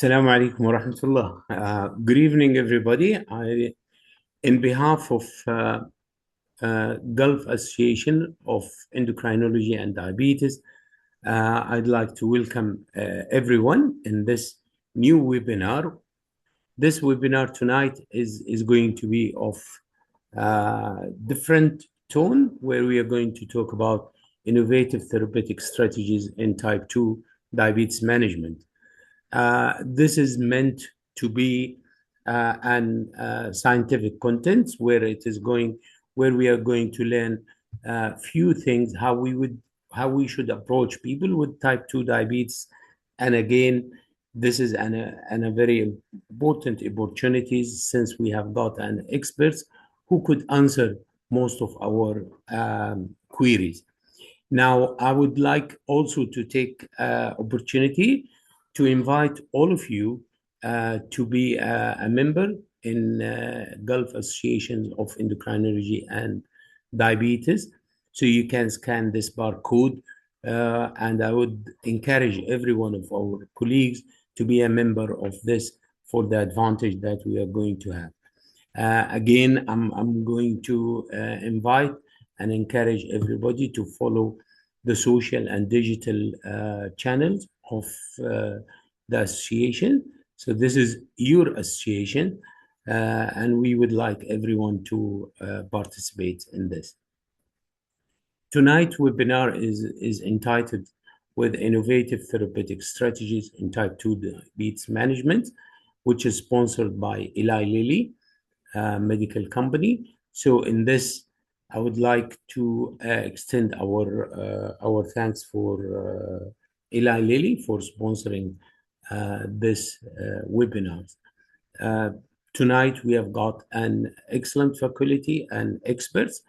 Assalamu alaikum wa rahmatullah. Good evening, everybody. In behalf of Gulf Association of Endocrinology and Diabetes, I'd like to welcome everyone in this new webinar. This webinar tonight is going to be of different tone, where we are going to talk about innovative therapeutic strategies in type 2 diabetes management. This is meant to be an scientific content where we are going to learn few things, how we should approach people with type 2 diabetes. And again, this is a very important opportunities, since we have got an experts who could answer most of our queries. Now, I would like also to take opportunity to invite all of you to be a member in Gulf Associations of Endocrinology and Diabetes. So you can scan this barcode, and I would encourage every one of our colleagues to be a member of this for the advantage that we are going to have. Again, I'm going to invite and encourage everybody to follow the social and digital channels of the association. So this is your association, and we would like everyone to participate in this. Tonight's webinar is entitled with Innovative Therapeutic Strategies in Type 2 Diabetes Management, which is sponsored by Eli Lilly medical company. So in this, I would like to extend our thanks for Eli Lilly for sponsoring this webinar. Tonight, we have got an excellent faculty and experts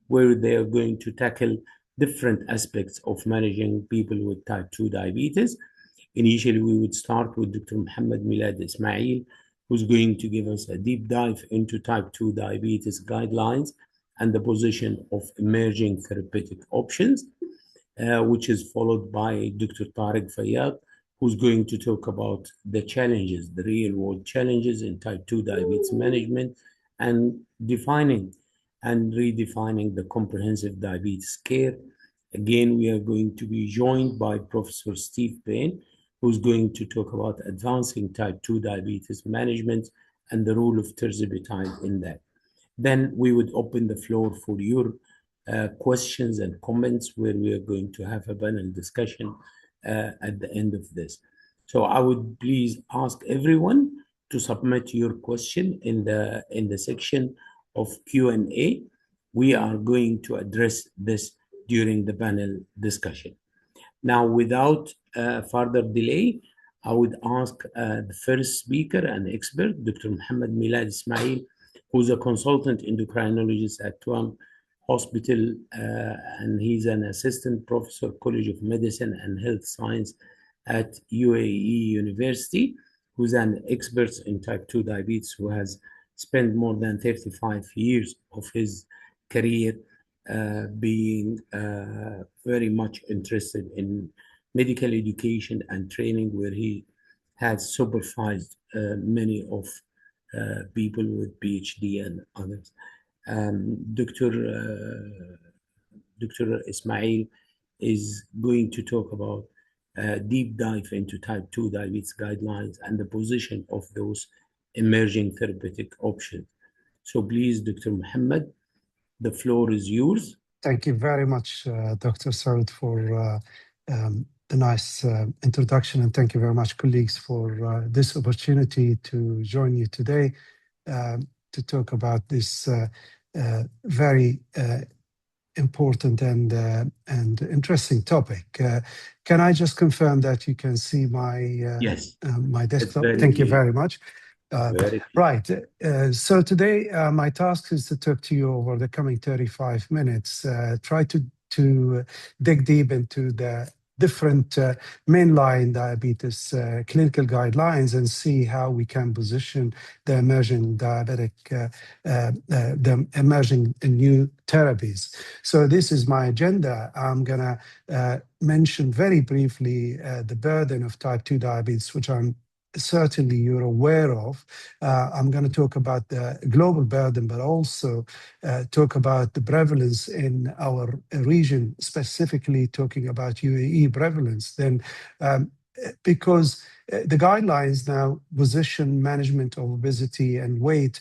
where they are going to tackle different aspects of managing people with type 2 diabetes. Initially, we would start with Dr. Muhammad Milad Ismail, who's going to give us a deep dive into type 2 diabetes guidelines and the position of emerging therapeutic options, which is followed by Dr. Tariq Fayyad, who's going to talk about the challenges, the real-world challenges in type 2 diabetes management, and defining and redefining the comprehensive diabetes care. Again, we are going to be joined by Professor Steve Payne, who's going to talk about advancing type 2 diabetes management and the role of tirzepatide in that. Then we would open the floor for your questions and comments, where we are going to have a panel discussion at the end of this. So I would please ask everyone to submit your question in the section of Q&A. We are going to address this during the panel discussion. Now, without further delay, I would ask the first speaker and expert, Dr. Muhammad Milad Ismail, who's a consultant endocrinologist at Tuam Hospital, and he's an assistant professor, College of Medicine and Health Science at UAE University, who's an expert in type 2 diabetes, who has spent more than 35 years of his career being very much interested in medical education and training, where he has supervised many of people with PhD and others. Dr. Ismail is going to talk about a deep dive into type 2 diabetes guidelines and the position of those emerging therapeutic options. So please, Dr. Muhammad, the floor is yours. Thank you very much, Dr. Saud, for the nice introduction, and thank you very much, colleagues, for this opportunity to join you today to talk about this very important and interesting topic. Can I just confirm that you can see my yes, my desktop? Thank you very much. Right. So today, my task is to talk to you over the coming 35 minutes, try to dig deep into the different mainline diabetes clinical guidelines and see how we can position the emerging diabetic, the emerging new therapies. So this is my agenda. I'm going to mention very briefly the burden of type 2 diabetes, which I'm certainly you're aware of. I'm going to talk about the global burden, but also talk about the prevalence in our region, specifically talking about UAE prevalence. Then, because the guidelines now position management of obesity and weight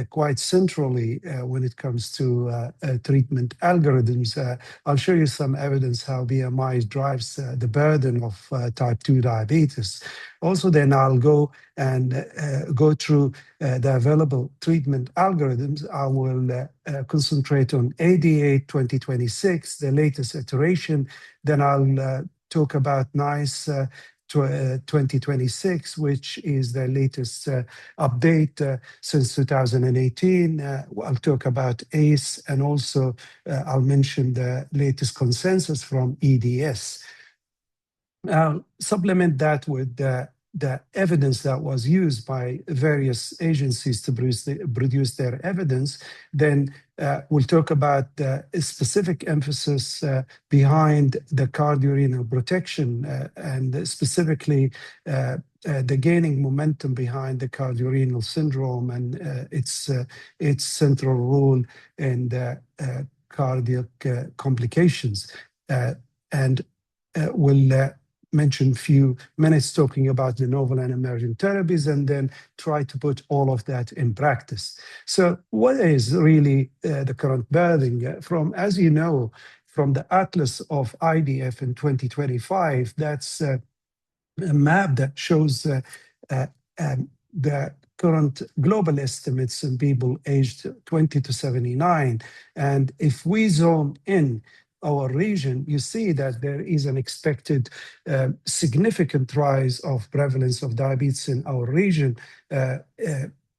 quite centrally when it comes to treatment algorithms. I'll show you some evidence how BMI drives the burden of type 2 diabetes. Also, then I'll go through the available treatment algorithms. I will concentrate on ADA 2026, the latest iteration. Then I'll talk about NICE 2026, which is the latest update since 2018. I'll talk about ACE, and also I'll mention the latest consensus from EDS. I'll supplement that with the evidence that was used by various agencies to produce their evidence. Then we'll talk about the specific emphasis behind the cardiorenal protection and specifically the gaining momentum behind the cardiorenal syndrome and its central role in the cardiac complications. And we'll mention a few minutes talking about the novel and emerging therapies, and then try to put all of that in practice. So what is really the current burden? From, as you know, from the Atlas of IDF in 2025, that's a map that shows the current global estimates in people aged 20 to 79. And if we zone in our region, you see that there is an expected significant rise of prevalence of diabetes in our region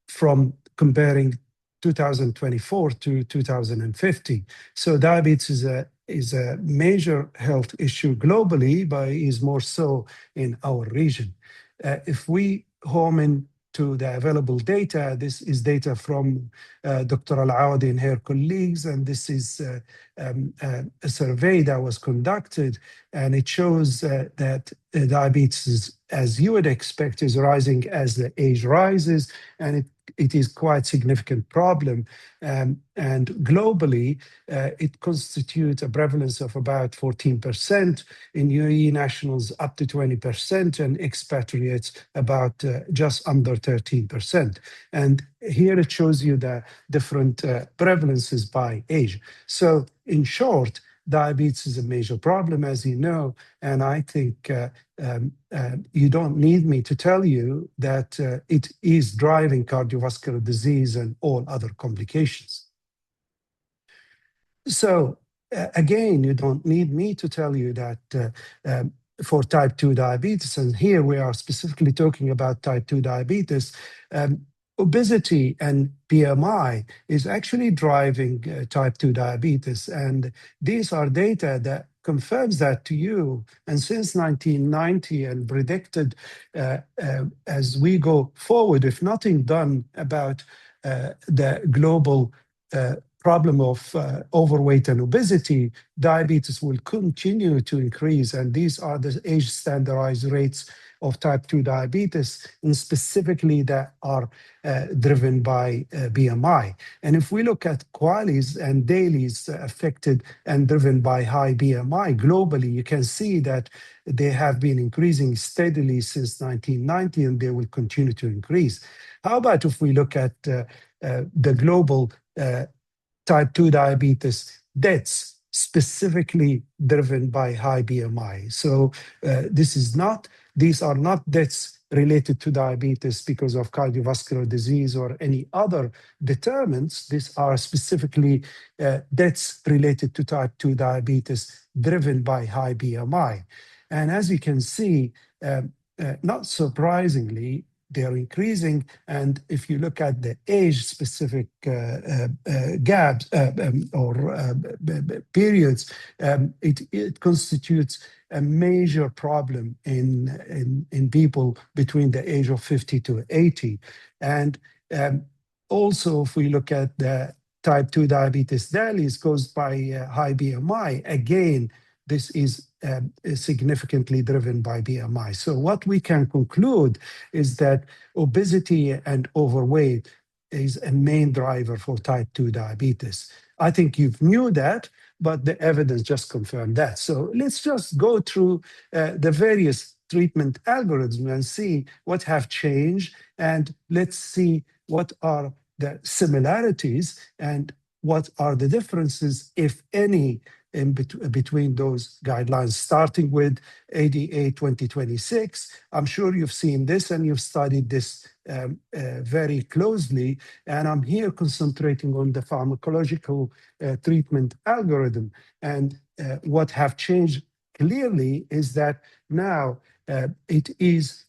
from comparing 2024 to 2050. So diabetes is a major health issue globally, but is more so in our region. If we home in to the available data, this is data from Dr. Al-Awadi and her colleagues, and this is a survey that was conducted, and it shows that diabetes, as you would expect, is rising as the age rises, and it is quite significant problem. And globally, it constitutes a prevalence of about 14%, in UAE nationals up to 20%, and expatriates about just under 13%. And here it shows you the different prevalences by age. So in short, diabetes is a major problem, as you know, and I think you don't need me to tell you that it is driving cardiovascular disease and all other complications. So again, you don't need me to tell you that for type 2 diabetes, and here we are specifically talking about type 2 diabetes, obesity and BMI is actually driving type 2 diabetes. And these are data that confirms that to you. And since 1990 and predicted as we go forward, if nothing done about the global problem of overweight and obesity, diabetes will continue to increase. And these are the age standardized rates of type 2 diabetes, and specifically that are driven by BMI. And if we look at QALYs and dailies affected and driven by high BMI globally, you can see that they have been increasing steadily since 1990, and they will continue to increase. How about if we look at the global type 2 diabetes deaths, specifically driven by high BMI? So these are not deaths related to diabetes because of cardiovascular disease or any other determinants. These are specifically deaths related to type 2 diabetes driven by high BMI. And as you can see, not surprisingly, they are increasing. And if you look at the age-specific gaps or periods, it constitutes a major problem in people between the age of 50 to 80. And also, if we look at the type 2 diabetes dailies caused by high BMI, again, this is significantly driven by BMI. So what we can conclude is that obesity and overweight is a main driver for type 2 diabetes. I think you knew that, but the evidence just confirmed that. So let's just go through the various treatment algorithms and see what have changed, and let's see what are the similarities and what are the differences, if any, in between those guidelines, starting with ADA 2026. I'm sure you've seen this and you've studied this very closely, and I'm here concentrating on the pharmacological treatment algorithm. And what have changed clearly is that now it is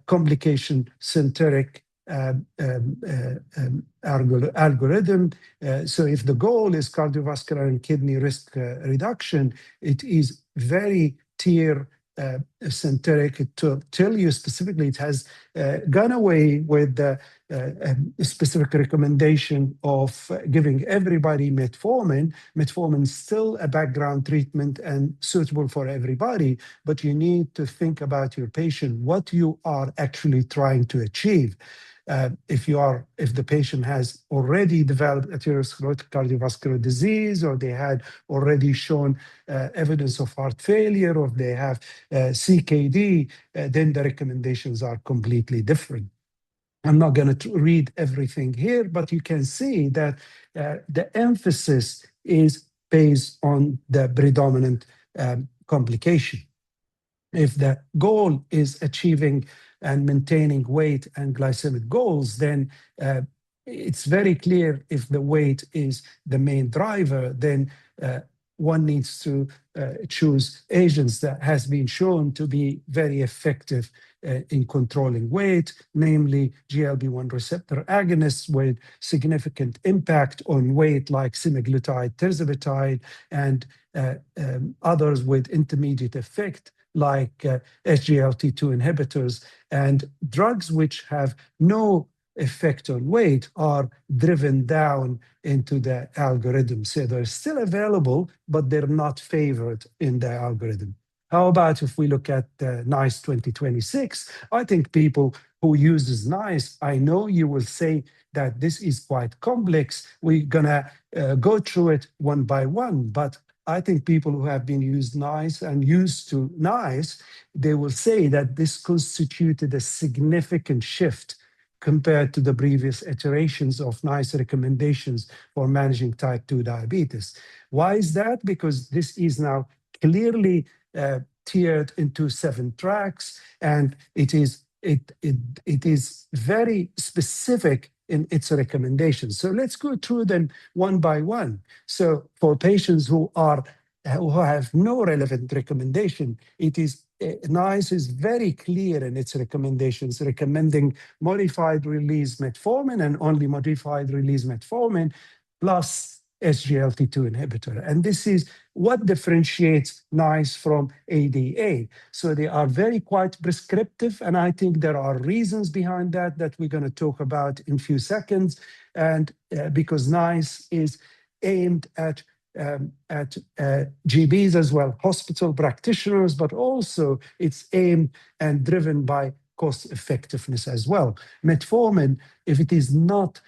complication-centric algorithm. So if the goal is cardiovascular and kidney risk reduction, it is very tier centric. To tell you specifically, it has gone away with the specific recommendation of giving everybody metformin. Metformin is still a background treatment and suitable for everybody, but you need to think about your patient, what you are actually trying to achieve. If the patient has already developed atherosclerotic cardiovascular disease, or they had already shown evidence of heart failure, or they have CKD, then the recommendations are completely different. I'm not going to read everything here, but you can see that the emphasis is based on the predominant complication. If the goal is achieving and maintaining weight and glycemic goals, then it's very clear if the weight is the main driver, then one needs to choose agents that has been shown to be very effective in controlling weight, namely GLP-1 receptor agonists with significant impact on weight, like semaglutide, tirzepatide, and others with intermediate effect, like SGLT2 inhibitors. And drugs which have no effect on weight are driven down into the algorithm. So they're still available, but they're not favored in the algorithm. How about if we look at NICE 2026? I think people who uses NICE, I know you will say that this is quite complex. We're gonna go through it one by one, but I think people who have been used NICE and used to NICE, they will say that this constituted a significant shift compared to the previous iterations of NICE recommendations for managing type 2 diabetes. Why is that? Because this is now clearly tiered into 7 tracks, and it is very specific in its recommendations. So let's go through them one by one. So for patients who have no relevant recommendation, it is NICE is very clear in its recommendations, recommending modified release metformin and only modified release metformin plus SGLT2 inhibitor. And this is what differentiates NICE from ADA. So they are very quite prescriptive, and I think there are reasons behind that we're going to talk about in a few seconds. And because NICE is aimed at GPs as well, hospital practitioners, but also it's aimed and driven by cost effectiveness as well. Metformin, if it is not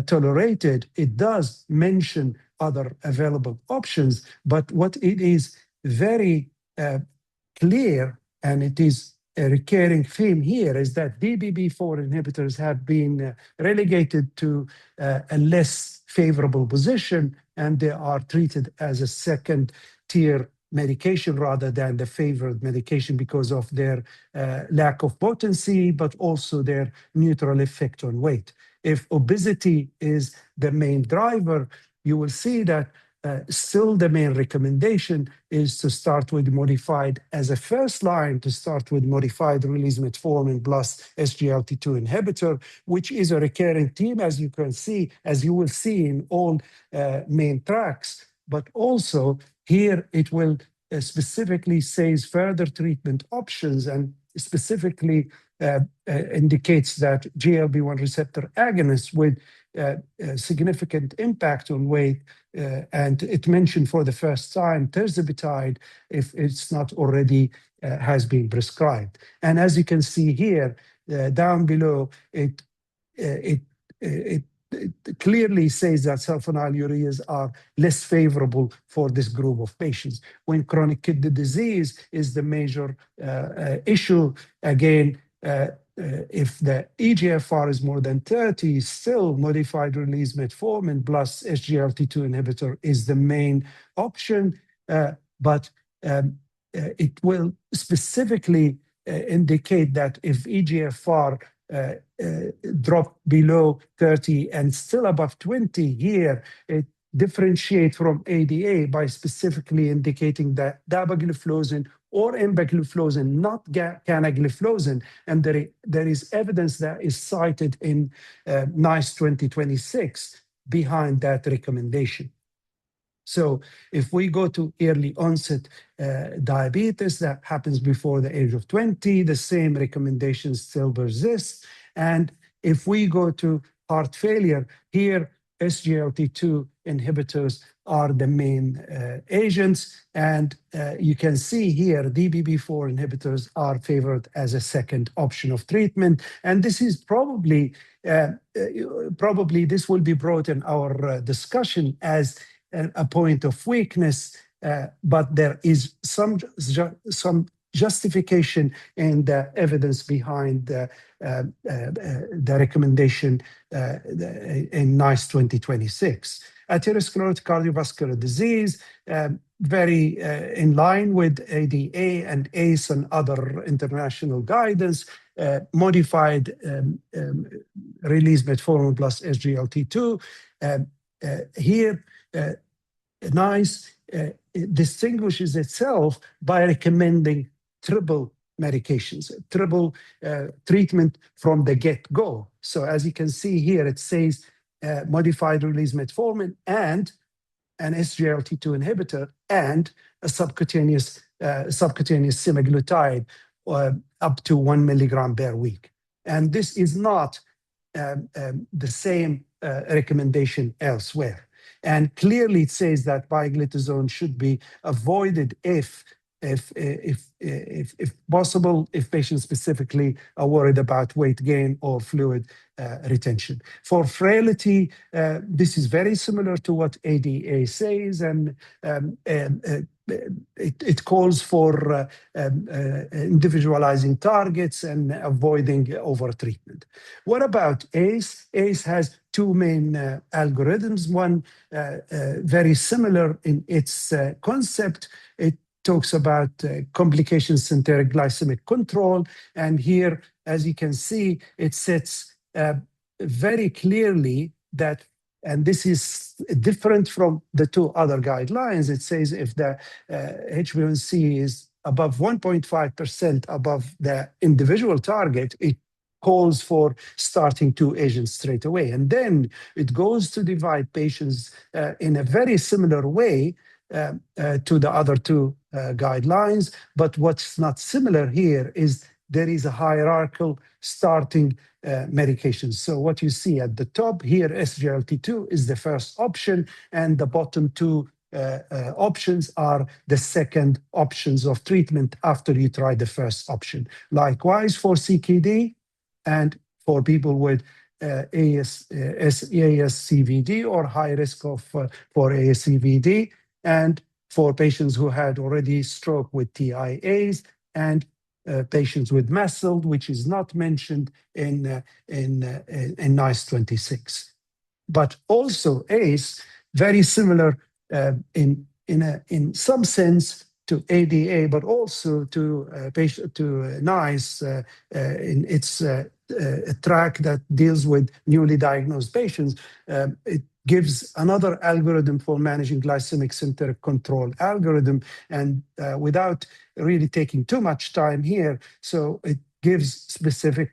tolerated, it does mention other available options, but what it is very clear, and it is a recurring theme here, is that DPP-4 inhibitors have been relegated to a less favorable position, and they are treated as a second-tier medication rather than the favored medication because of their lack of potency, but also their neutral effect on weight. If obesity is the main driver, you will see that still the main recommendation is to start with modified as a first line, to start with modified release metformin plus SGLT2 inhibitor, which is a recurring theme, as you can see, as you will see in all main tracks. But also here it will specifically says further treatment options, and specifically indicates that GLP-1 receptor agonists with significant impact on weight, and it mentioned for the first time tirzepatide if it's not already has been prescribed. And as you can see here, down below, it clearly says that sulfonylureas are less favorable for this group of patients. When chronic kidney disease is the major issue, again, if the eGFR is more than 30, still modified release metformin plus SGLT2 inhibitor is the main option, but it will specifically indicate that if eGFR drop below 30 and still above 20 here, it differentiates from ADA by specifically indicating that dapagliflozin or empagliflozin, not canagliflozin. And there is evidence that is cited in NICE 2026 behind that recommendation. So if we go to early onset diabetes that happens before the age of 20, the same recommendations still persist. And if we go to heart failure, here SGLT2 inhibitors are the main agents. And you can see here DPP4 inhibitors are favored as a second option of treatment. And this is probably this will be brought in our discussion as a point of weakness, but there is some justification in the evidence behind the recommendation in NICE 2026. Atherosclerotic cardiovascular disease, very in line with ADA and ACE and other international guidance, modified release metformin plus SGLT2. Here, NICE distinguishes itself by recommending triple medications, triple treatment from the get-go. So as you can see here, it says modified release metformin and an SGLT2 inhibitor and a subcutaneous semaglutide up to 1 milligram per week. And this is not the same recommendation elsewhere. And clearly it says that pioglitazone should be avoided if possible, if patients specifically are worried about weight gain or fluid retention. For frailty, this is very similar to what ADA says, and it calls for individualizing targets and avoiding overtreatment. What about ACE? ACE has two main algorithms. One very similar in its concept. It talks about complication-centered glycemic control. And here, as you can see, it sets very clearly that, and this is different from the two other guidelines. It says if the HbA1c is above 1.5% above the individual target, it calls for starting two agents straight away. And then it goes to divide patients in a very similar way to the other two guidelines. But what's not similar here is there is a hierarchical starting medications. So what you see at the top here, SGLT2 is the first option, and the bottom two options are the second options of treatment after you try the first option. Likewise for CKD and for people with ASCVD or high risk of for ASCVD, and for patients who had already stroke with TIAs, and patients with MASLD, which is not mentioned in NICE 26. But also ACE, very similar in some sense to ADA, but also to NICE in its track that deals with newly diagnosed patients. It gives another algorithm for managing glycemic center control algorithm, and without really taking too much time here, so it gives specific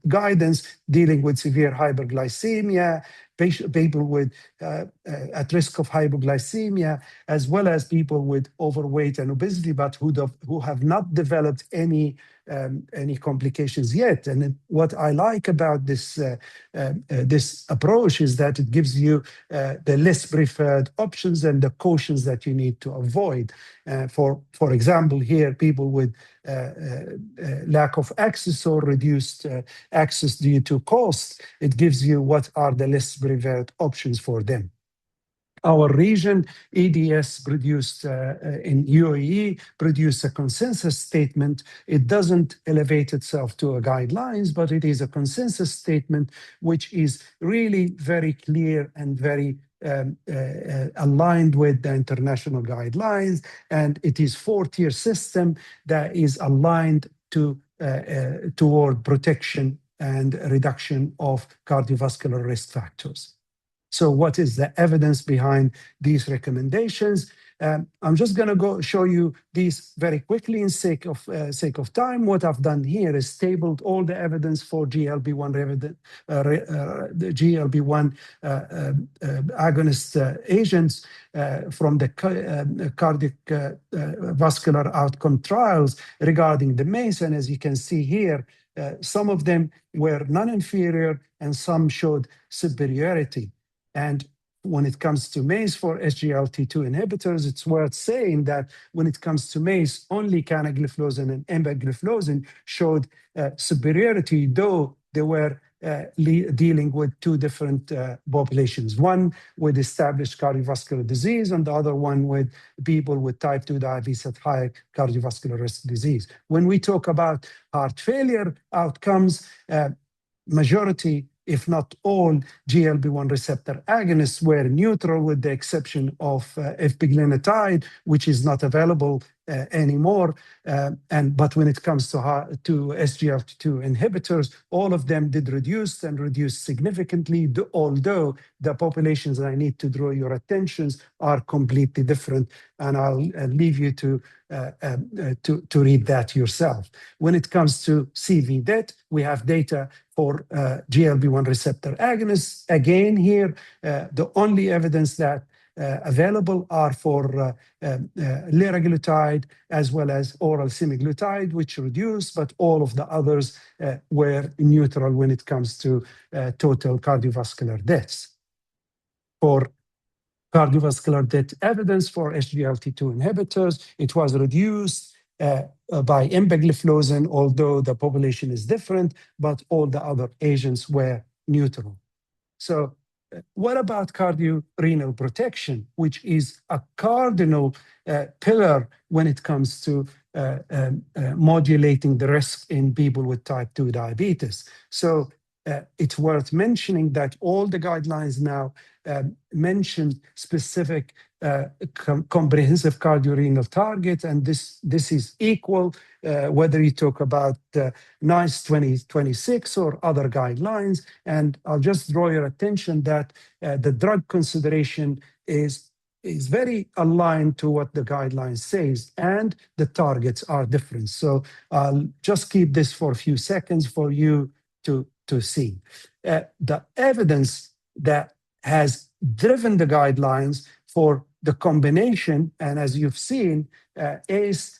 guidance dealing with severe hyperglycemia, people with at risk of hypoglycemia, as well as people with overweight and obesity, but who have not developed any complications yet. And what I like about this this approach is that it gives you the less preferred options and the cautions that you need to avoid. For example, here, people with lack of access or reduced access due to cost, it gives you what are the less preferred options for them. Our region, EDS, produced in UAE, produced a consensus statement. It doesn't elevate itself to a guidelines, but it is a consensus statement which is really very clear and very aligned with the international guidelines. And it is 4-tier system that is aligned to toward protection and reduction of cardiovascular risk factors. So what is the evidence behind these recommendations? I'm just going to show you these very quickly in sake of time. What I've done here is tabled all the evidence for GLP-1 agonist agents from the cardiovascular outcome trials regarding the MACE. And as you can see here, some of them were non-inferior and some showed superiority. And when it comes to MACE for SGLT2 inhibitors, it's worth saying that when it comes to MACE, only canagliflozin and empagliflozin showed superiority, though they were dealing with two different populations, one with established cardiovascular disease and the other one with people with type 2 diabetes at high cardiovascular risk disease. When we talk about heart failure outcomes, majority, if not all, GLP-1 receptor agonists were neutral, with the exception of epiglenitide, which is not available anymore. But when it comes to SGLT2 inhibitors, all of them did reduce and reduce significantly, although the populations that I need to draw your attentions are completely different. And I'll leave you to read that yourself. When it comes to CV debt, we have data for GLP-1 receptor agonists. Again, here, the only evidence that available are for liraglutide as well as oral semaglutide, which reduce, but all of the others were neutral when it comes to total cardiovascular deaths. For cardiovascular death evidence for SGLT2 inhibitors, it was reduced by empagliflozin, although the population is different, but all the other agents were neutral. So what about cardiorenal protection, which is a cardinal pillar when it comes to modulating the risk in people with type 2 diabetes? So it's worth mentioning that all the guidelines now mention specific comprehensive cardiorenal target, and this is equal whether you talk about NICE 2026 or other guidelines. And I'll just draw your attention that the drug consideration is very aligned to what the guidelines says, and the targets are different. So I'll just keep this for a few seconds for you to see. The evidence that has driven the guidelines for the combination, and as you've seen, ACE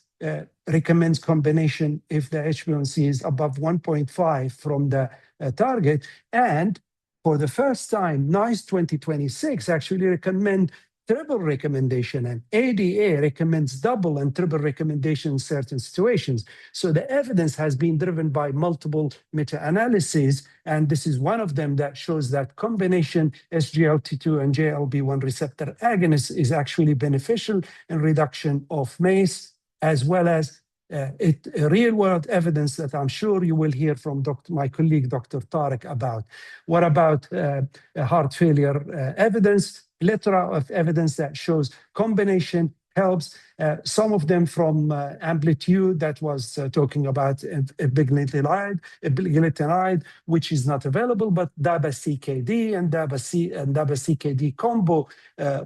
recommends combination if the HbA1c is above 1.5 from the target. And for the first time, NICE 2026 actually recommend triple recommendation, and ADA recommends double and triple recommendation in certain situations. So the evidence has been driven by multiple meta-analyses, and this is one of them that shows that combination SGLT2 and GLP-1 receptor agonist is actually beneficial in reduction of MACE, as well as real-world evidence that I'm sure you will hear from my colleague, Dr. Tariq, about. What about heart failure evidence? Plethora of evidence that shows combination helps. Some of them from Amplitude that was talking about epiglenitide, which is not available, but DABA-CKD and DABA-CKD combo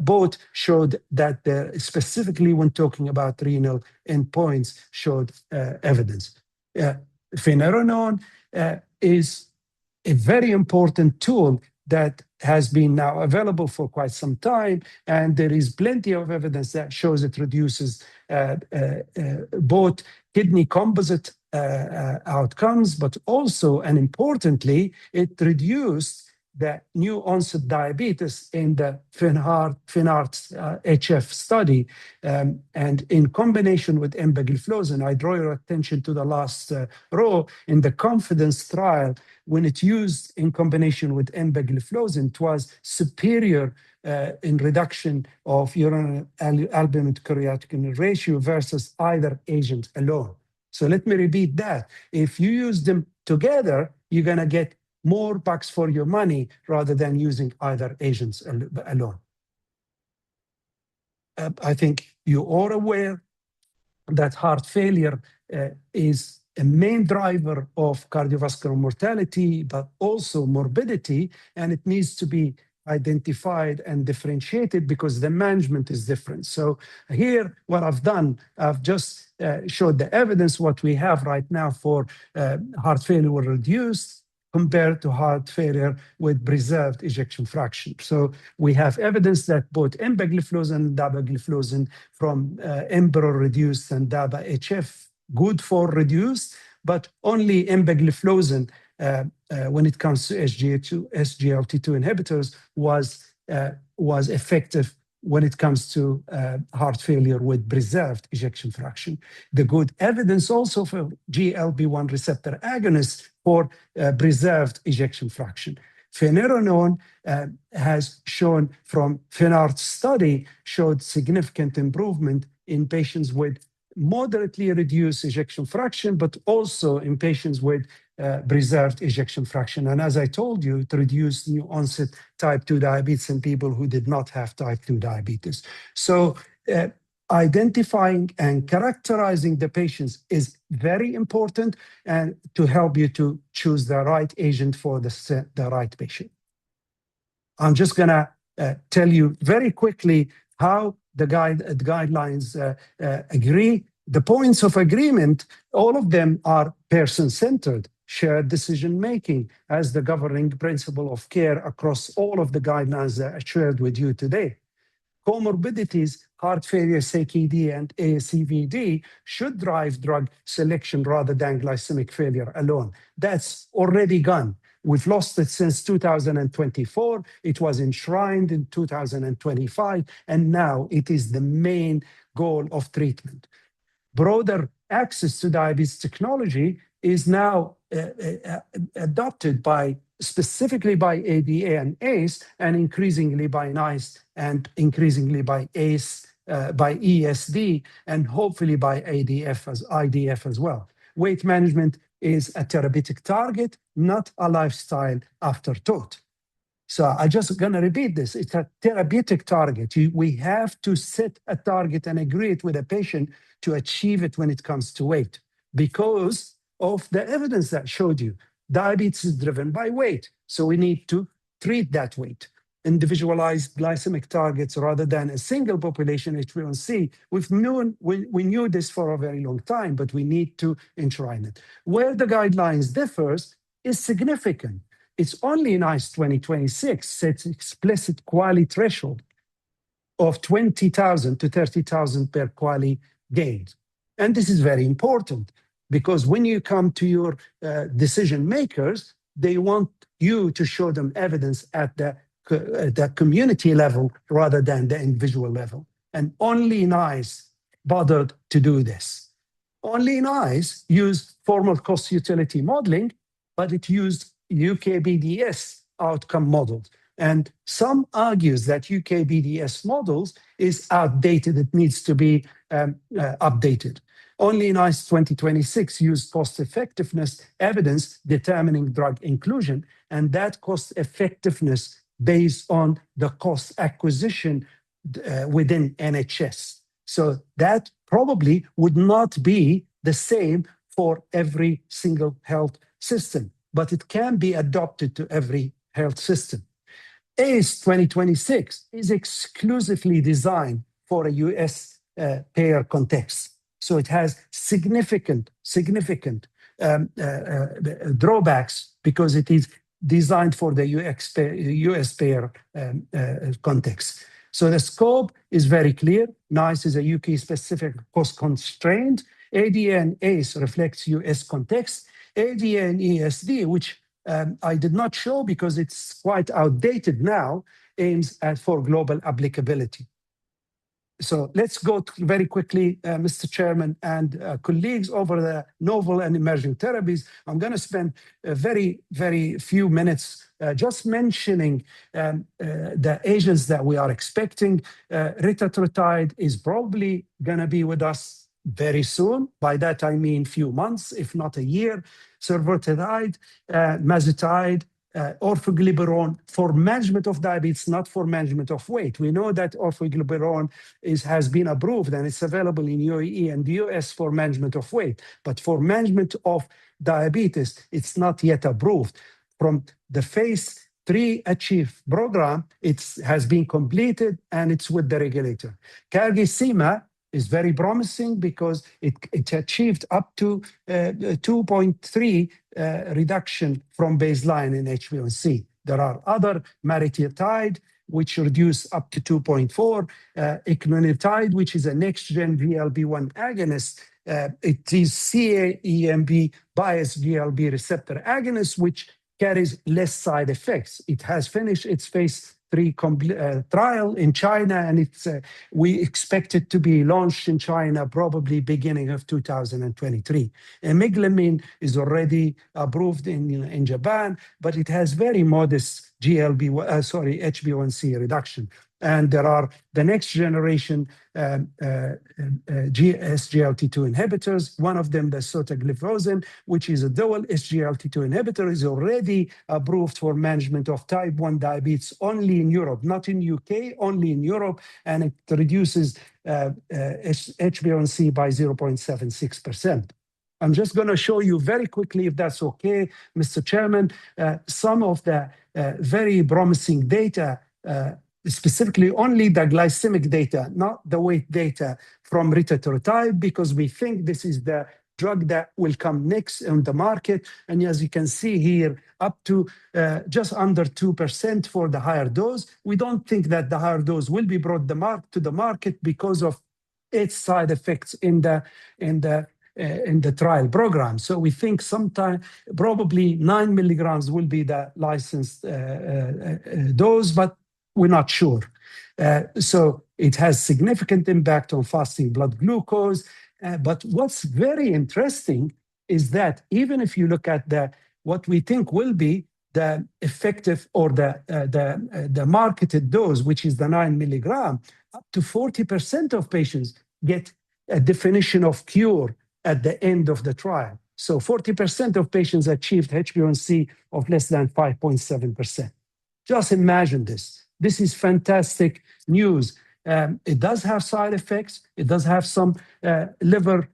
both showed that specifically when talking about renal endpoints showed evidence. Finerenone is a very important tool that has been now available for quite some time, and there is plenty of evidence that shows it reduces both kidney composite outcomes, but also, and importantly, it reduced the new onset diabetes in the Finhart HF study. And in combination with empagliflozin, I draw your attention to the last row. In the confidence trial, when it used in combination with empagliflozin, it was superior in reduction of urinary albumin to creatinine ratio versus either agent alone. So let me repeat that. If you use them together, you're going to get more bucks for your money rather than using either agents alone. I think you are aware that heart failure is a main driver of cardiovascular mortality, but also morbidity, and it needs to be identified and differentiated because the management is different. So here, what I've done, I've just showed the evidence, what we have right now for heart failure reduced compared to heart failure with preserved ejection fraction. So we have evidence that both empagliflozin and dapagliflozin from EMPEROR reduced and DAPA HF good for reduced, but only empagliflozin when it comes to SGLT2 inhibitors was effective when it comes to heart failure with preserved ejection fraction. The good evidence also for GLP-1 receptor agonists for preserved ejection fraction. Finerenone has shown from Finart study showed significant improvement in patients with moderately reduced ejection fraction, but also in patients with preserved ejection fraction. And as I told you, it reduced new onset type 2 diabetes in people who did not have type 2 diabetes. So identifying and characterizing the patients is very important and to help you to choose the right agent for the right patient. I'm just going to tell you very quickly how the guidelines agree. The points of agreement, all of them are person-centered, shared decision-making as the governing principle of care across all of the guidelines that I shared with you today. Comorbidities, heart failure, CKD, and ASCVD should drive drug selection rather than glycemic failure alone. That's already gone. We've lost it since 2024. It was enshrined in 2025, and now it is the main goal of treatment. Broader access to diabetes technology is now adopted specifically by ADA and ACE, and increasingly by NICE, and increasingly by ACE, by ESD, and hopefully by IDF as well. Weight management is a therapeutic target, not a lifestyle afterthought. So I'm just going to repeat this. It's a therapeutic target. We have to set a target and agree it with a patient to achieve it when it comes to weight, because of the evidence that showed you. Diabetes is driven by weight, so we need to treat that weight. Individualized glycemic targets rather than a single population HbA1c. We knew this for a very long time, but we need to enshrine it. Where the guidelines differs is significant. It's only NICE 2026 sets explicit quality threshold of 20,000 to 30,000 per quality gained. And this is very important because when you come to your decision makers, they want you to show them evidence at the community level rather than the individual level. And only NICE bothered to do this. Only NICE used formal cost utility modeling, but it used UK-BDS outcome models. And some argues that UK-BDS models is outdated. It needs to be updated. Only NICE 2026 used cost-effectiveness evidence determining drug inclusion, and that cost-effectiveness based on the cost acquisition within NHS. So that probably would not be the same for every single health system, but it can be adopted to every health system. ACE 2026 is exclusively designed for a US payer context. So it has significant drawbacks because it is designed for the US payer context. So the scope is very clear. NICE is a UK-specific cost-constrained. ADA and ACE reflects US context. ADA and ESD, which I did not show because it's quite outdated now, aims for global applicability. So let's go very quickly, Mr. Chairman and colleagues, over the novel and emerging therapies. I'm going to spend a very few minutes just mentioning the agents that we are expecting. Retatrutide is probably going to be with us very soon. By that, I mean few months, if not a year. Survodutide, mazutide, orforglipron for management of diabetes, not for management of weight. We know that orforglipron has been approved and it's available in UAE and the US for management of weight, but for management of diabetes, it's not yet approved. From the phase 3 ACHIEVE program, it has been completed and it's with the regulator. Cargisema is very promising because it achieved up to 2.3 reduction from baseline in HbA1c. There are other maritidine, which reduce up to 2.4, ecnoglitide, which is a next-gen GLP-1 agonist. It is CAEMB biased GLP receptor agonist, which carries less side effects. It has finished its phase 3 trial in China, and we expect it to be launched in China probably beginning of 2023. Emiglamine is already approved in Japan, but it has very modest HbA1c reduction. And there are the next generation SGLT2 inhibitors. One of them, the sotagliflozin, which is a dual SGLT2 inhibitor, is already approved for management of type 1 diabetes only in Europe, not in UK, only in Europe, and it reduces HbA1c by 0.76%. I'm just going to show you very quickly, if that's okay, Mr. Chairman, some of the very promising data, specifically only the glycemic data, not the weight data from retatrutide, because we think this is the drug that will come next on the market. And as you can see here, up to just under 2% for the higher dose. We don't think that the higher dose will be brought to the market because of its side effects in the trial program. So we think sometime, probably 9 milligrams will be the licensed dose, but we're not sure. So it has significant impact on fasting blood glucose. But what's very interesting is that even if you look at what we think will be the effective or the marketed dose, which is the 9 milligram, up to 40% of patients get a definition of cure at the end of the trial. So 40% of patients achieved HbA1c of less than 5.7%. Just imagine this. This is fantastic news. It does have side effects. It does have some liver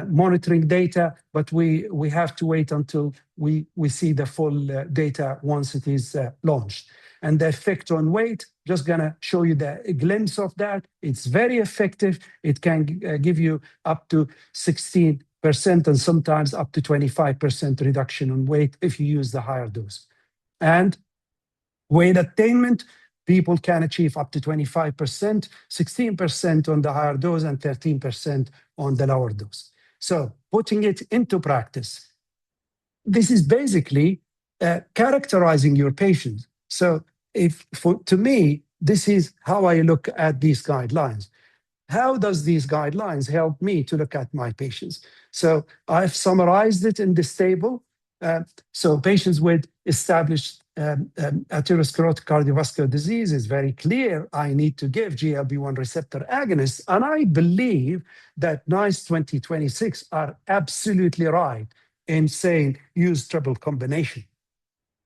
monitoring data, but we have to wait until we see the full data once it is launched. And the effect on weight, just going to show you a glimpse of that. It's very effective. It can give you up to 16% and sometimes up to 25% reduction on weight if you use the higher dose. And weight attainment, people can achieve up to 25%, 16% on the higher dose and 13% on the lower dose. So putting it into practice, this is basically characterizing your patients. So to me, this is how I look at these guidelines. How does these guidelines help me to look at my patients? So I've summarized it in this table. So patients with established atherosclerotic cardiovascular disease is very clear. I need to give GLP-1 receptor agonists. And I believe that NICE 2026 are absolutely right in saying use triple combination.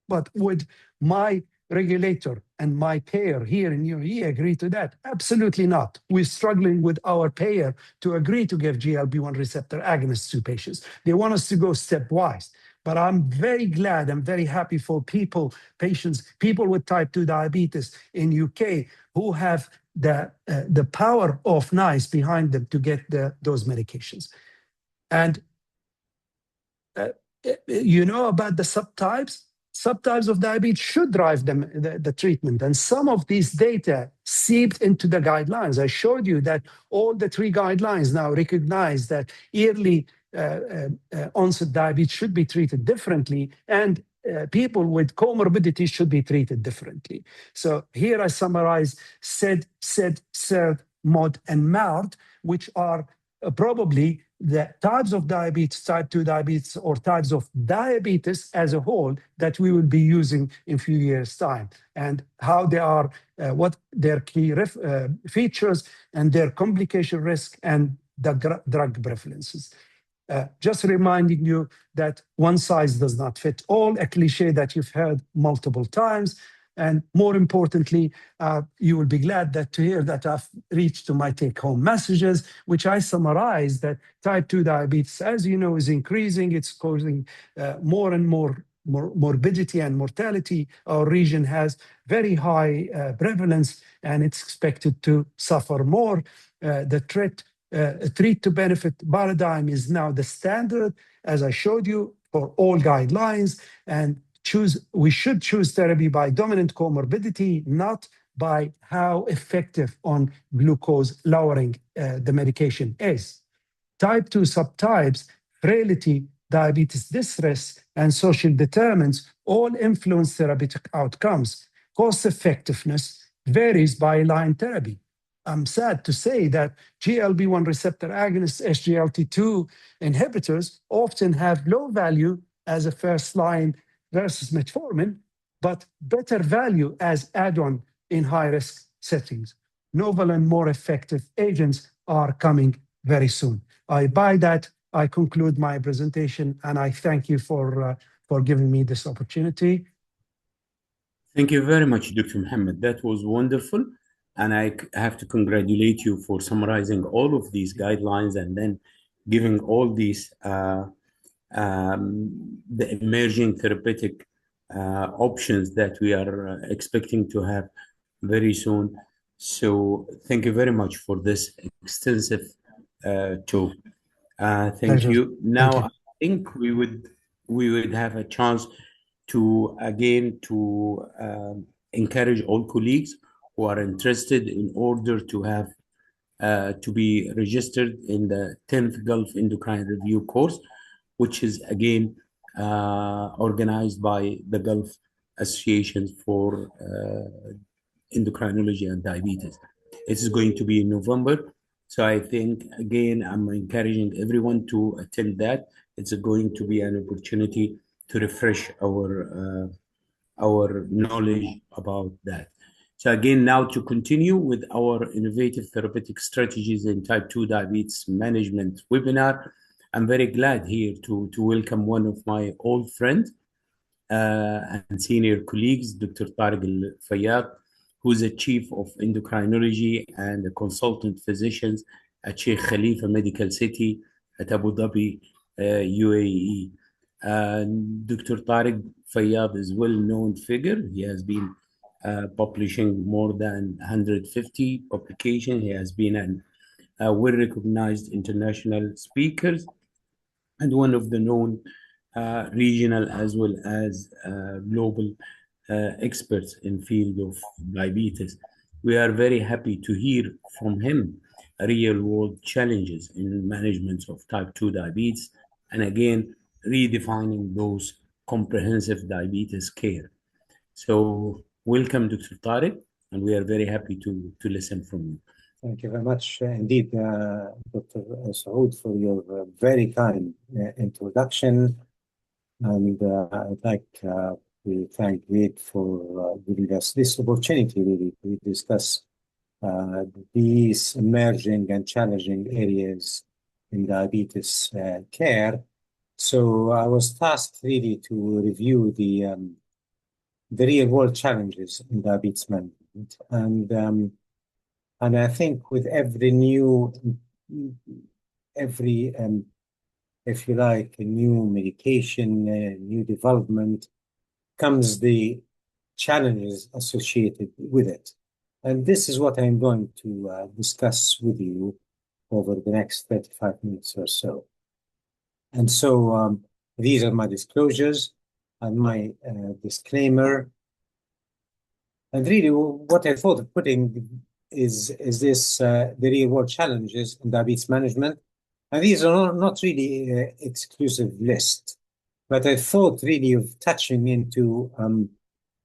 But would my regulator and my payer here in UAE agree to that? Absolutely not. We're struggling with our payer to agree to give GLP-1 receptor agonists to patients. They want us to go stepwise. But I'm very glad, I'm very happy for people with type 2 diabetes in UK who have the power of NICE behind them to get those medications. And you know about the subtypes? subtypes of diabetes should drive the treatment. And some of these data seeped into the guidelines. I showed you that all the 3 guidelines now recognize that early onset diabetes should be treated differently, and people with comorbidities should be treated differently. So here I summarize SID, SIRD, MOD, and MARD, which are probably the types of diabetes, type 2 diabetes, or types of diabetes as a whole that we will be using in a few years' time, and how they are, what their key features and their complication risk and the drug preferences. Just reminding you that one size does not fit all, a cliche that you've heard multiple times. And more importantly, you will be glad to hear that I've reached to my take-home messages, which I summarize that type 2 diabetes, as you know, is increasing. It's causing more and more morbidity and mortality. Our region has very high prevalence, and it's expected to suffer more. The treat to benefit paradigm is now the standard, as I showed you, for all guidelines, and we should choose therapy by dominant comorbidity, not by how effective on glucose lowering the medication is. Type 2 subtypes, frailty, diabetes distress, and social determinants all influence therapeutic outcomes. Cost effectiveness varies by line therapy. I'm sad to say that GLP-1 receptor agonists, SGLT2 inhibitors often have low value as a first line versus metformin, but better value as add-on in high-risk settings. Novel and more effective agents are coming very soon. By that, I conclude my presentation, and I thank you for giving me this opportunity. Thank you very much, Dr. Mohammed. That was wonderful. And I have to congratulate you for summarizing all of these guidelines and then giving all these the emerging therapeutic options that we are expecting to have very soon. So thank you very much for this extensive talk. Thank you. Now, I think we would have a chance to encourage all colleagues who are interested in order to have to be registered in the 10th Gulf Endocrine Review course, which is again organized by the Gulf Association for Endocrinology and Diabetes. It is going to be in November. So I think, again, I'm encouraging everyone to attend that. It's going to be an opportunity to refresh our knowledge about that. So again, now to continue with our innovative therapeutic strategies in type 2 diabetes management webinar, I'm very glad here to welcome one of my old friends and senior colleagues, Dr. Tariq Al-Fayyad, who's a chief of endocrinology and a consultant physician at Sheikh Khalifa Medical City at Abu Dhabi, UAE. Dr. Tariq Fayyad is a well-known figure. He has been publishing more than 150 publications. He has been a well-recognized international speaker and one of the known regional as well as global experts in field of diabetes. We are very happy to hear from him real-world challenges in management of type 2 diabetes, and again, redefining those comprehensive diabetes care. So welcome, Dr. Tariq, and we are very happy to listen from you. Thank you very much indeed, Dr. Saud, for your very kind introduction. And I'd like to thank GAED for giving us this opportunity really to discuss these emerging and challenging areas in diabetes care. So I was tasked really to review the real world challenges in diabetes management. And I think with every if you like, a new medication, new development, comes the challenges associated with it. And this is what I'm going to discuss with you over the next 35 minutes or so. And so these are my disclosures. and my disclaimer. And really, what I thought of putting is this the real world challenges in diabetes management. And these are not really exclusive list, but I thought really of touching into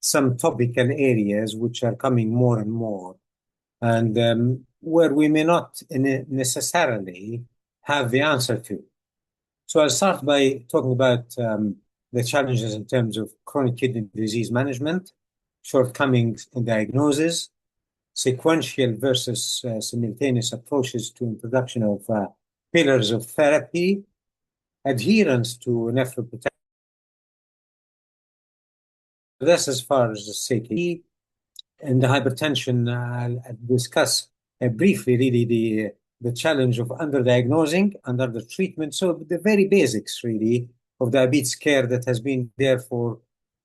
some topical areas which are coming more and more, and where we may not necessarily have the answer to. So I'll start by talking about the challenges in terms of chronic kidney disease management, shortcomings in diagnosis, sequential versus simultaneous approaches to introduction of pillars of therapy, adherence to nephroprotection. That's as far as the CKD. And the hypertension, I'll discuss briefly really the challenge of underdiagnosing and undertreatment. So the very basics really of diabetes care that has been there for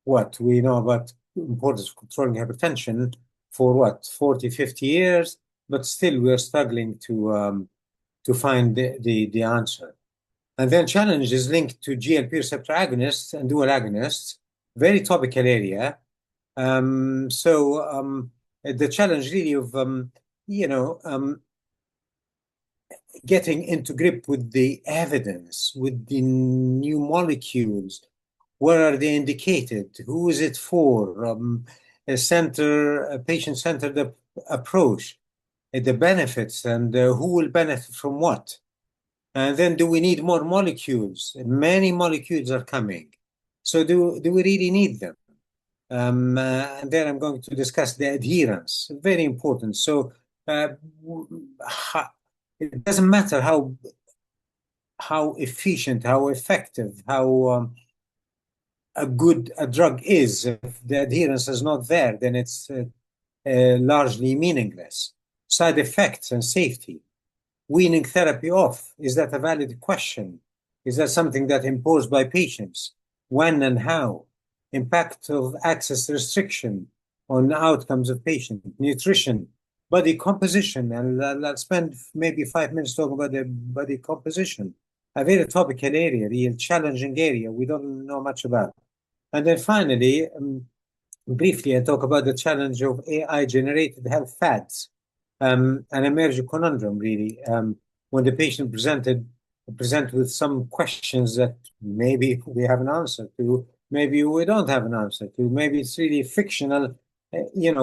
what we know about importance of controlling hypertension for what 40, 50 years, but still we are struggling to find the answer. And then challenge is linked to GLP receptor agonists and dual agonists, very topical area. The challenge really of getting into grip with the evidence, with the new molecules. Where are they indicated? Who is it for? A patient-centered approach, the benefits, and who will benefit from what? And then do we need more molecules? Many molecules are coming. So do we really need them? And then I'm going to discuss the adherence, very important. So it doesn't matter how efficient, how effective, how good a drug is. If the adherence is not there, then it's largely meaningless. Side effects and safety. Weaning therapy off, is that a valid question? Is that something that imposed by patients? When and how? Impact of access restriction on outcomes of patient, nutrition, body composition, and I'll spend maybe 5 minutes talking about the body composition, a very topical area, real challenging area we don't know much about. And then finally, briefly, I talk about the challenge of AI-generated health fads, an emerging conundrum, really, when the patient present with some questions that maybe we have an answer to, maybe we don't have an answer to, maybe it's really fictional,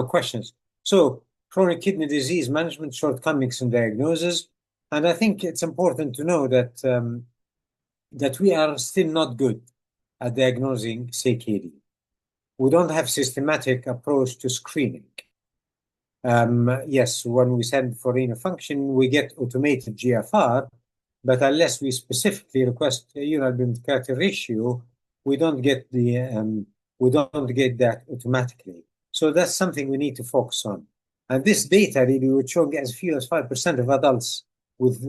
questions. So chronic kidney disease management, shortcomings in diagnosis, and I think it's important to know that that we are still not good at diagnosing CKD. We don't have systematic approach to screening. Yes, when we send for renal function, we get automated GFR, but unless we specifically request urine character ratio, we don't get that automatically. So that's something we need to focus on. And this data really would show as few as 5% of adults with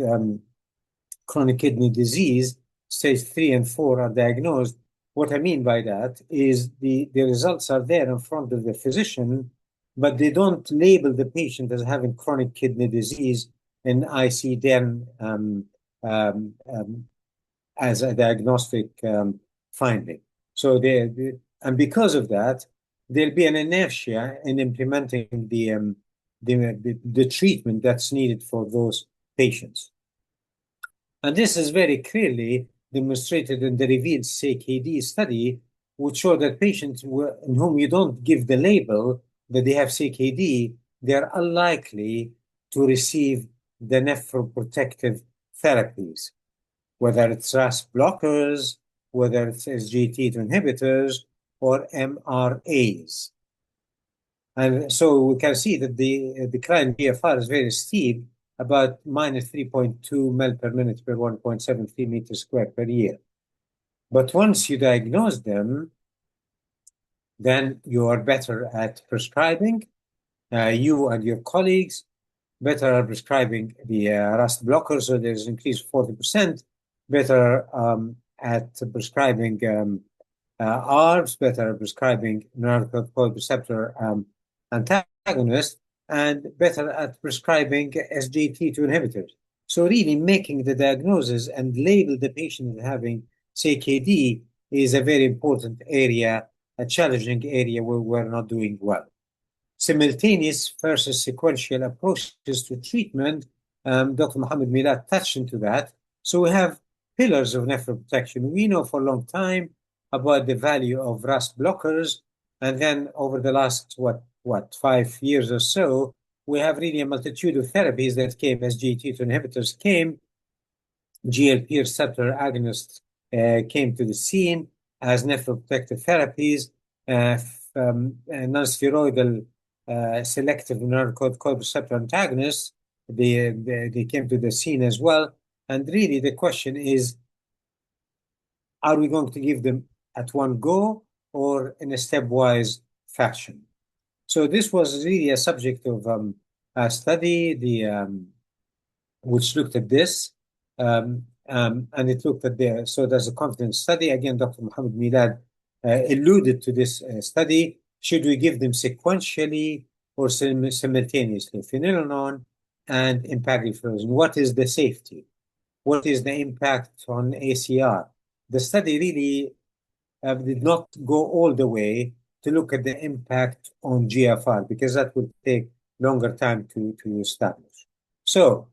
chronic kidney disease, stage 3 and 4, are diagnosed. What I mean by that is the results are there in front of the physician, but they don't label the patient as having chronic kidney disease in ICD-10 as a diagnostic finding. So and because of that, there'll be an inertia in implementing the treatment that's needed for those patients. And this is very clearly demonstrated in the REVEAL CKD study, which showed that patients in whom you don't give the label that they have CKD, they're unlikely to receive the nephroprotective therapies, whether it's RAS blockers, whether it's SGLT2 inhibitors, or MRAs. And so we can see that the decline in GFR is very steep, about minus 3.2 ml per minute per 1.73 meters squared per year. But once you diagnose them, then you are better at prescribing. You and your colleagues better at prescribing the RAS blockers, so there's an increase of 40%, better at prescribing ARBs, better at prescribing neuroccorticoid receptor antagonists, and better at prescribing SGLT2 inhibitors. So really making the diagnosis and label the patient as having CKD is a very important area, a challenging area where we're not doing well. Simultaneous versus sequential approaches to treatment, Dr. Mohammed Milad touched into that. So we have pillars of nephroprotection. We know for a long time about the value of RAS blockers, and then over the last, 5 years or so, we have really a multitude of therapies that came as SGLT2 inhibitors came, GLP receptor agonists came to the scene as nephroprotective therapies, non-steroidal selective mineralocorticoid receptor antagonists, they came to the scene as well. And really the question is, are we going to give them at one go or in a stepwise fashion? So this was really a subject of a study, which looked at this, and it looked at so there's a confidence study. Again, Dr. Mohammed Milad alluded to this study. Should we give them sequentially or simultaneously, finerenone and empagliflozin? What is the safety? What is the impact on ACR? The study really did not go all the way to look at the impact on GFR, because that would take longer time to establish. So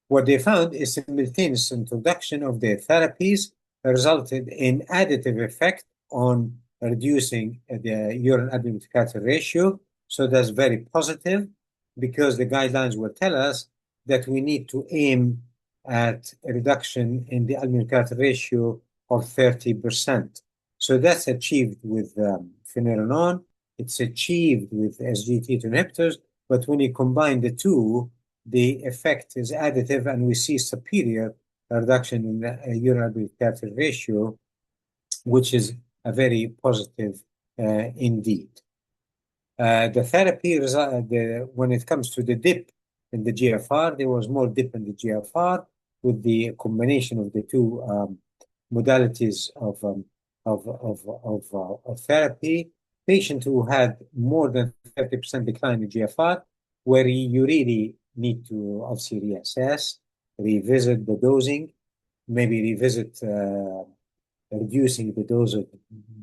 what they found is simultaneous introduction of their therapies resulted in additive effect on reducing the urine albumin to creatinine ratio. So that's very positive, because the guidelines will tell us that we need to aim at a reduction in the albumin to creatinine ratio of 30%. So that's achieved with finerenone. It's achieved with SGLT2 inhibitors, but when you combine the two, the effect is additive, and we see superior reduction in the urine albumin to creatinine ratio, which is a very positive indeed. The therapy when it comes to the dip in the GFR, there was more dip in the GFR with the combination of the two modalities of therapy. Patient who had more than 30% decline in GFR, where you really need to obviously reassess, revisit the dosing, maybe revisit reducing the dose of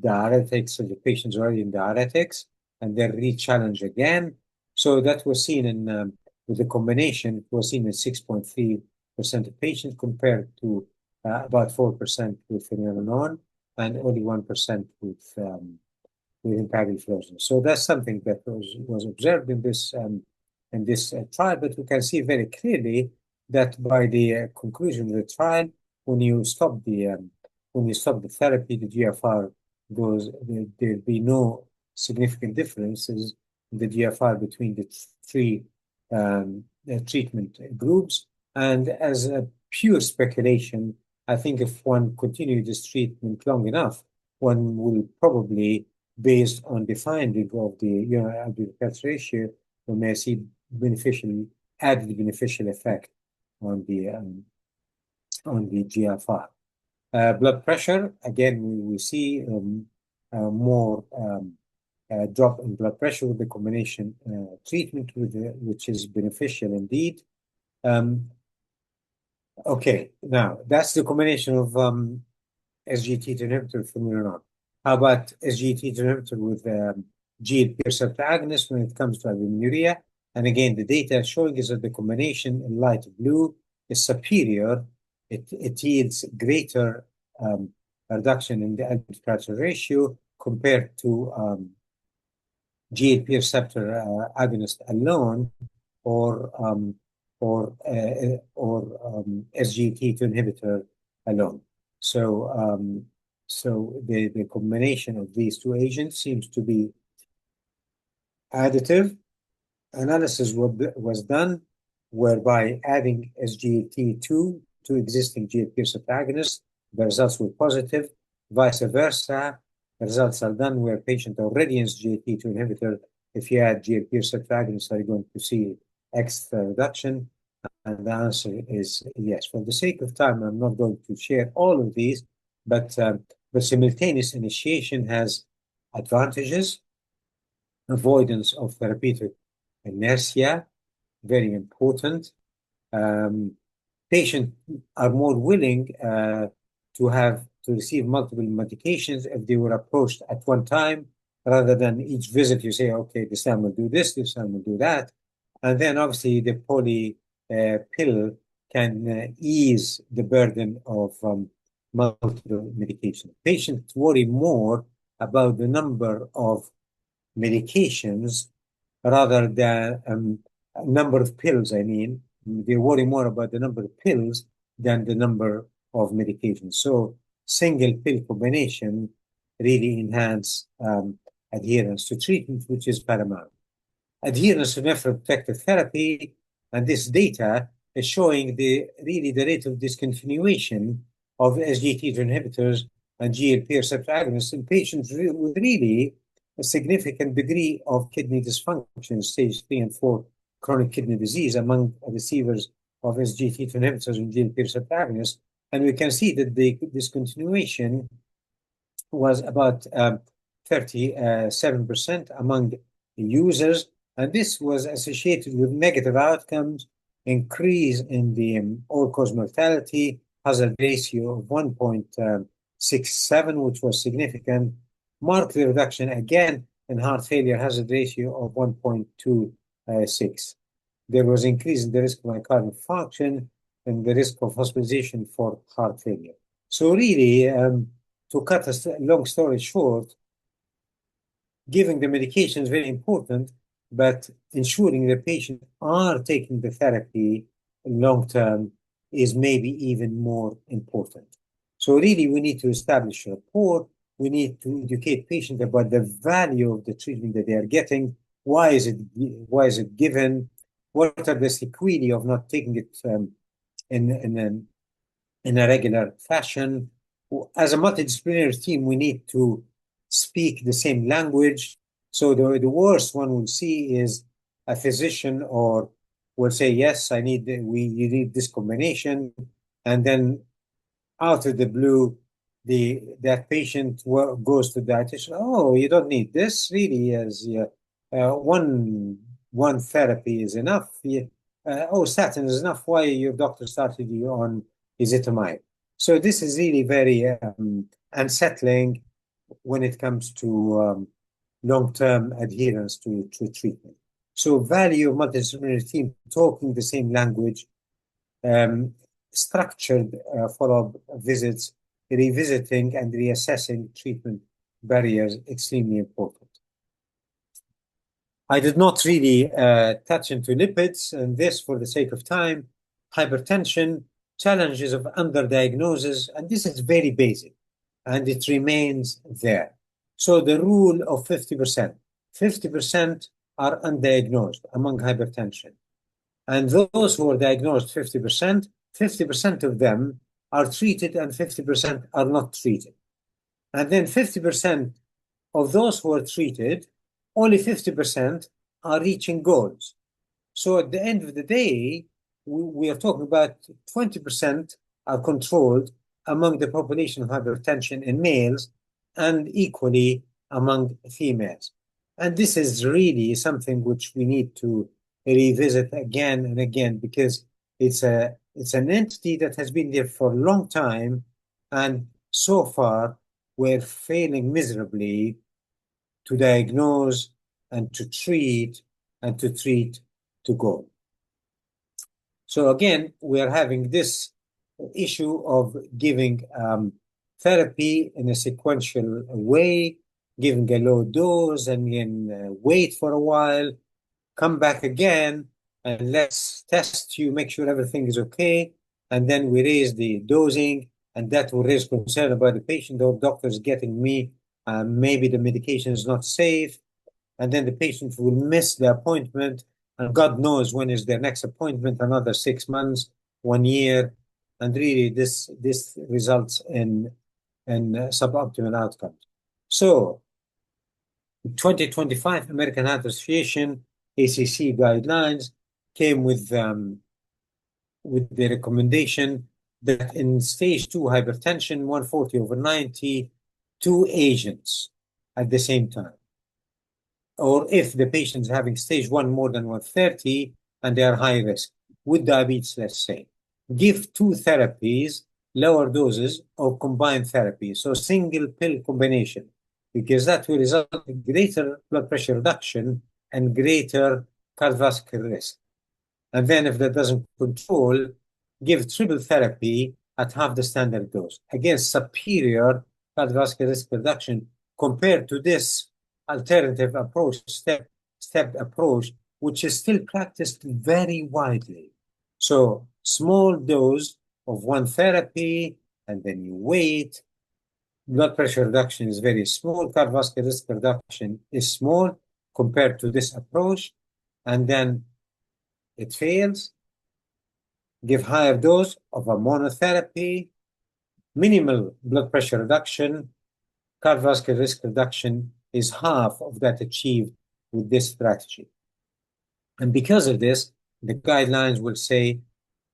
diuretics, so the patient's already in diuretics, and then re-challenge again. So that was seen in with the combination, it was seen in 6.3% of patients compared to about 4% with finerenone and only 1% with empagliflozin. So that's something that was observed in this trial, but we can see very clearly that by the conclusion of the trial, when you stop the therapy, the GFR goes. There'll be no significant differences in the GFR between the three treatment groups. And as a pure speculation, I think if one continues this treatment long enough, one will probably, based on the finding of the urine albumin ratio, we may see added beneficial effect on the GFR. Blood pressure, again, we see more drop in blood pressure with the combination treatment, which is beneficial indeed. Okay, now that's the combination of SGLT2 inhibitor finerenone. How about SGLT2 inhibitor with GLP receptor agonist when it comes to albuminuria? And again, the data showing is that the combination in light blue is superior. It yields greater reduction in the albumin to creatinine ratio compared to GLP receptor agonist alone or SGLT2 inhibitor alone. So the combination of these two agents seems to be additive. Analysis was done whereby adding SGLT2 to existing GLP receptor agonists, the results were positive. Vice versa, the results are done where patient already in SGLT2 inhibitor, if you add GLP receptor agonists, are you going to see extra reduction? And the answer is yes. For the sake of time, I'm not going to share all of these, but the simultaneous initiation has advantages, avoidance of therapeutic inertia, very important. Patients are more willing to have to receive multiple medications if they were approached at one time, rather than each visit you say, okay, this time we'll do this time we'll do that. And then obviously the poly pill can ease the burden of multiple medications. Patients worry more about the number of medications rather than number of pills. I mean, they worry more about the number of pills than the number of medications. So single pill combination really enhance adherence to treatment, which is paramount. Adherence to nephroprotective therapy, and this data is showing the rate of discontinuation of SGLT2 inhibitors and GLP receptor agonists in patients with really a significant degree of kidney dysfunction, stage 3 and 4 chronic kidney disease among receivers of SGLT2 inhibitors and GLP receptor agonists. And we can see that the discontinuation was about 37% among users, and this was associated with negative outcomes, increase in the all-cause mortality, hazard ratio of 1.67, which was significant, marked reduction again in heart failure hazard ratio of 1.26. There was increase in the risk of myocardial infarction and the risk of hospitalization for heart failure. So really, to cut a long story short, giving the medication is very important, but ensuring the patient are taking the therapy long term is maybe even more important. So really, we need to establish rapport. We need to educate patients about the value of the treatment that they are getting. Why is it given? What are the sequelae of not taking it in a regular fashion? As a multidisciplinary team, we need to speak the same language. So the worst one we'll see is a physician or will say, yes, you need this combination. And then out of the blue, that patient goes to the dietitian, oh, you don't need this, really, as one therapy is enough. Statin is enough. Why your doctor started you on ezetimibe? So this is really very unsettling when it comes to long-term adherence to treatment. So value of multidisciplinary team talking the same language, structured follow-up visits, revisiting and reassessing treatment barriers, extremely important. I did not really touch into lipids, and this for the sake of time. Hypertension, challenges of underdiagnosis, and this is very basic, and it remains there. So the rule of 50%, 50% are undiagnosed among hypertension. And those who are diagnosed 50%, 50% of them are treated and 50% are not treated. And then 50% of those who are treated, only 50% are reaching goals. So at the end of the day, we are talking about 20% are controlled among the population of hypertension in males and equally among females. And this is really something which we need to revisit again and again, because it's an entity that has been there for a long time, and so far we're failing miserably to diagnose and to treat to goal. So again, we are having this issue of giving therapy in a sequential way, giving a low dose and then wait for a while, come back again, and let's test you, make sure everything is okay. And then we raise the dosing, and that will raise concern about the patient or doctor's getting me, maybe the medication is not safe. And then the patient will miss the appointment, and God knows when is their next appointment, another 6 months, 1 year. And really this results in suboptimal outcomes. So 2025 American Heart Association ACC guidelines came with the recommendation that in stage 2 hypertension, 140/90, 2 agents at the same time. Or if the patient is having stage 1 more than 130 and they are high risk, with diabetes, let's say, give 2 therapies lower doses or combined therapy. So single pill combination, because that will result in greater blood pressure reduction and greater cardiovascular risk. And then if that doesn't control, give triple therapy at half the standard dose. Again, superior cardiovascular risk reduction compared to this alternative approach, step approach, which is still practiced very widely. So small dose of one therapy, and then you wait. Blood pressure reduction is very small. Cardiovascular risk reduction is small compared to this approach. And then it fails. Give higher dose of a monotherapy, minimal blood pressure reduction, cardiovascular risk reduction is half of that achieved with this strategy. And because of this, the guidelines will say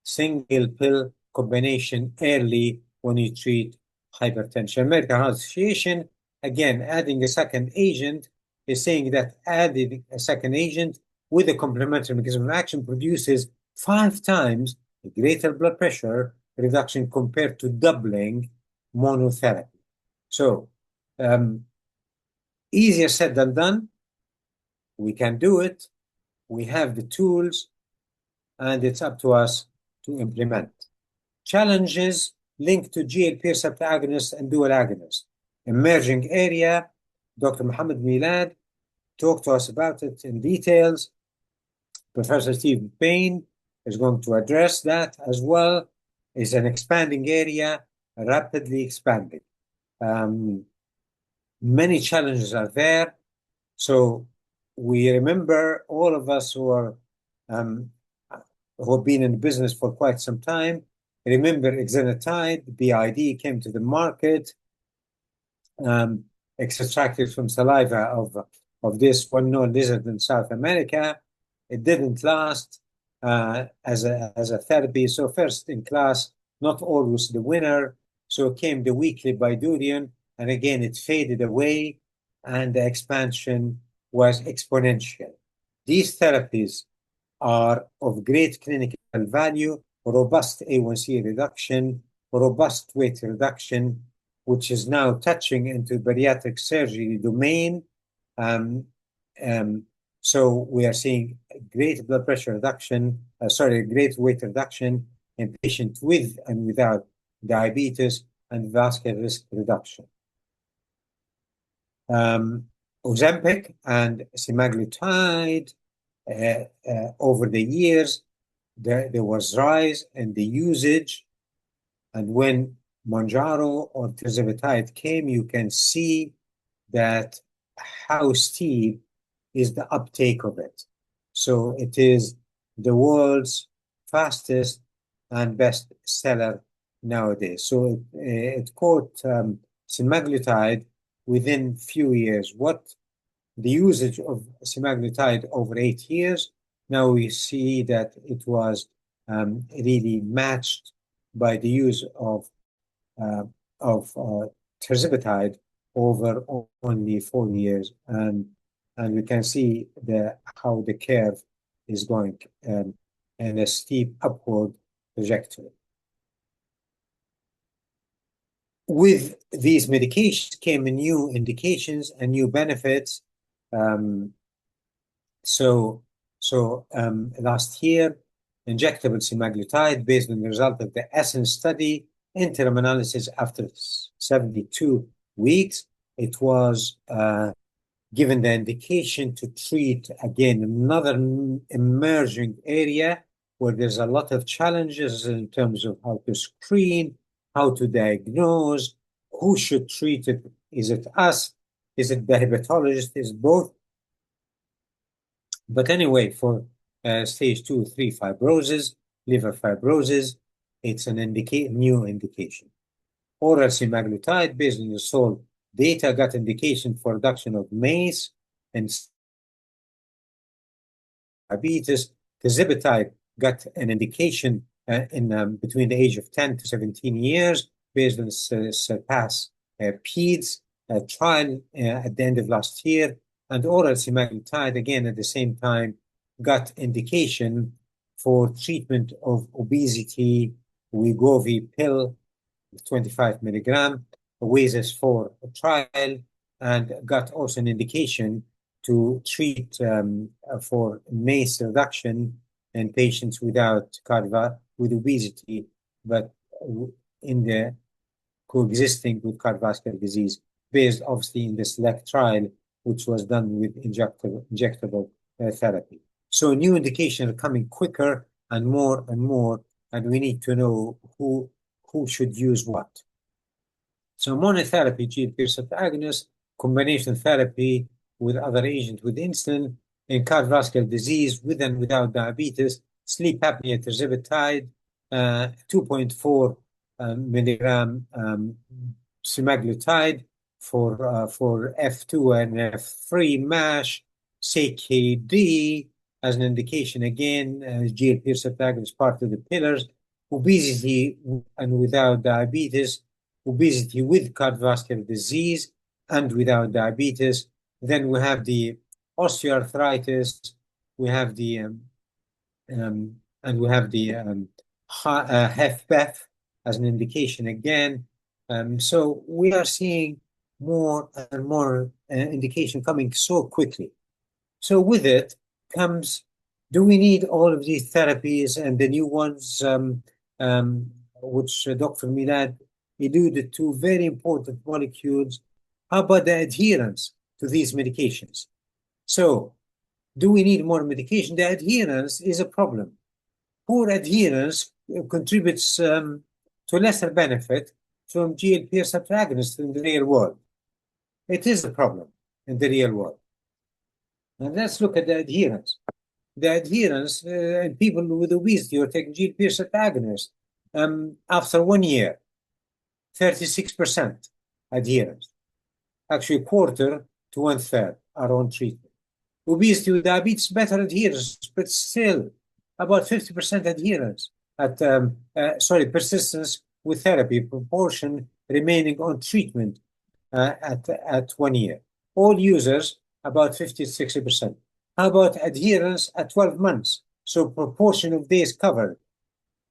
single pill combination early when you treat hypertension. American Heart Association, again, adding a second agent is saying that adding a second agent with a complementary mechanism of action produces 5 times greater blood pressure reduction compared to doubling monotherapy. So, easier said than done. We can do it. We have the tools, and it's up to us to implement. Challenges linked to GLP receptor agonist and dual agonist. Emerging area, Dr. Mohammed Milad talked to us about it in details. Professor Stephen Payne is going to address that as well. It's an expanding area, rapidly expanding. Many challenges are there. So we remember, all of us who have been in business for quite some time, remember exenatide, BID came to the market, extracted from saliva of this well-known lizard in South America. It didn't last as a therapy. So first in class, not always the winner. So came the weekly Bidurian, and again, it faded away, and the expansion was exponential. These therapies are of great clinical value, robust A1C reduction, robust weight reduction, which is now touching into bariatric surgery domain. So we are seeing great blood pressure reduction, great weight reduction in patients with and without diabetes and vascular risk reduction. Ozempic and semaglutide, over the years, there was rise in the usage. And when Mounjaro or tirzepatide came, you can see that how steep is the uptake of it. So it is the world's fastest and best seller nowadays. So it caught semaglutide within few years. What the usage of semaglutide over 8 years, now we see that it was really matched by the use of tirzepatide over only 4 years, and we can see how the curve is going in a steep upward trajectory. With these medications came new indications and new benefits. Last year, injectable semaglutide, based on the result of the ESSENCE study, interim analysis after 72 weeks, it was given the indication to treat, again, another emerging area where there's a lot of challenges in terms of how to screen, how to diagnose, who should treat it. Is it us? Is it the hepatologist? Is it both? But anyway, for stage 2, 3 fibrosis, liver fibrosis, it's an new indication. Oral semaglutide, based on the SOUL data, got indication for reduction of MACE and diabetes. Tirzepatide got an indication in between the age of 10 to 17 years, based on SURPASS PEDS trial at the end of last year. And oral semaglutide, again, at the same time, got indication for treatment of obesity, Wegovy pill, 25 milligram, WASES for a trial, and got also an indication to treat for MACE reduction in patients without with obesity, but in the coexisting with cardiovascular disease, based obviously in the SELECT trial, which was done with injectable therapy. So new indications are coming quicker and more, and we need to know who should use what. So monotherapy, GLP receptor agonist, combination therapy with other agents with insulin in cardiovascular disease with and without diabetes, sleep apnea, tirzepatide, 2.4 milligram semaglutide for F2 and F3 MASH, CKD as an indication again, GLP receptor agonist part of the pillars, obesity and without diabetes, obesity with cardiovascular disease and without diabetes. Then we have the osteoarthritis, we have the HFpEF as an indication again. So we are seeing more and more indication coming so quickly. So with it comes, do we need all of these therapies and the new ones, which Dr. Milad alluded to, very important molecules? How about the adherence to these medications? So do we need more medication? The adherence is a problem. Poor adherence contributes to lesser benefit from GLP receptor agonists in the real world. It is a problem in the real world. And let's look at the adherence. The adherence in people with obesity who are taking GLP receptor agonists, after 1 year, 36% adherence. Actually, a quarter to 1/3 are on treatment. Obesity with diabetes, better adherence, but still about 50% adherence at, persistence with therapy, proportion remaining on treatment at 1 year. All users, about 50-60%. How about adherence at 12 months? So proportion of days covered,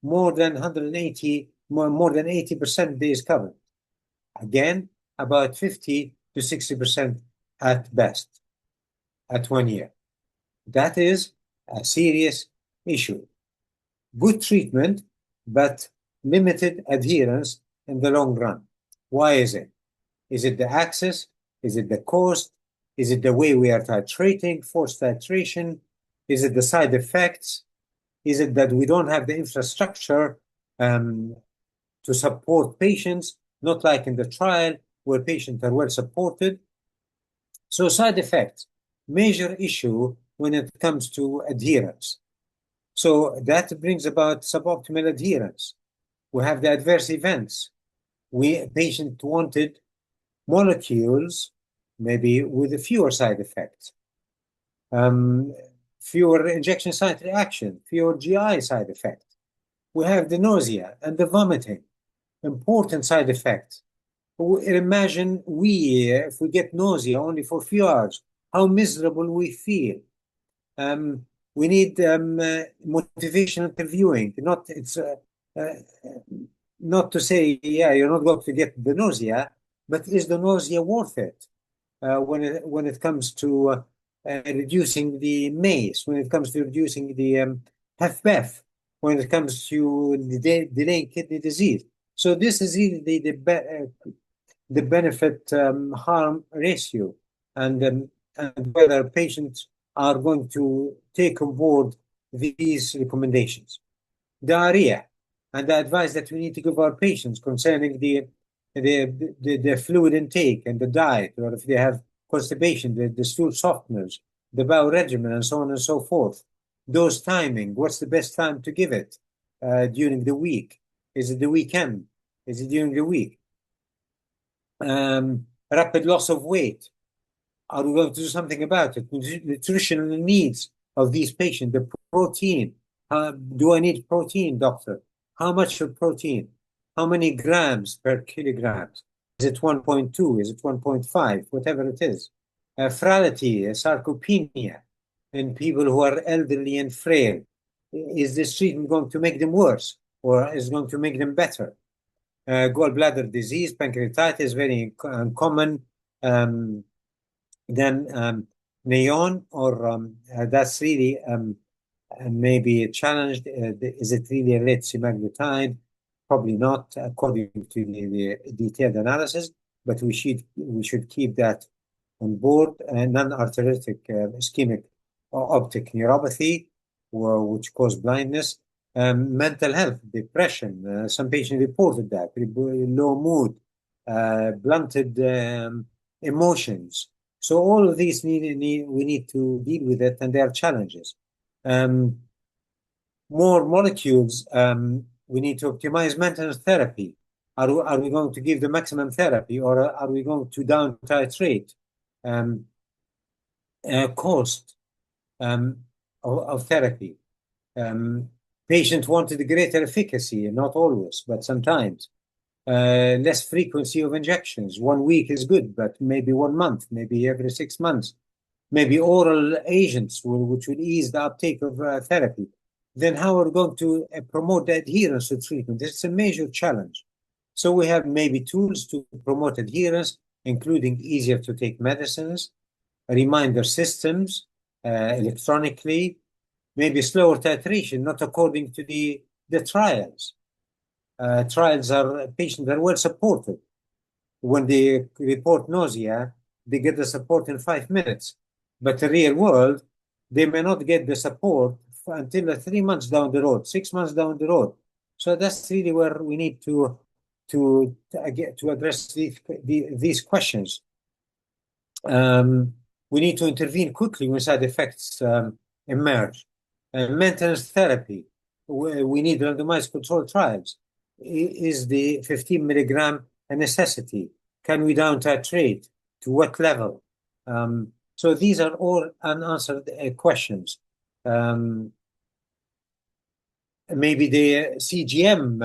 more than 80% days covered. Again, about 50-60% at best at 1 year. That is a serious issue. Good treatment, but limited adherence in the long run. Why is it? Is it the access? Is it the cost? Is it the way we are titrating, forced titration? Is it the side effects? Is it that we don't have the infrastructure to support patients, not like in the trial where patients are well supported? So side effects, major issue when it comes to adherence. So that brings about suboptimal adherence. We have the adverse events. Patient wanted molecules, maybe with fewer side effects, fewer injection site reaction, fewer GI side effects. We have the nausea and the vomiting, important side effects. Imagine if we get nausea only for a few hours, how miserable we feel. We need motivational interviewing. Not to say, yeah, you're not going to get the nausea, but is the nausea worth it when it comes to reducing the MACE, when it comes to reducing the HFpEF, when it comes to delaying kidney disease? So this is really the benefit harm ratio, and whether patients are going to take on board these recommendations. Diarrhea and the advice that we need to give our patients concerning the fluid intake and the diet, or if they have constipation, the stool softeners, the bowel regimen, and so on and so forth. Dose timing, what's the best time to give it during the week? Is it the weekend? Is it during the week? Rapid loss of weight. Are we going to do something about it? Nutritional needs of these patients, the protein. Do I need protein, doctor? How much of protein? How many grams per kilograms? Is it 1.2? Is it 1.5? Whatever it is. Frailty, sarcopenia in people who are elderly and frail. Is this treatment going to make them worse, or is it going to make them better? gallbladder disease, pancreatitis, very common. Then neon, or that's really maybe challenged. Is it really a red semaglutide? Probably not, according to the detailed analysis. But we should keep that on board. Non-arteritic ischemic optic neuropathy, which cause blindness. Mental health, depression. Some patients reported that low mood, blunted emotions. So all of these we need to deal with it, and there are challenges. More molecules. We need to optimize maintenance therapy. Are we going to give the maximum therapy, or are we going to down titrate? Cost of therapy. Patient wanted greater efficacy, not always, but sometimes. Less frequency of injections. 1 week is good, but maybe 1 month, maybe every 6 months. Maybe oral agents, which will ease the uptake of therapy. Then how are we going to promote the adherence to treatment? It's a major challenge. So we have maybe tools to promote adherence, including easier to take medicines, reminder systems, electronically, maybe slower titration, not according to the trials. Trials are patients are well supported. When they report nausea, they get the support in 5 minutes. But the real world, they may not get the support until 3 months down the road, 6 months down the road. So that's really where we need to address these questions. We need to intervene quickly when side effects emerge. Maintenance therapy, we need randomized controlled trials. Is the 15 milligram a necessity? Can we down titrate? To what level? So these are all unanswered questions. Maybe the CGM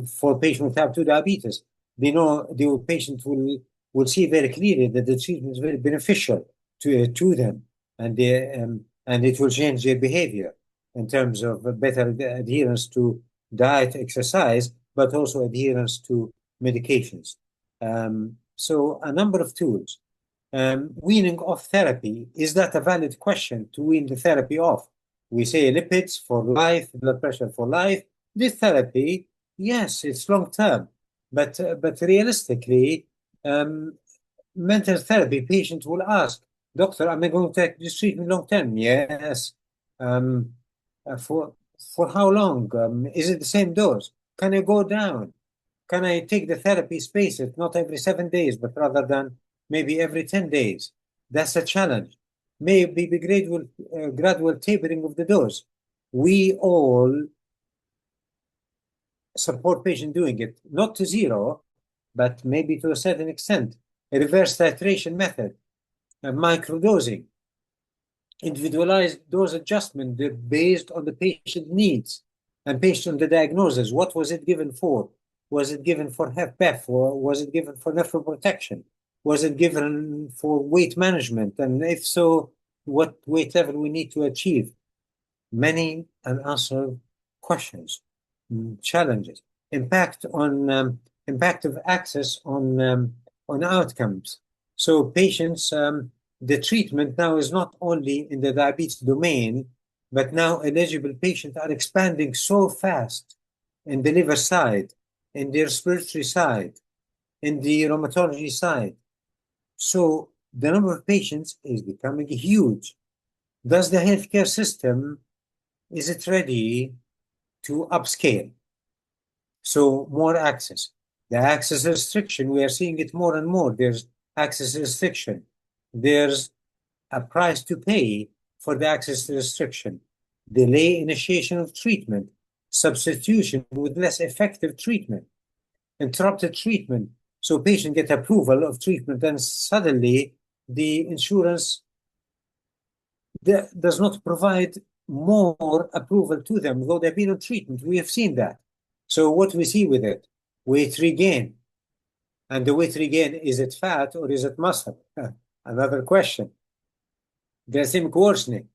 for patients with type 2 diabetes. They know the patient will see very clearly that the treatment is very beneficial to them, and it will change their behavior in terms of better adherence to diet, exercise, but also adherence to medications. So a number of tools. Weaning off therapy, is that a valid question, to wean the therapy off? We say lipids for life, blood pressure for life. This therapy, yes, it's long term, but realistically, mental therapy patients will ask, doctor, am I going to take this treatment long term? Yes. For how long? Is it the same dose? Can I go down? Can I take the therapy spaced, not every 7 days, but rather than maybe every 10 days? That's a challenge. Maybe the gradual tapering of the dose. We all support patient doing it, not to zero, but maybe to a certain extent. A reverse titration method, a microdosing, individualized dose adjustment based on the patient needs and based on the diagnosis. What was it given for? Was it given for HFpEF, or was it given for nephroprotection? Was it given for weight management? And if so, what weight level we need to achieve? Many unanswered questions, challenges. Impact of access on outcomes. So patients, the treatment now is not only in the diabetes domain, but now eligible patients are expanding so fast in the liver side, in the respiratory side, in the rheumatology side. So the number of patients is becoming huge. Does the healthcare system, is it ready to upscale? So more access. The access restriction, we are seeing it more and more. There's access restriction. There's a price to pay for the access restriction. Delay initiation of treatment, substitution with less effective treatment, interrupted treatment. So patient get approval of treatment, and suddenly the insurance does not provide more approval to them, though they've been on treatment. We have seen that. So what we see with it? Weight regain. And the weight regain, is it fat or is it muscle? Another question. Glycemic worsening,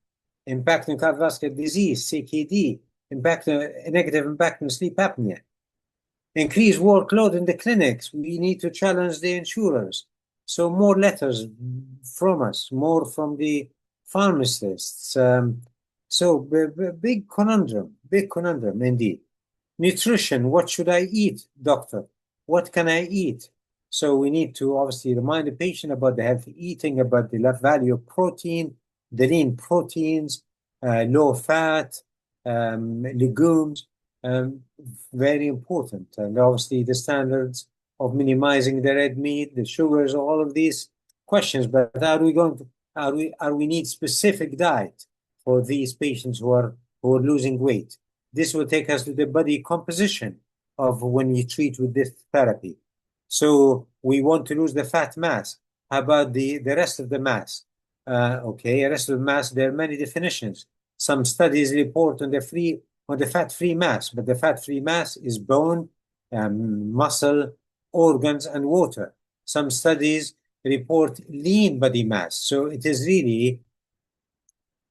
impact on cardiovascular disease, CKD, negative impact on sleep apnea. Increased workload in the clinics. We need to challenge the insurers. So more letters from us, more from the pharmacists. So big conundrum indeed. Nutrition, what should I eat, doctor? What can I eat? So we need to obviously remind the patient about the healthy eating, about the value of protein, the lean proteins, low fat, legumes, very important. And obviously the standards of minimizing the red meat, the sugars, all of these questions. But are we need specific diet for these patients who are losing weight? This will take us to the body composition of when you treat with this therapy. So we want to lose the fat mass. How about the rest of the mass? Okay, the rest of the mass, there are many definitions. Some studies report on the fat-free mass, but the fat-free mass is bone, muscle, organs, and water. Some studies report lean body mass. So it is really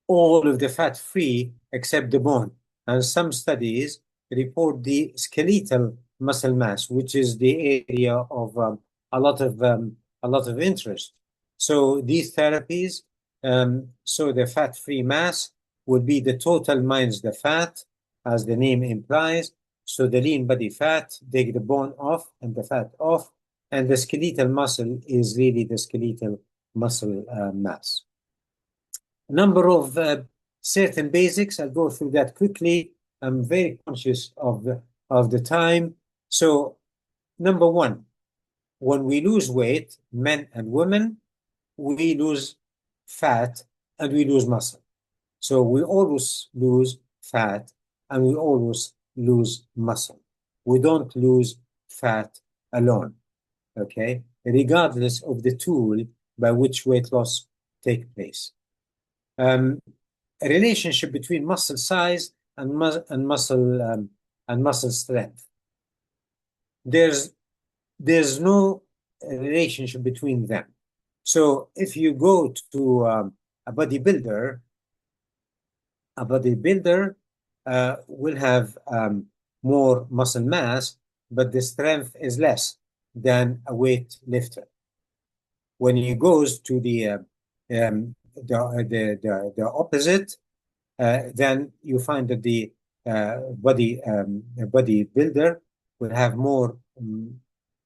all of the fat-free except the bone. And some studies report the skeletal muscle mass, which is the area of a lot of interest. So these therapies, so the fat-free mass would be the total minus the fat, as the name implies. So the lean body fat, take the bone off and the fat off, and the skeletal muscle is really the skeletal muscle mass. Number of certain basics. I'll go through that quickly. I'm very conscious of the time. So number one, when we lose weight, men and women, we lose fat and we lose muscle. So we always lose fat and we always lose muscle. We don't lose fat alone, okay? Regardless of the tool by which weight loss takes place. A relationship between muscle size and muscle strength. There's no relationship between them. So if you go to a bodybuilder will have more muscle mass, but the strength is less than a weight lifter. When he goes to the opposite, then you find that the bodybuilder will have more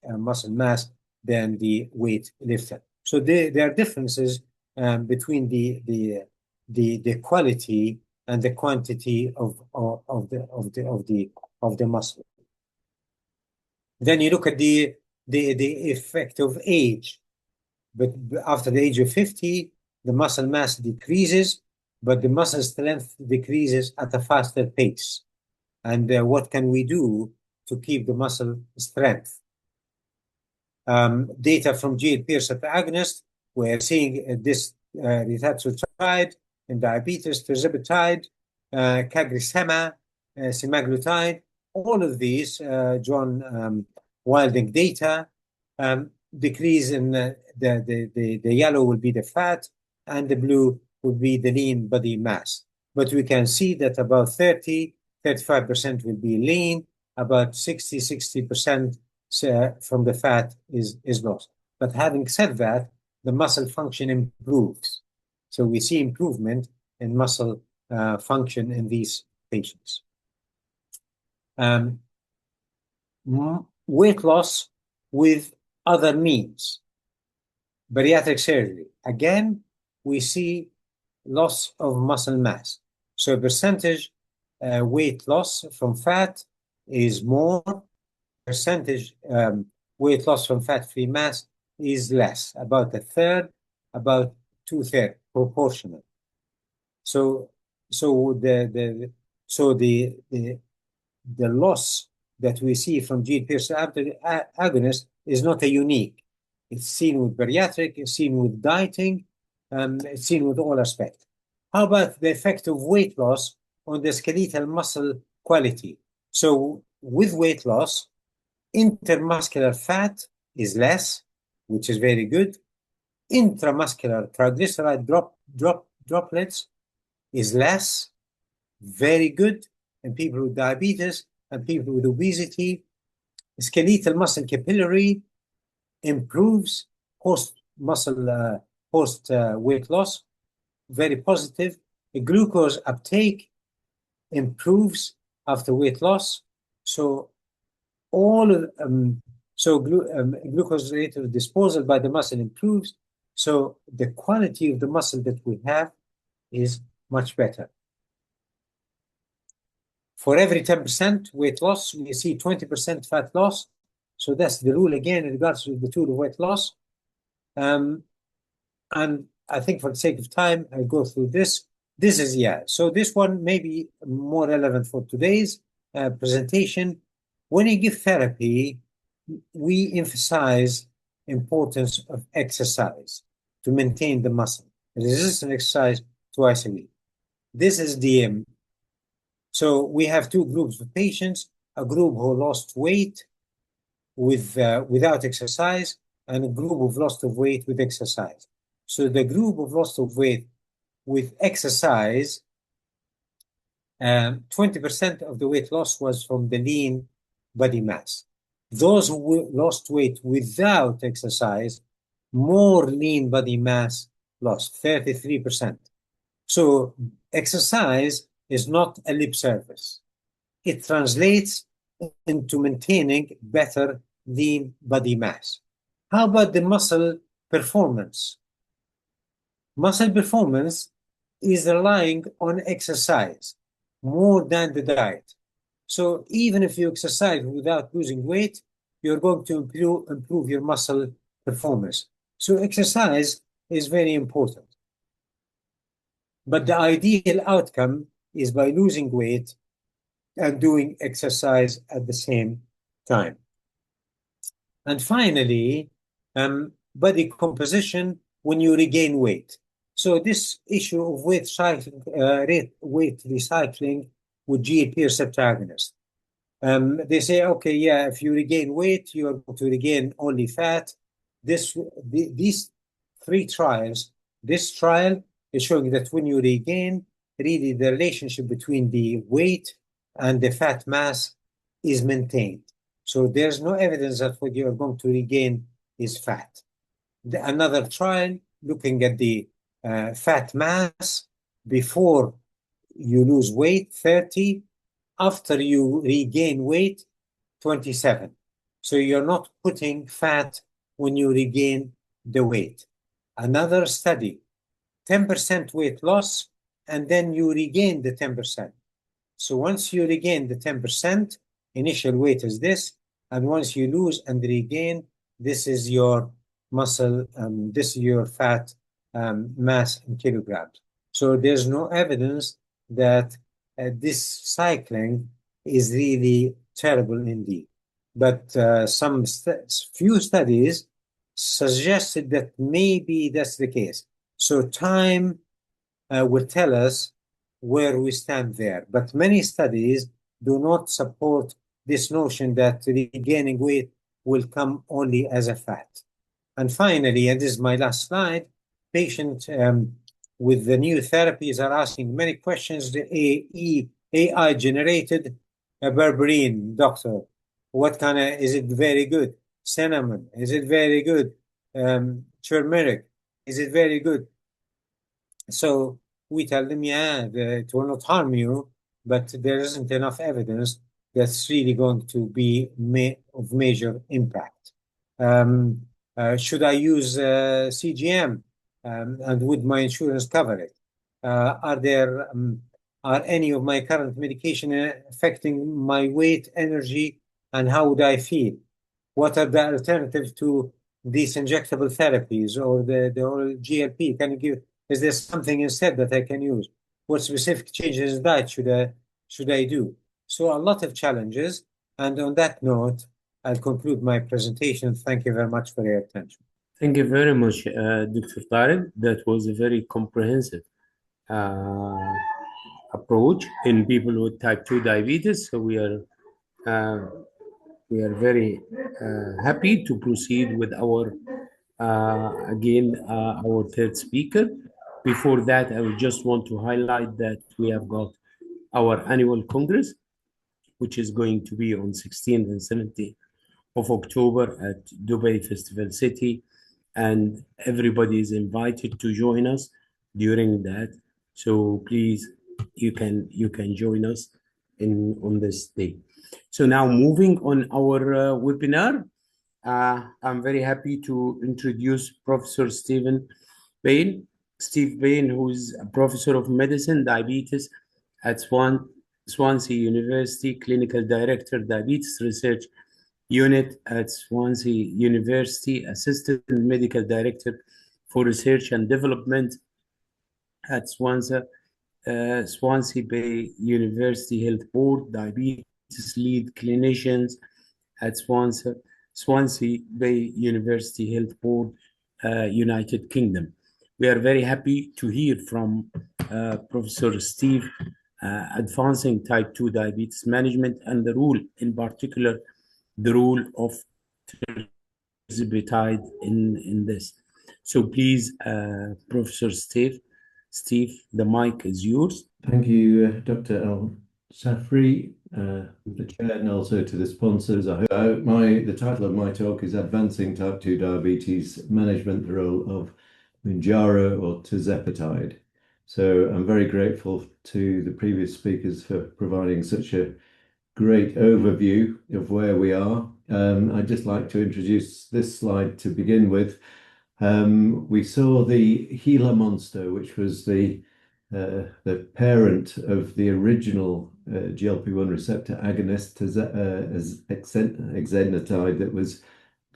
muscle mass than the weight lifter. So there are differences between the quality and the quantity of the muscle. Then you look at the effect of age. But after the age of 50, the muscle mass decreases, but the muscle strength decreases at a faster pace. And what can we do to keep the muscle strength? Data from GAED peer agonist, we're seeing this retatrutide in diabetes, tirzepatide, cagrisema, semaglutide, all of these, John Wilding data, decrease in the yellow will be the fat and the blue would be the lean body mass. But we can see that about 35% will be lean, about 60% from the fat is lost. But having said that, the muscle function improves. So we see improvement in muscle function in these patients. Weight loss with other means. Bariatric surgery. Again, we see loss of muscle mass. So percentage weight loss from fat is more. Percentage weight loss from fat-free mass is less, about a third, about 2/3, proportional. So the loss that we see from GAED peer agonist is not a unique. It's seen with bariatric, it's seen with dieting, it's seen with all aspects. How about the effect of weight loss on the skeletal muscle quality? So with weight loss, intermuscular fat is less, which is very good. Intramuscular triglyceride droplets is less, very good in people with diabetes and people with obesity. skeletal muscle capillary improves post weight loss, very positive. Glucose uptake improves after weight loss. So all of glucose-related disposal by the muscle improves. So the quality of the muscle that we have is much better. For every 10% weight loss, we see 20% fat loss. So that's the rule again in regards to the tool of weight loss. And I think for the sake of time, I'll go through this. This is, so this one may be more relevant for today's presentation. When you give therapy, we emphasize importance of exercise to maintain the muscle. Resistance exercise twice a week. This is DM. So we have two groups of patients, a group who lost weight without exercise, and a group of loss of weight with exercise. So the group of loss of weight with exercise, 20% of the weight loss was from the lean body mass. Those who lost weight without exercise, more lean body mass lost, 33%. So exercise is not a lip service. It translates into maintaining better lean body mass. How about the muscle performance? Muscle performance is relying on exercise more than the diet. So even if you exercise without losing weight, you're going to improve your muscle performance. So exercise is very important. But the ideal outcome is by losing weight and doing exercise at the same time. And finally, body composition when you regain weight. So this issue of weight recycling with GLP receptor agonist. They say, okay, if you regain weight, you are going to regain only fat. These three trials, this trial is showing that when you regain, really the relationship between the weight and the fat mass is maintained. So there's no evidence that what you are going to regain is fat. Another trial looking at the fat mass before you lose weight, 30, after you regain weight, 27. So you're not putting fat when you regain the weight. Another study, 10% weight loss, and then you regain the 10%. So once you regain the 10%, initial weight is this, and once you lose and regain, this is your muscle, this is your fat mass in kilograms. So there's no evidence that this cycling is really terrible indeed. But few studies suggested that maybe that's the case. So time will tell us where we stand there. But many studies do not support this notion that regaining weight will come only as a fat. And finally, and this is my last slide, patients with the new therapies are asking many questions. The AI generated berberine, doctor, what kind of, is it very good? Cinnamon, is it very good? Turmeric, is it very good? So we tell them, it will not harm you, but there isn't enough evidence that's really going to be of major impact. Should I use CGM, and would my insurance cover it? Are any of my current medication affecting my weight, energy, and how would I feel? What are the alternatives to these injectable therapies or the oral GLP? Is there something instead that I can use? What specific changes in diet should I do? So a lot of challenges. And on that note, I'll conclude my presentation. Thank you very much for your attention. Thank you very much, Dr. Tariq. That was a very comprehensive approach in people with type 2 diabetes. So we are very happy to proceed with our our third speaker. Before that, I would just want to highlight that we have got our annual Congress, which is going to be on 16th and 17th of October at Dubai Festival City, and everybody is invited to join us during that. So please, you can join us in on this day. So now moving on our webinar, I'm very happy to introduce Professor Steve Bain, who is a professor of medicine, diabetes at Swansea University, clinical director, diabetes research unit at Swansea University, assistant medical director for research and development at Swansea Bay University Health Board, diabetes lead clinicians at Swansea Bay University Health Board, United Kingdom. We are very happy to hear from Professor Steve advancing type 2 diabetes management and the role, in particular, the role of tirzepatide in this. So please, Professor Steve, the mic is yours. Thank you, Dr. Al-Safri, the chair, and also to the sponsors. The title of my talk is Advancing Type 2 Diabetes Management, the Role of Mounjaro or Tirzepatide. So I'm very grateful to the previous speakers for providing such a great overview of where we are. I'd just like to introduce this slide to begin with. We saw the Gila monster, which was the parent of the original GLP-1 receptor agonist, exenatide, that was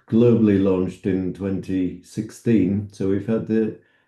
globally launched in 2016. So we've had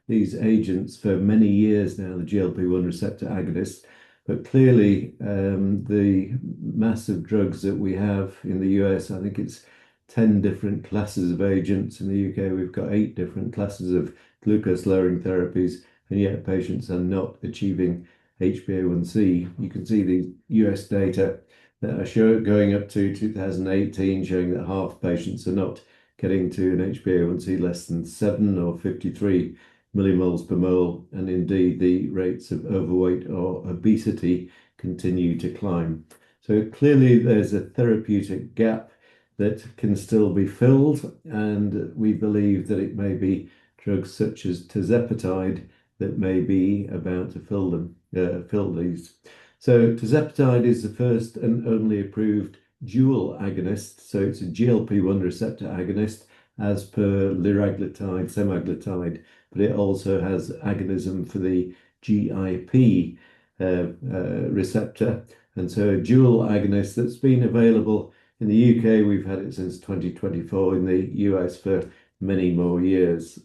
these agents for many years now, the GLP-1 receptor agonists. But clearly, the massive drugs that we have in the US, I think it's 10 different classes of agents. In the UK, we've got 8 different classes of glucose-lowering therapies, and yet patients are not achieving HbA1c. You can see the US data that are going up to 2018, showing that half patients are not getting to an HbA1c less than 7 or 53 millimoles per mole, and indeed the rates of overweight or obesity continue to climb. So clearly there's a therapeutic gap that can still be filled, and we believe that it may be drugs such as tirzepatide that may be about to fill these. So tirzepatide is the first and only approved dual agonist, so it's a GLP-1 receptor agonist as per liraglutide, semaglutide, but it also has agonism for the GIP receptor, and so a dual agonist that's been available in the UK. We've had it since 2024, in the US for many more years.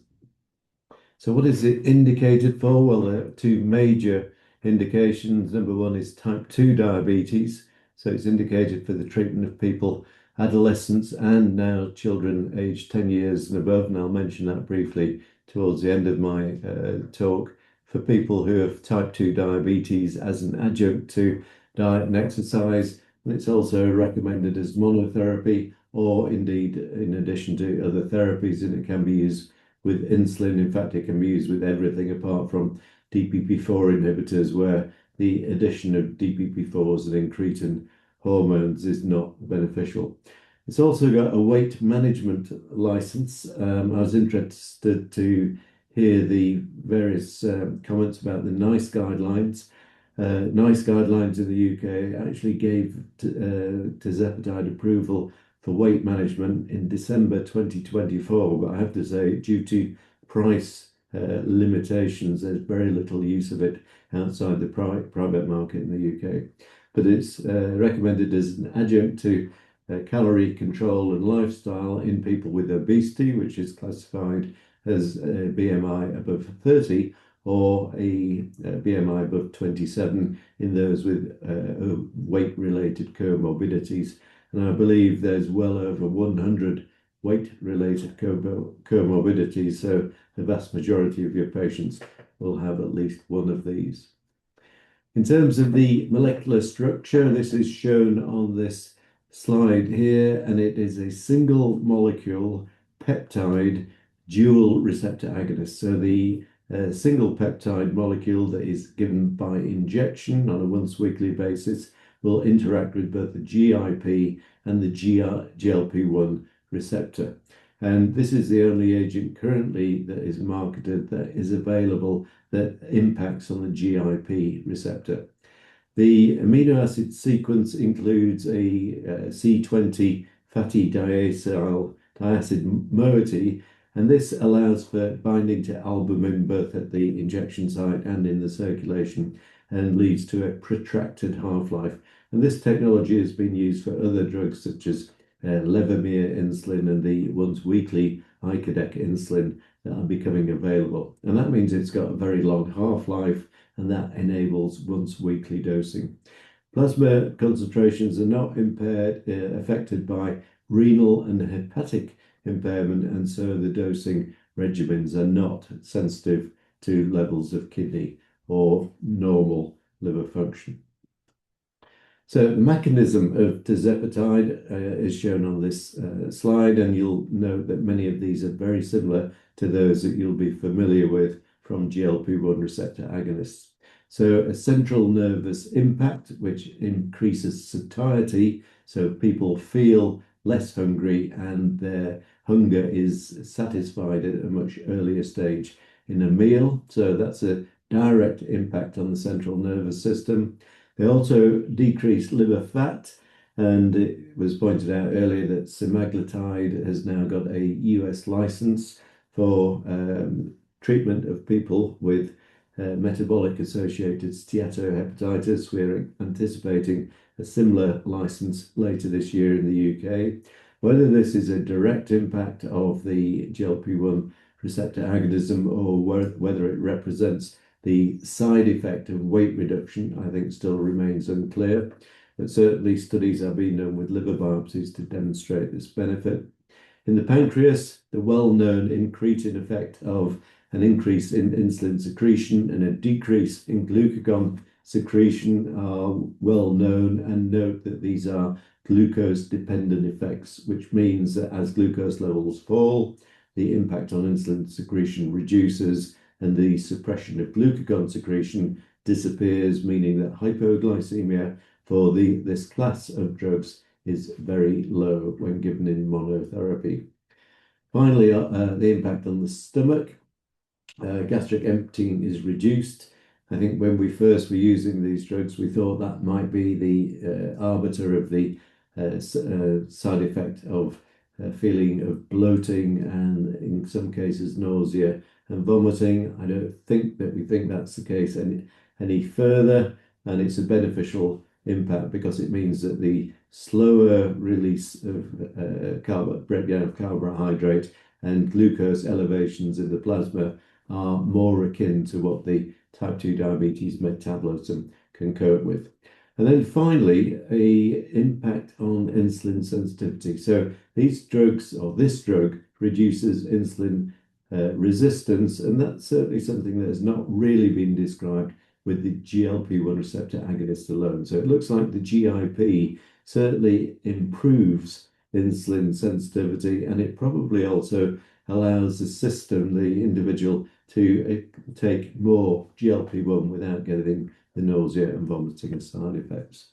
So what is it indicated for? Well, there are 2 major indications. Number 1 is type 2 diabetes. So it's indicated for the treatment of people, adolescents, and now children aged 10 years and above. And I'll mention that briefly towards the end of my talk, for people who have type 2 diabetes as an adjunct to diet and exercise. And it's also recommended as monotherapy, or indeed in addition to other therapies, and it can be used with insulin. In fact, it can be used with everything apart from DPP-4 inhibitors, where the addition of DPP-4s and incretin hormones is not beneficial. It's also got a weight management license. I was interested to hear the various comments about the NICE guidelines. NICE guidelines in the UK actually gave tirzepatide approval for weight management in December 2024, but I have to say, due to price limitations, there's very little use of it outside the private market in the UK. But it's recommended as an adjunct to calorie control and lifestyle in people with obesity, which is classified as a BMI above 30, or a BMI above 27 in those with weight-related comorbidities. And I believe there's well over 100 weight-related comorbidities, so the vast majority of your patients will have at least one of these. In terms of the molecular structure, this is shown on this slide here, and it is a single molecule peptide dual receptor agonist. So the single peptide molecule that is given by injection on a once weekly basis will interact with both the GIP and the GLP-1 receptor. And this is the only agent currently that is marketed that is available that impacts on the GIP receptor. The amino acid sequence includes a C20 fatty diacid moiety, and this allows for binding to albumin both at the injection site and in the circulation, and leads to a protracted half-life. And this technology has been used for other drugs such as Levemir insulin and the once-weekly icodec insulin that are becoming available. And that means it's got a very long half-life, and that enables once-weekly dosing. Plasma concentrations are not affected by renal and hepatic impairment, and so the dosing regimens are not sensitive to levels of kidney or normal liver function. So the mechanism of tirzepatide is shown on this slide, and you'll note that many of these are very similar to those that you'll be familiar with from GLP-1 receptor agonists. So a central nervous impact, which increases satiety, so people feel less hungry and their hunger is satisfied at a much earlier stage in a meal. So that's a direct impact on the central nervous system. They also decrease liver fat, and it was pointed out earlier that semaglutide has now got a US license for treatment of people with metabolic associated steatohepatitis. We're anticipating a similar license later this year in the UK. Whether this is a direct impact of the GLP-1 receptor agonism or whether it represents the side effect of weight reduction, I think still remains unclear, but certainly studies are being done with liver biopsies to demonstrate this benefit. In the pancreas, the well-known incretin effect of an increase in insulin secretion and a decrease in glucagon secretion are well known, and note that these are glucose-dependent effects, which means that as glucose levels fall, the impact on insulin secretion reduces and the suppression of glucagon secretion disappears, meaning that hypoglycemia for this class of drugs is very low when given in monotherapy. Finally, the impact on the stomach. Gastric emptying is reduced. I think when we first were using these drugs, we thought that might be the arbiter of the side effect of feeling of bloating and in some cases nausea and vomiting. I don't think that we think that's the case any further, and it's a beneficial impact because it means that the slower release of breakdown of carbohydrate and glucose elevations in the plasma are more akin to what the type 2 diabetes metabolism can cope with. And then finally, an impact on insulin sensitivity. So these drugs, or this drug, reduces insulin resistance, and that's certainly something that has not really been described with the GLP-1 receptor agonist alone. So it looks like the GIP certainly improves insulin sensitivity, and it probably also allows the system, the individual, to take more GLP-1 without getting the nausea and vomiting side effects.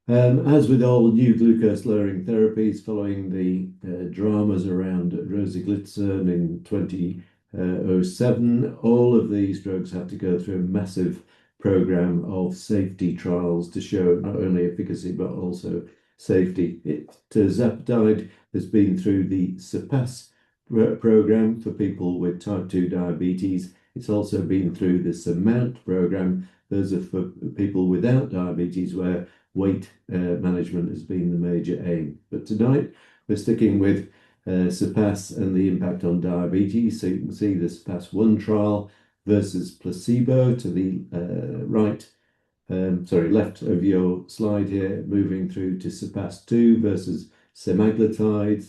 As with all new glucose-lowering therapies, following the dramas around rosiglitazone in 2007, all of these drugs had to go through a massive program of safety trials to show not only efficacy but also safety. Tirzepatide has been through the SURPASS program for people with type 2 diabetes. It's also been through the SURMOUNT program. Those are for people without diabetes, where weight management has been the major aim. But tonight we're sticking with SURPASS and the impact on diabetes. So you can see the SURPASS-1 trial versus placebo to the left of your slide here, moving through to SURPASS-2 versus semaglutide,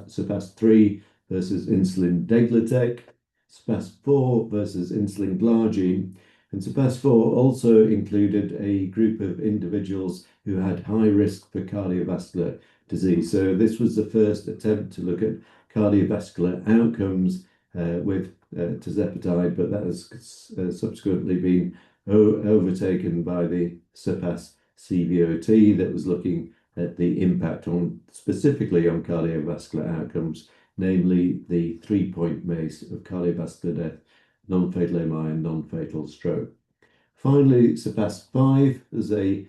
SURPASS-3 versus insulin degludec, SURPASS-4 versus insulin glargine, and SURPASS-4 also included a group of individuals who had high risk for cardiovascular disease. So this was the first attempt to look at cardiovascular outcomes with tirzepatide, but that has subsequently been overtaken by the SURPASS CVOT that was looking at the impact on specifically on cardiovascular outcomes, namely the 3-point MACE of cardiovascular death, non-fatal MI, and non-fatal stroke. Finally, SURPASS-5 is a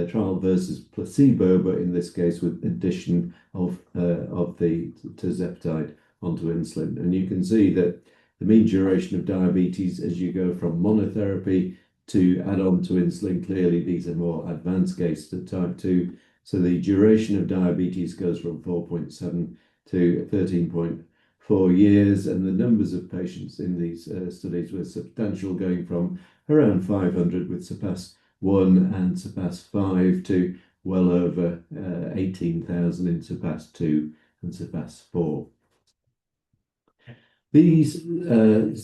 trial versus placebo, but in this case with addition of the tirzepatide onto insulin. And you can see that the mean duration of diabetes as you go from monotherapy to add on to insulin, clearly these are more advanced cases of type 2. So the duration of diabetes goes from 4.7 to 13.4 years, and the numbers of patients in these studies were substantial, going from around 500 with SURPASS-1 and SURPASS-5 to well over 18,000 in SURPASS-2 and SURPASS-4. These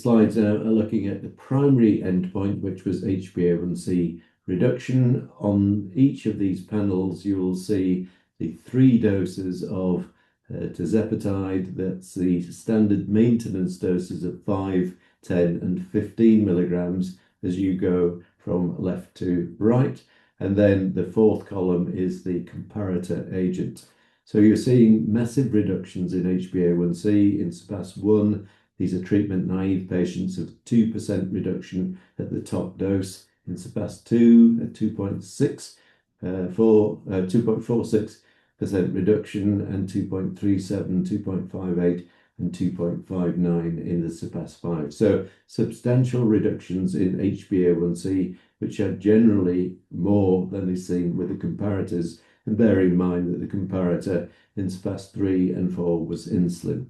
slides are looking at the primary endpoint, which was HbA1c reduction. On each of these panels, you will see the 3 doses of tirzepatide. That's the standard maintenance doses of 5, 10, and 15 milligrams as you go from left to right. And then the 4th column is the comparator agent. So you're seeing massive reductions in HbA1c in SURPASS-1. These are treatment-naive patients of 2% reduction at the top dose. In SURPASS-2, at 2.46% reduction, and 2.37, 2.58, and 2.59 in the SURPASS-5. So substantial reductions in HbA1c, which are generally more than is seen with the comparators. And bear in mind that the comparator in SURPASS-3 and 4 was insulin.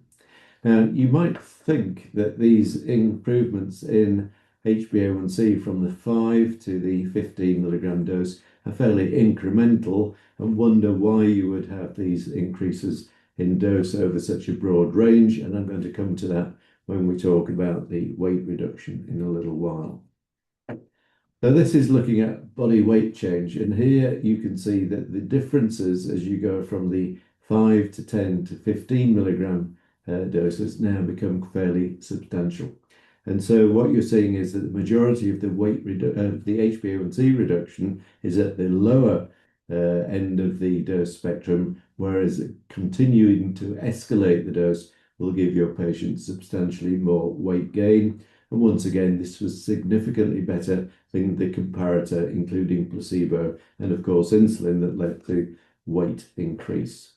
Now, you might think that these improvements in HbA1c from the 5 to the 15 milligram dose are fairly incremental, and wonder why you would have these increases in dose over such a broad range. And I'm going to come to that when we talk about the weight reduction in a little while. So this is looking at body weight change, and here you can see that the differences as you go from the 5 to 10 to 15 milligram doses now become fairly substantial. And so what you're seeing is that the majority of the the HbA1c reduction is at the lower end of the dose spectrum, whereas continuing to escalate the dose will give your patient substantially more weight gain. And once again, this was significantly better than the comparator, including placebo and of course insulin, that led to weight increase.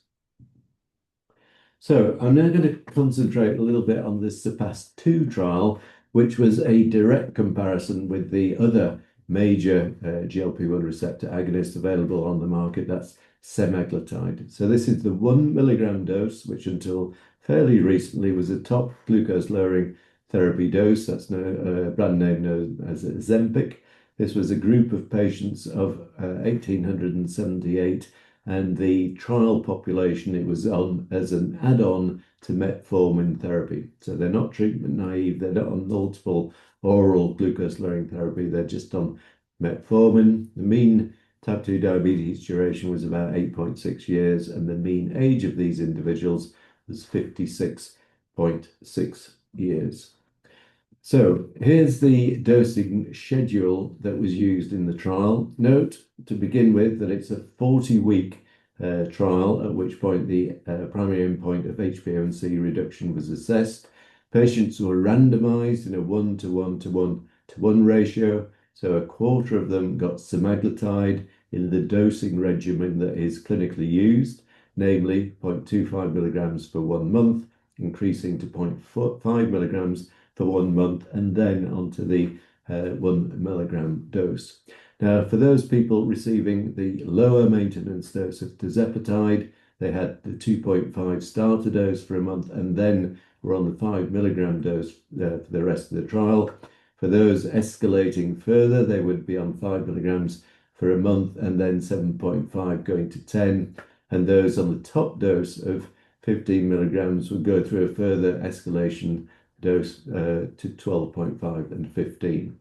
So I'm now going to concentrate a little bit on this SURPASS-2 trial, which was a direct comparison with the other major GLP-1 receptor agonist available on the market, that's semaglutide. So this is the 1 milligram dose, which until fairly recently was a top glucose lowering therapy dose. That's a brand name known as Ozempic. This was a group of patients of 1,878, and the trial population, it was on as an add-on to metformin therapy. So they're not treatment naive, they're not on multiple oral glucose lowering therapy, they're just on metformin. The mean type 2 diabetes duration was about 8.6 years, and the mean age of these individuals was 56.6 years. So here's the dosing schedule that was used in the trial. Note to begin with that it's a 40-week trial, at which point the primary endpoint of HbA1c reduction was assessed. Patients were randomized in a 1:1:1:1 ratio. So a quarter of them got semaglutide in the dosing regimen that is clinically used, namely 0.25 milligrams for 1 month, increasing to 0.5 milligrams for 1 month, and then onto the 1 milligram dose. Now, for those people receiving the lower maintenance dose of tirzepatide, they had the 2.5 starter dose for a month, and then were on the 5 milligram dose for the rest of the trial. For those escalating further, they would be on 5 milligrams for a month, and then 7.5 going to 10. And those on the top dose of 15 milligrams would go through a further escalation dose to 12.5 and 15.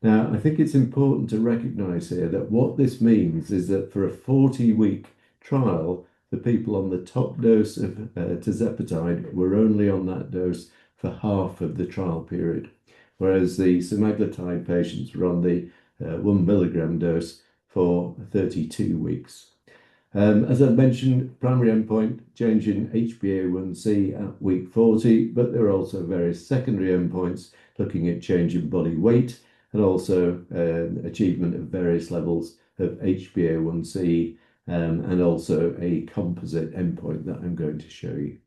Now, I think it's important to recognize here that what this means is that for a 40-week trial, the people on the top dose of tirzepatide were only on that dose for half of the trial period, whereas the semaglutide patients were on the 1 milligram dose for 32 weeks. As I mentioned, primary endpoint, change in HbA1c at week 40, but there are also various secondary endpoints looking at change in body weight and also achievement of various levels of HbA1c and also a composite endpoint that I'm going to show you.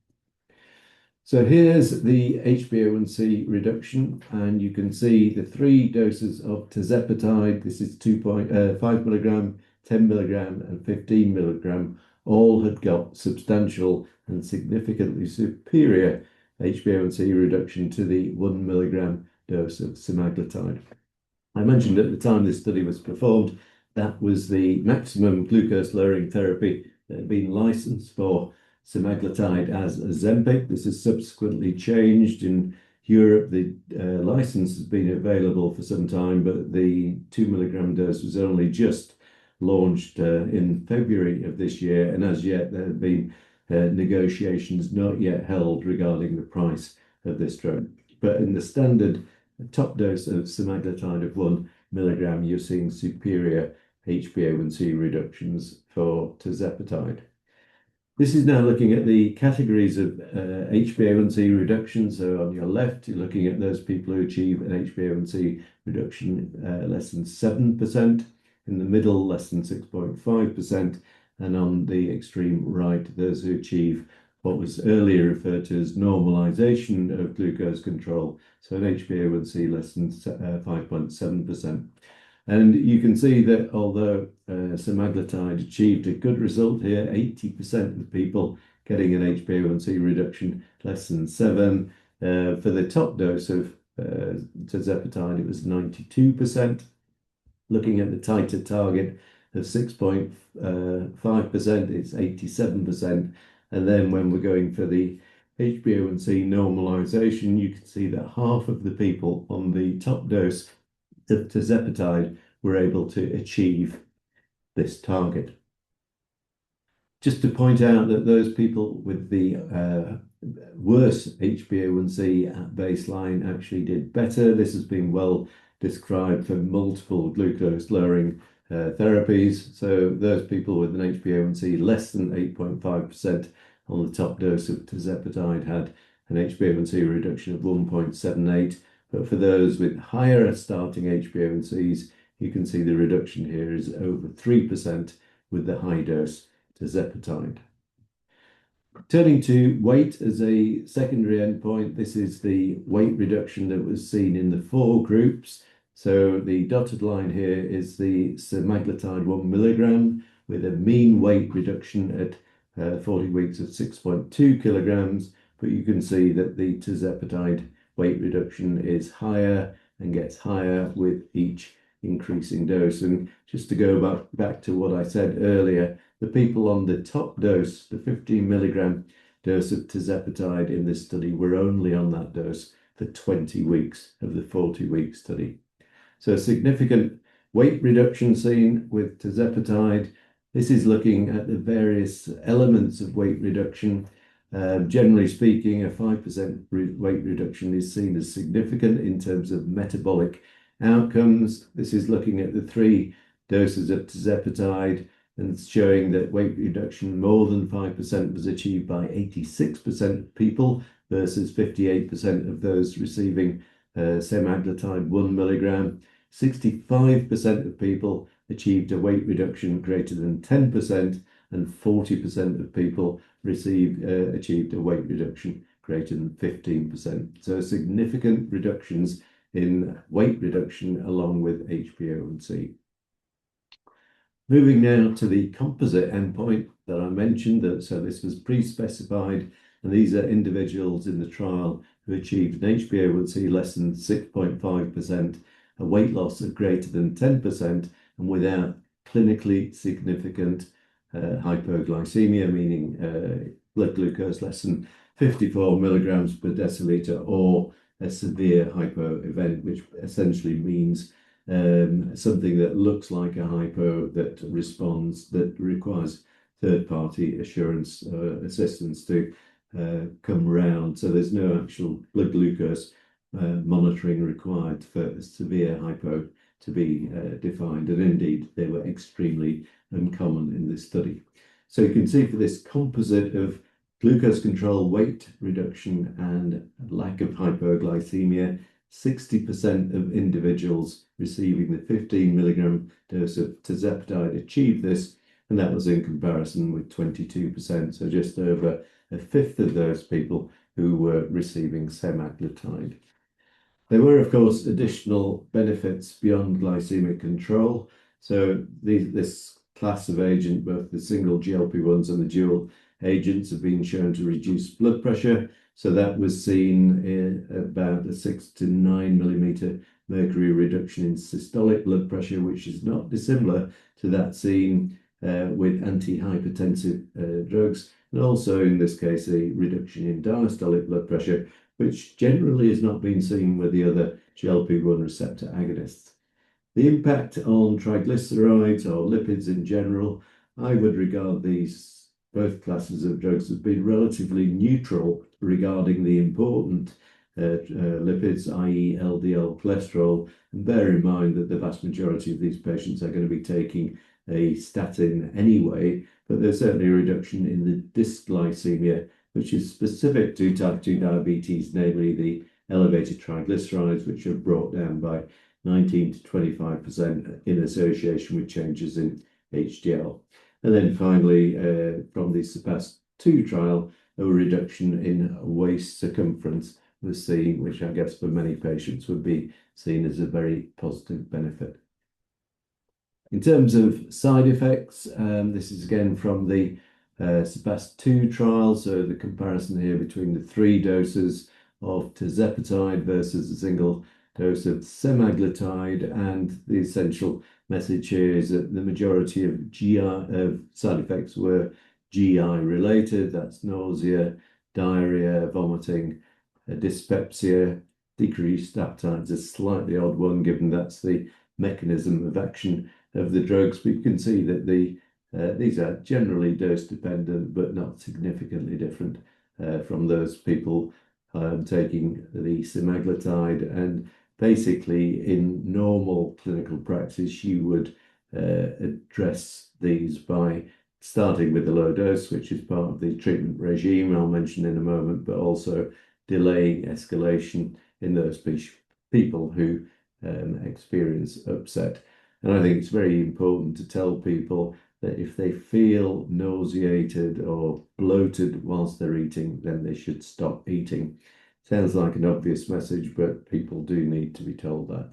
So here's the HbA1c reduction, and you can see the 3 doses of tirzepatide. This is 5 milligram, 10 milligram, and 15 milligram. All had got substantial and significantly superior HbA1c reduction to the 1 milligram dose of semaglutide. I mentioned at the time this study was performed, that was the maximum glucose lowering therapy that had been licensed for semaglutide as Ozempic. This has subsequently changed in Europe. The license has been available for some time, but the 2 milligram dose was only just launched in February of this year, and as yet there have been negotiations not yet held regarding the price of this drug. But in the standard top dose of semaglutide of 1 milligram, you're seeing superior HbA1c reductions for tirzepatide. This is now looking at the categories of HbA1c reduction. So on your left, you're looking at those people who achieve an HbA1c reduction less than 7%, in the middle less than 6.5%, and on the extreme right, those who achieve what was earlier referred to as normalization of glucose control, so an HbA1c less than 5.7%. And you can see that although semaglutide achieved a good result here, 80% of people getting an HbA1c reduction less than 7. For the top dose of tirzepatide, it was 92%. Looking at the tighter target of 6.5%, it's 87%. And then when we're going for the HbA1c normalization, you can see that half of the people on the top dose of tirzepatide were able to achieve this target. Just to point out that those people with the worse HbA1c at baseline actually did better. This has been well described for multiple glucose lowering therapies. So those people with an HbA1c less than 8.5% on the top dose of tirzepatide had an HbA1c reduction of 1.78. But for those with higher starting HbA1cs, you can see the reduction here is over 3% with the high dose tirzepatide. Turning to weight as a secondary endpoint, this is the weight reduction that was seen in the 4 groups. So the dotted line here is the semaglutide 1 milligram with a mean weight reduction at 40 weeks of 6.2 kilograms. But you can see that the tirzepatide weight reduction is higher and gets higher with each increasing dose. And just to go back to what I said earlier, the people on the top dose, the 15 milligram dose of tirzepatide in this study, were only on that dose for 20 weeks of the 40-week study. So a significant weight reduction seen with tirzepatide. This is looking at the various elements of weight reduction. Generally speaking, a 5% weight reduction is seen as significant in terms of metabolic outcomes. This is looking at the 3 doses of tirzepatide and showing that weight reduction more than 5% was achieved by 86% of people versus 58% of those receiving semaglutide 1 milligram. 65% of people achieved a weight reduction greater than 10%, and 40% of people achieved a weight reduction greater than 15%. So significant reductions in weight reduction along with HbA1c. Moving now to the composite endpoint that I mentioned, so this was pre-specified, and these are individuals in the trial who achieved an HbA1c less than 6.5%, a weight loss of greater than 10%, and without clinically significant hypoglycemia, meaning blood glucose less than 54 milligrams per deciliter, or a severe hypo event, which essentially means something that looks like a hypo that requires third-party assurance assistance to come round. So there's no actual blood glucose monitoring required for severe hypo to be defined, and indeed they were extremely uncommon in this study. So you can see for this composite of glucose control, weight reduction, and lack of hypoglycemia, 60% of individuals receiving the 15 milligram dose of tirzepatide achieved this, and that was in comparison with 22%, so just over a fifth of those people who were receiving semaglutide. There were, of course, additional benefits beyond glycemic control. So this class of agent, both the single GLP-1s and the dual agents, have been shown to reduce blood pressure. So that was seen in about a 6 to 9 millimeter mercury reduction in systolic blood pressure, which is not dissimilar to that seen with antihypertensive drugs, and also in this case a reduction in diastolic blood pressure, which generally has not been seen with the other GLP-1 receptor agonists. The impact on triglycerides or lipids in general, I would regard these both classes of drugs as being relatively neutral regarding the important lipids, i.e. LDL cholesterol, and bear in mind that the vast majority of these patients are going to be taking a statin anyway, but there's certainly a reduction in the dysglycemia, which is specific to type 2 diabetes, namely the elevated triglycerides, which are brought down by 19 to 25% in association with changes in HDL. And then finally, from the SURPASS-2 trial, a reduction in waist circumference was seen, which I guess for many patients would be seen as a very positive benefit. In terms of side effects, this is again from the SURPASS-2 trial, so the comparison here between the 3 doses of tirzepatide versus a single dose of semaglutide, and the essential message here is that the majority of GI side effects were GI related. That's nausea, diarrhea, vomiting, dyspepsia. Decreased appetite is a slightly odd one, given that's the mechanism of action of the drugs, but you can see that these are generally dose dependent, but not significantly different from those people taking the semaglutide. And basically, in normal clinical practice, you would address these by starting with a low dose, which is part of the treatment regime I'll mention in a moment, but also delaying escalation in those people who experience upset. And I think it's very important to tell people that if they feel nauseated or bloated whilst they're eating, then they should stop eating. Sounds like an obvious message, but people do need to be told that.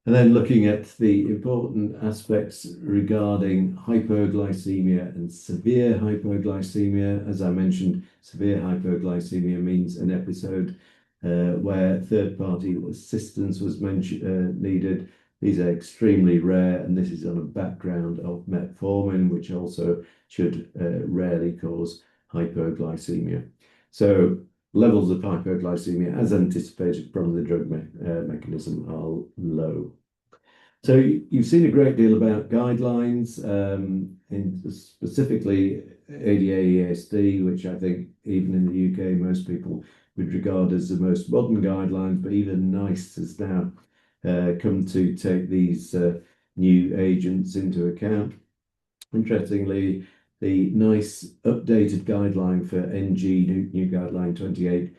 And then looking at the important aspects regarding hypoglycemia and severe hypoglycemia. As I mentioned, severe hypoglycemia means an episode where third-party assistance was needed. These are extremely rare, and this is on a background of metformin, which also should rarely cause hypoglycemia. So levels of hypoglycemia, as anticipated from the drug mechanism, are low. So you've seen a great deal about guidelines, specifically ADA-EASD, which I think even in the UK most people would regard as the most modern guidelines, but even NICE has now come to take these new agents into account. Interestingly, the NICE updated guideline for NG, new guideline 28,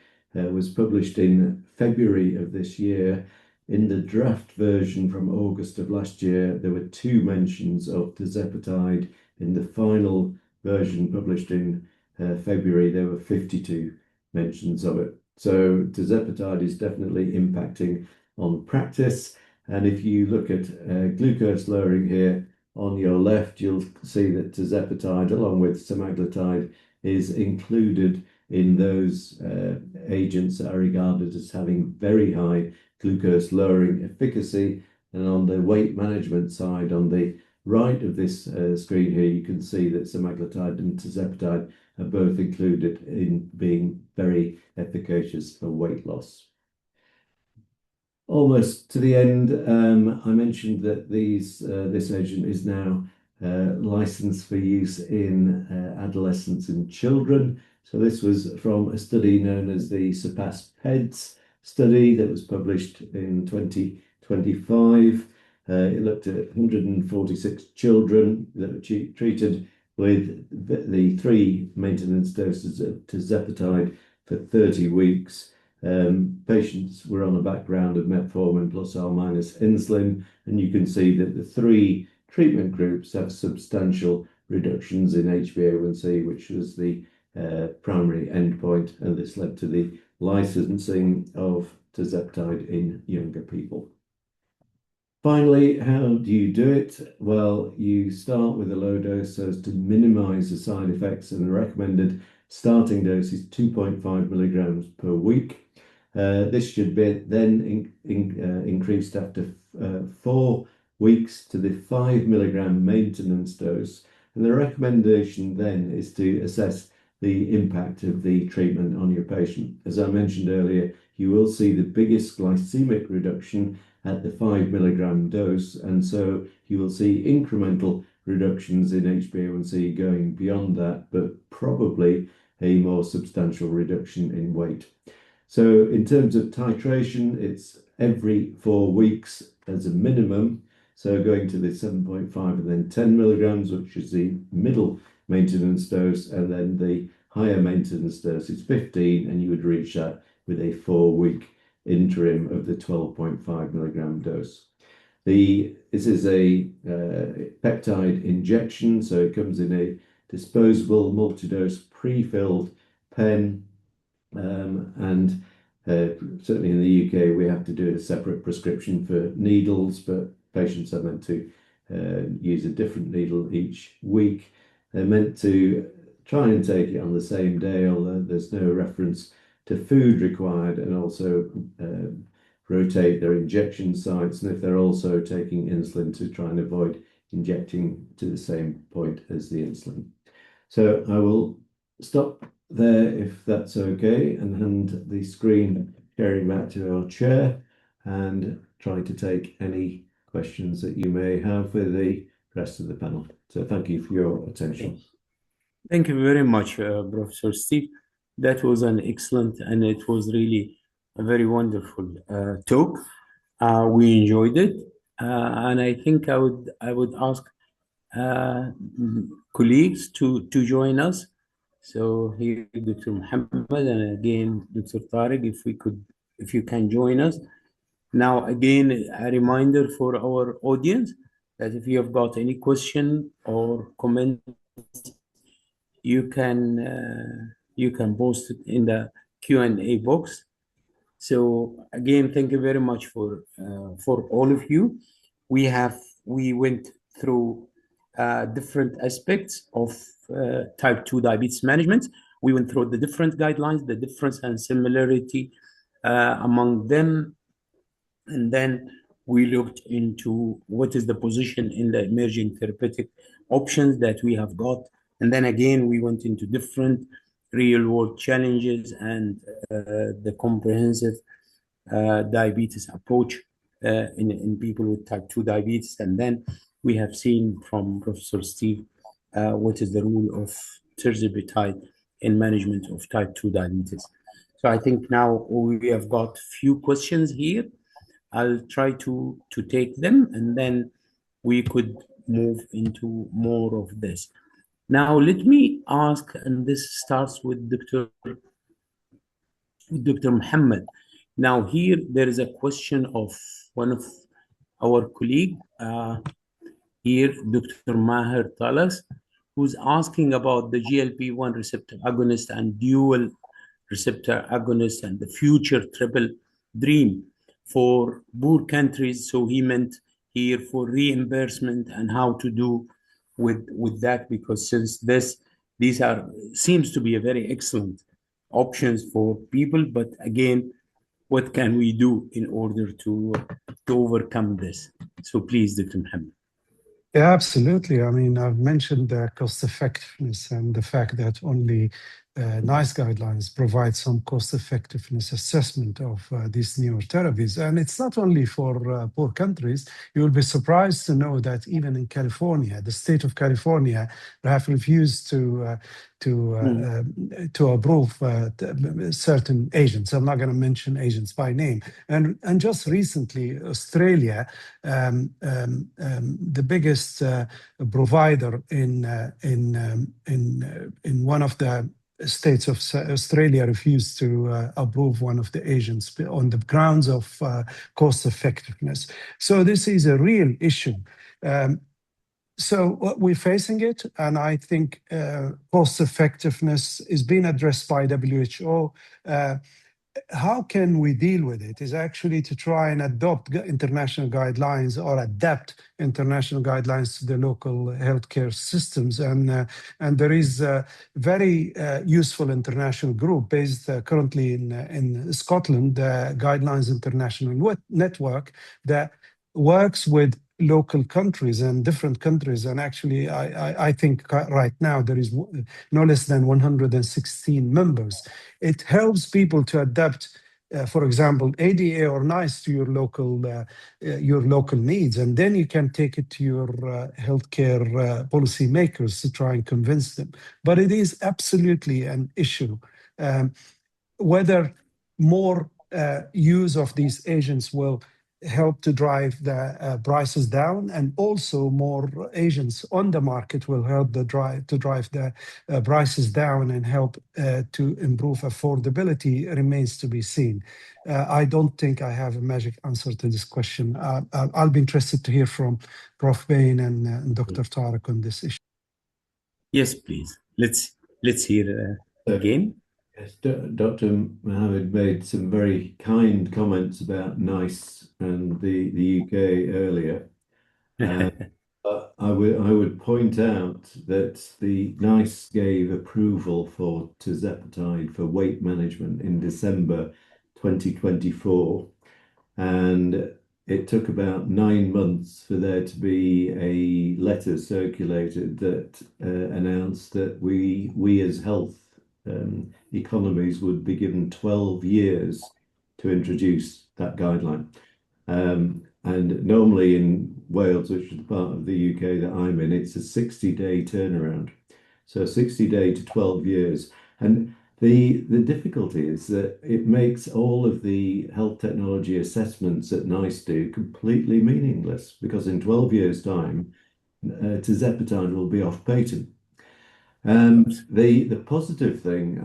was published in February of this year. In the draft version from August of last year, there were 2 mentions of tirzepatide. In the final version published in February, there were 52 mentions of it. So tirzepatide is definitely impacting on practice. And if you look at glucose lowering here on your left, you'll see that tirzepatide, along with semaglutide, is included in those agents that are regarded as having very high glucose lowering efficacy. And on the weight management side, on the right of this screen here, you can see that semaglutide and tirzepatide are both included in being very efficacious for weight loss. Almost to the end, I mentioned that this agent is now licensed for use in adolescents and children. So this was from a study known as the SURPASS-PEDS study that was published in 2025. It looked at 146 children that were treated with the 3 maintenance doses of tirzepatide for 30 weeks. Patients were on a background of metformin plus or minus insulin, and you can see that the 3 treatment groups have substantial reductions in HbA1c, which was the primary endpoint, and this led to the licensing of tirzepatide in younger people. Finally, how do you do it? Well, you start with a low dose so as to minimize the side effects, and the recommended starting dose is 2.5 milligrams per week. This should be then increased after 4 weeks to the 5 milligram maintenance dose. And the recommendation then is to assess the impact of the treatment on your patient. As I mentioned earlier, you will see the biggest glycemic reduction at the 5 milligram dose, and so you will see incremental reductions in HbA1c going beyond that, but probably a more substantial reduction in weight. So in terms of titration, it's every 4 weeks as a minimum. So going to the 7.5 and then 10 milligrams, which is the middle maintenance dose, and then the higher maintenance dose is 15, and you would reach that with a 4-week interim of the 12.5 milligram dose. This is a peptide injection, so it comes in a disposable multi-dose pre-filled pen, and certainly in the UK we have to do a separate prescription for needles, but patients are meant to use a different needle each week. They're meant to try and take it on the same day, although there's no reference to food required, and also rotate their injection sites, and if they're also taking insulin, to try and avoid injecting to the same point as the insulin. So I will stop there if that's okay, and hand the screen sharing back to our chair and try to take any questions that you may have with the rest of the panel. So thank you for your attention. Thank you very much, Professor Steve. That was an excellent, and it was really a very wonderful talk. We enjoyed it, and I think I would ask colleagues to join us. So here, Dr. Muhammad, and again, Dr. Tariq, if you can join us. Now, again, a reminder for our audience that if you have got any question or comment, you can post it in the Q&A box. So again, thank you very much for all of you. We went through different aspects of type 2 diabetes management. We went through the different guidelines, the difference and similarity among them, and then we looked into what is the position in the emerging therapeutic options that we have got. And then again, we went into different real-world challenges and the comprehensive diabetes approach in people with type 2 diabetes. And then we have seen from Professor Steve what is the role of tirzepatide in management of type 2 diabetes. So I think now we have got few questions here. I'll try to take them, and then we could move into more of this. Now, let me ask, and this starts with Dr. Muhammad. Now, here there is a question of one of our colleagues, here, Dr. Maher Talas, who's asking about the GLP-1 receptor agonist and dual receptor agonist and the future triple dream for poor countries. So he meant here for reimbursement and how to do with that, because since these seems to be a very excellent options for people, but again, what can we do in order to overcome this? So please, Dr. Muhammad. Yeah, absolutely. I mean, I've mentioned the cost effectiveness and the fact that only NICE guidelines provide some cost-effectiveness assessment of these newer therapies. And it's not only for poor countries. You will be surprised to know that even in California, the state of California have refused to approve certain agents. I'm not going to mention agents by name. And just recently, Australia, the biggest provider in one of the states of Australia, refused to approve one of the agents on the grounds of cost effectiveness. So this is a real issue. So we're facing it, and I think cost effectiveness is being addressed by WHO. How can we deal with it is actually to try and adopt international guidelines or adapt international guidelines to the local healthcare systems. And there is a very useful international group based currently in Scotland, the Guidelines International Network, that works with local countries and different countries. And actually, I think right now there is no less than 116 members. It helps people to adapt, for example, ADA or NICE to your local needs, and then you can take it to your healthcare policy makers to try and convince them. But it is absolutely an issue. Whether more use of these agents will help to drive the prices down, and also more agents on the market will help to drive the prices down and help to improve affordability remains to be seen. I don't think I have a magic answer to this question. I'll be interested to hear from Prof. Bain and Dr. Tariq on this issue. Yes, please. Let's hear again. Yes, Dr. Mohammed made some very kind comments about NICE and the UK earlier. I would point out that the NICE gave approval for tirzepatide for weight management in December 2024, and it took about 9 months for there to be a letter circulated that announced that we as health economies would be given 12 years to introduce that guideline. And normally in Wales, which is part of the UK that I'm in, it's a 60-day turnaround. So 60-day to 12 years. And the difficulty is that it makes all of the health technology assessments that NICE do completely meaningless, because in 12 years' time, tirzepatide will be off patent. The positive thing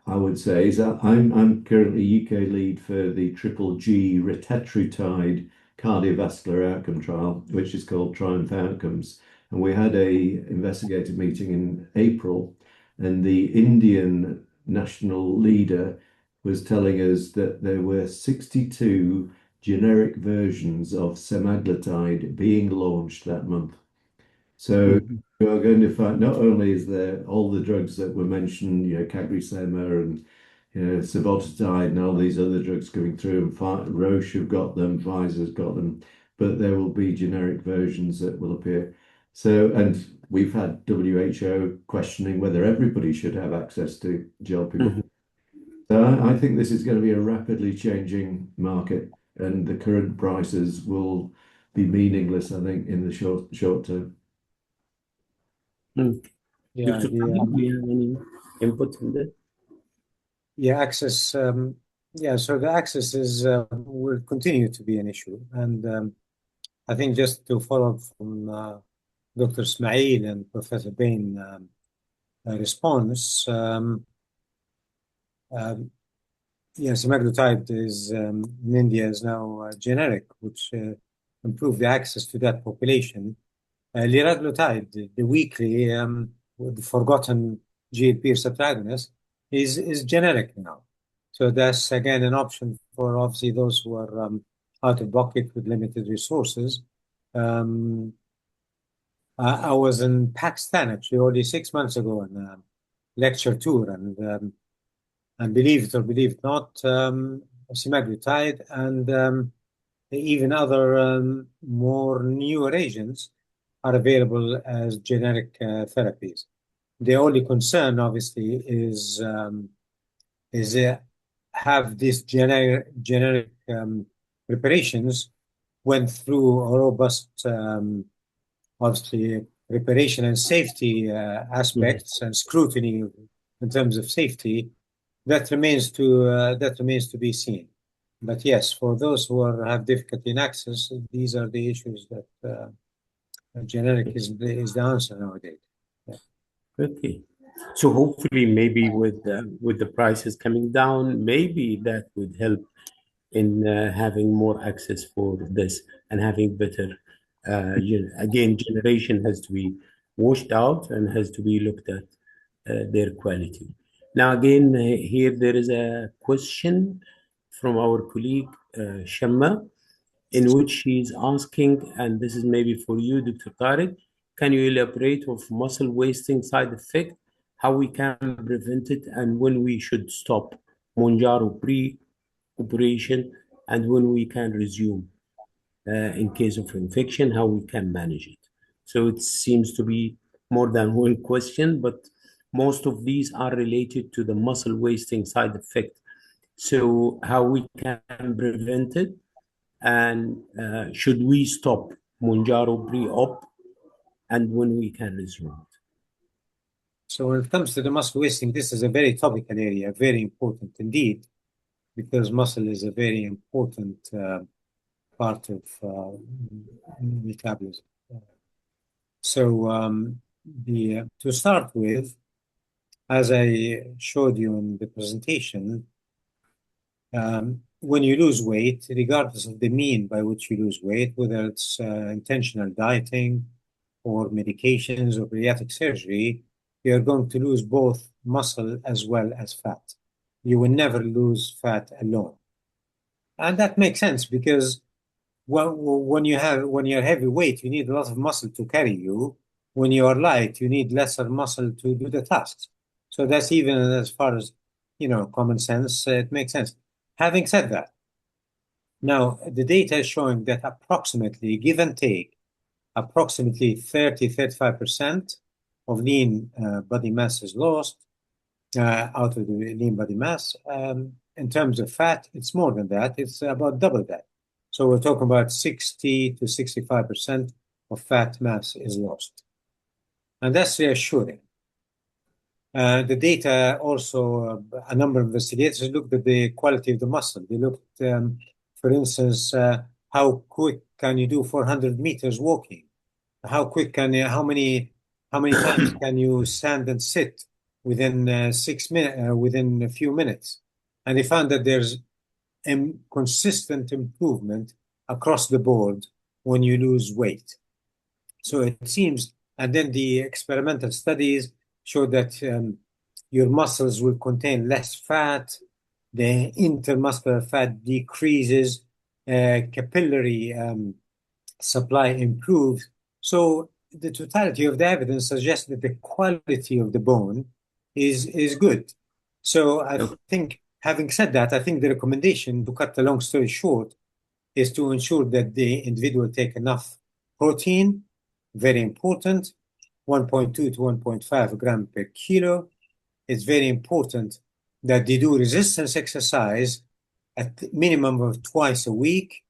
I would say is that I'm currently UK lead for the triple G retatrutide cardiovascular outcome trial, which is called Triumph Outcomes. And we had a investigator meeting in April, and the Indian national leader was telling us that there were 62 generic versions of semaglutide being launched that month. So we are going to find, not only is there all the drugs that were mentioned, CagriSema and survodutide and all these other drugs going through, and Roche have got them, Pfizer's got them, but there will be generic versions that will appear. So, and we've had WHO questioning whether everybody should have access to GLP-1. So I think this is going to be a rapidly changing market, and the current prices will be meaningless, I think, in the short term. Yeah, Dr. Khalid, do you have any input on that? Yeah, access. So the access will continue to be an issue, and I think just to follow up from Dr. Ismail and Professor Bain response, semaglutide is in India is now generic, which improved the access to that population. Liraglutide, the weekly, the forgotten GLP receptor agonist, is generic now. So that's again an option for obviously those who are out of pocket with limited resources. I was in Pakistan actually only 6 months ago on a lecture tour, and believe it or believe it not, semaglutide and even other more newer agents are available as generic therapies. The only concern, obviously, is have these generic preparations went through a robust, obviously, preparation and safety aspects and scrutiny in terms of safety. That remains to be seen. But yes, for those who have difficulty in access, these are the issues that generic is the answer nowadays. Yeah. Okay. So hopefully, maybe with the prices coming down, maybe that would help in having more access for this and having better. Again, generation has to be washed out and has to be looked at their quality. Now, again, here there is a question from our colleague Shamma, in which she's asking, and this is maybe for you, Dr. Tariq, can you elaborate of muscle wasting side effect, how we can prevent it, and when we should stop Monjaro pre-operation, and when we can resume in case of infection, how we can manage it. So it seems to be more than one question, but most of these are related to the muscle wasting side effect. So how we can prevent it, and should we stop Monjaro pre-op, and when we can resume it? So when it comes to the muscle wasting, this is a very topical area, very important indeed, because muscle is a very important part of metabolism. So to start with, as I showed you in the presentation, when you lose weight, regardless of the mean by which you lose weight, whether it's intentional dieting or medications or bariatric surgery, you're going to lose both muscle as well as fat. You will never lose fat alone. And that makes sense because when you're heavyweight, you need a lot of muscle to carry you. When you are light, you need lesser muscle to do the tasks. So that's even as far as, common sense, it makes sense. Having said that, now the data is showing that approximately, give and take, approximately 30-35% of lean body mass is lost out of the lean body mass. In terms of fat, it's more than that. It's about double that. So we're talking about 60-65% of fat mass is lost. And that's reassuring. The data also, a number of investigators looked at the quality of the muscle. They looked, for instance, how quick can you do 400 meters walking? How many times can you stand and sit within 6 minutes, within a few minutes? And they found that there's consistent improvement across the board when you lose weight. So it seems, and then the experimental studies show that your muscles will contain less fat, the intermuscular fat decreases, capillary supply improves. So the totality of the evidence suggests that the quality of the bone is good. So I think, having said that, I think the recommendation, to cut the long story short, is to ensure that the individual take enough protein, very important, 1.2 to 1.5 gram per kilo. It's very important that they do resistance exercise at minimum of twice a week.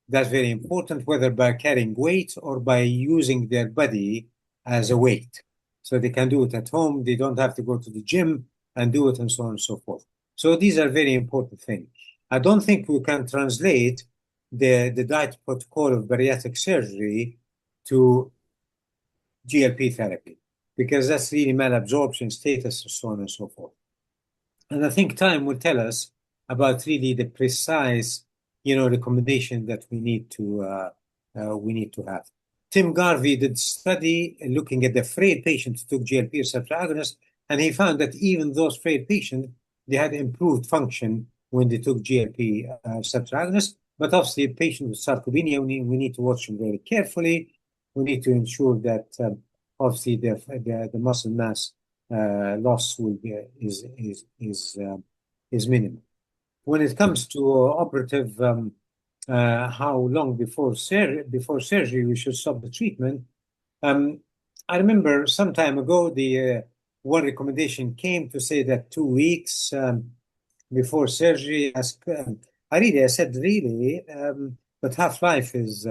That's very important, whether by carrying weight or by using their body as a weight. So they can do it at home. They don't have to go to the gym and do it, and so on and so forth. So these are very important things. I don't think we can translate the diet protocol of bariatric surgery to GLP therapy, because that's really malabsorption status and so on and so forth. And I think time will tell us about really the precise, recommendation that we need to have. Tim Garvey did study looking at the frail patients who took GLP receptor agonists, and he found that even those frail patients, they had improved function when they took GLP receptor agonists. But obviously, a patient with sarcopenia, we need to watch them very carefully. We need to ensure that obviously the muscle mass loss will be is minimal. When it comes to operative, how long before surgery we should stop the treatment? I remember some time ago the one recommendation came to say that 2 weeks before surgery. I said, really, but half-life is,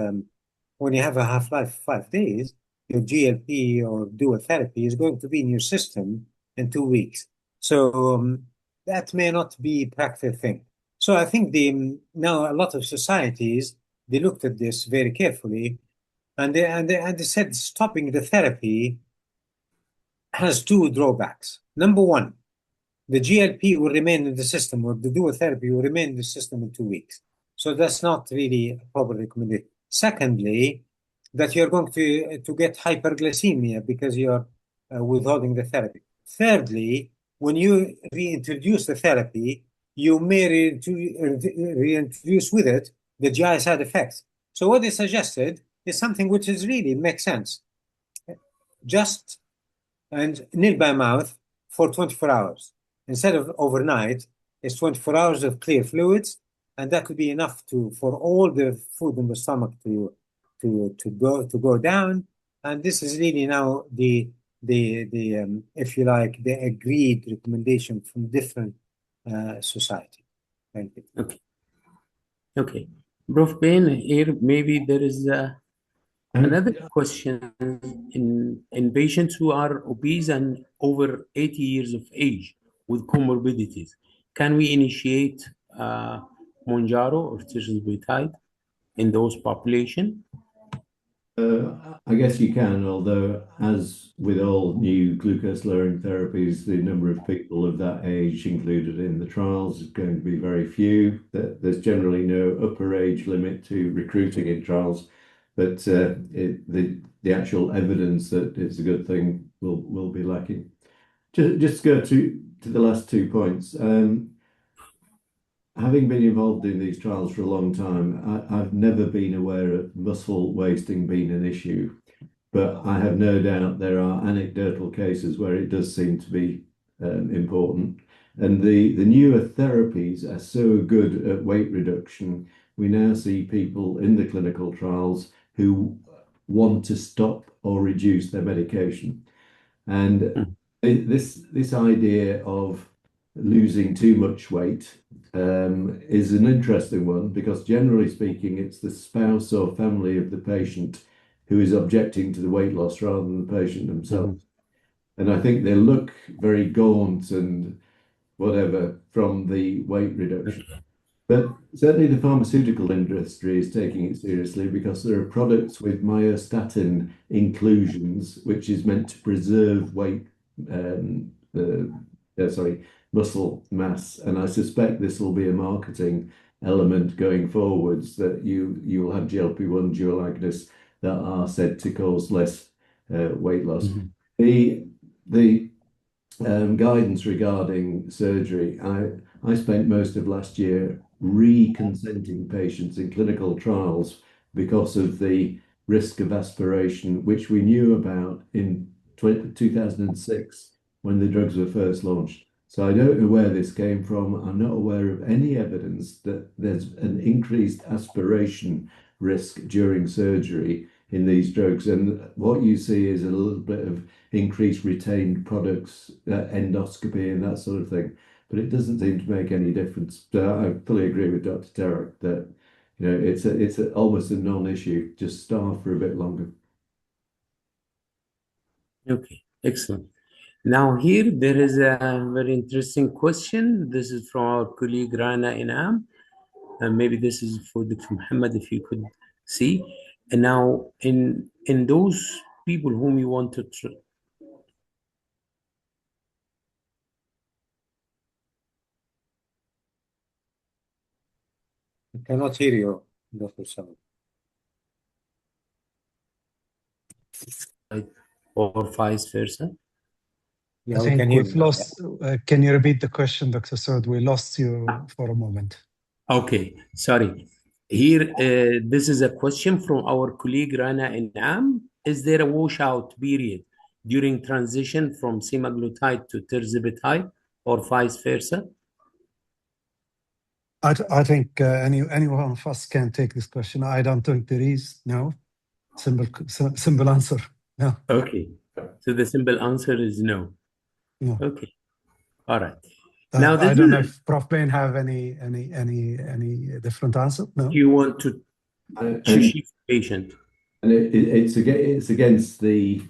when you have a half-life of 5 days, your GLP or dual therapy is going to be in your system in 2 weeks. So that may not be a practical thing. So I think now a lot of societies, they looked at this very carefully, and they said stopping the therapy has 2 drawbacks. Number one, the GLP will remain in the system, or the dual therapy will remain in the system in 2 weeks. So that's not really a proper recommendation. Secondly, that you're going to get hyperglycemia because you're withholding the therapy. Thirdly, when you reintroduce the therapy, you may reintroduce with it the GI side effects. So what they suggested is something which is really makes sense. Just and nil by mouth for 24 hours. Instead of overnight, it's 24 hours of clear fluids, and that could be enough for all the food in the stomach to go down. And this is really now the if you like, the agreed recommendation from different society. Thank you. Okay. Prof. Bain, here maybe there is another question in patients who are obese and over 80 years of age with comorbidities. Can we initiate Mounjaro or tirzepatide in those population? I guess you can, although as with all new glucose-lowering therapies, the number of people of that age included in the trials is going to be very few. There's generally no upper age limit to recruiting in trials, but the actual evidence that it's a good thing will be lacking. Just to go to the last 2 points. Having been involved in these trials for a long time, I've never been aware of muscle wasting being an issue, but I have no doubt there are anecdotal cases where it does seem to be important. And the newer therapies are so good at weight reduction. We now see people in the clinical trials who want to stop or reduce their medication. And this idea of losing too much weight is an interesting one, because generally speaking, it's the spouse or family of the patient who is objecting to the weight loss rather than the patient themselves. And I think they look very gaunt and whatever from the weight reduction. But certainly the pharmaceutical industry is taking it seriously, because there are products with myostatin inclusions, which is meant to preserve muscle mass. And I suspect this will be a marketing element going forwards, that you will have GLP-1 dual agonists that are said to cause less weight loss. The guidance regarding surgery, I spent most of last year re-consenting patients in clinical trials because of the risk of aspiration, which we knew about in 2006 when the drugs were first launched. So I don't know where this came from. I'm not aware of any evidence that there's an increased aspiration risk during surgery in these drugs. And what you see is a little bit of increased retained products, endoscopy and that sort of thing. But it doesn't seem to make any difference. So I fully agree with Dr. Tarek that it's almost a non-issue. Just starve for a bit longer. Okay, excellent. Now here there is a very interesting question. This is from our colleague Rana Inam. And maybe this is for Dr. Muhammad, if you could see. And now in those people whom you want to I cannot hear you, Dr. Samad. Or vice versa. Yeah, I think we've lost. Can you repeat the question, Dr. Saud? We lost you for a moment. Okay, sorry. Here, this is a question from our colleague Rana Inam. Is there a washout period during transition from semaglutide to tirzepatide or vice versa? I think any one of us can take this question. I don't think there is. No. Simple answer. No. Okay. So the simple answer is no. No. Okay. All right. Now, I don't know if Prof. Bain have any different answer. No. You want to choose patient, and it's against the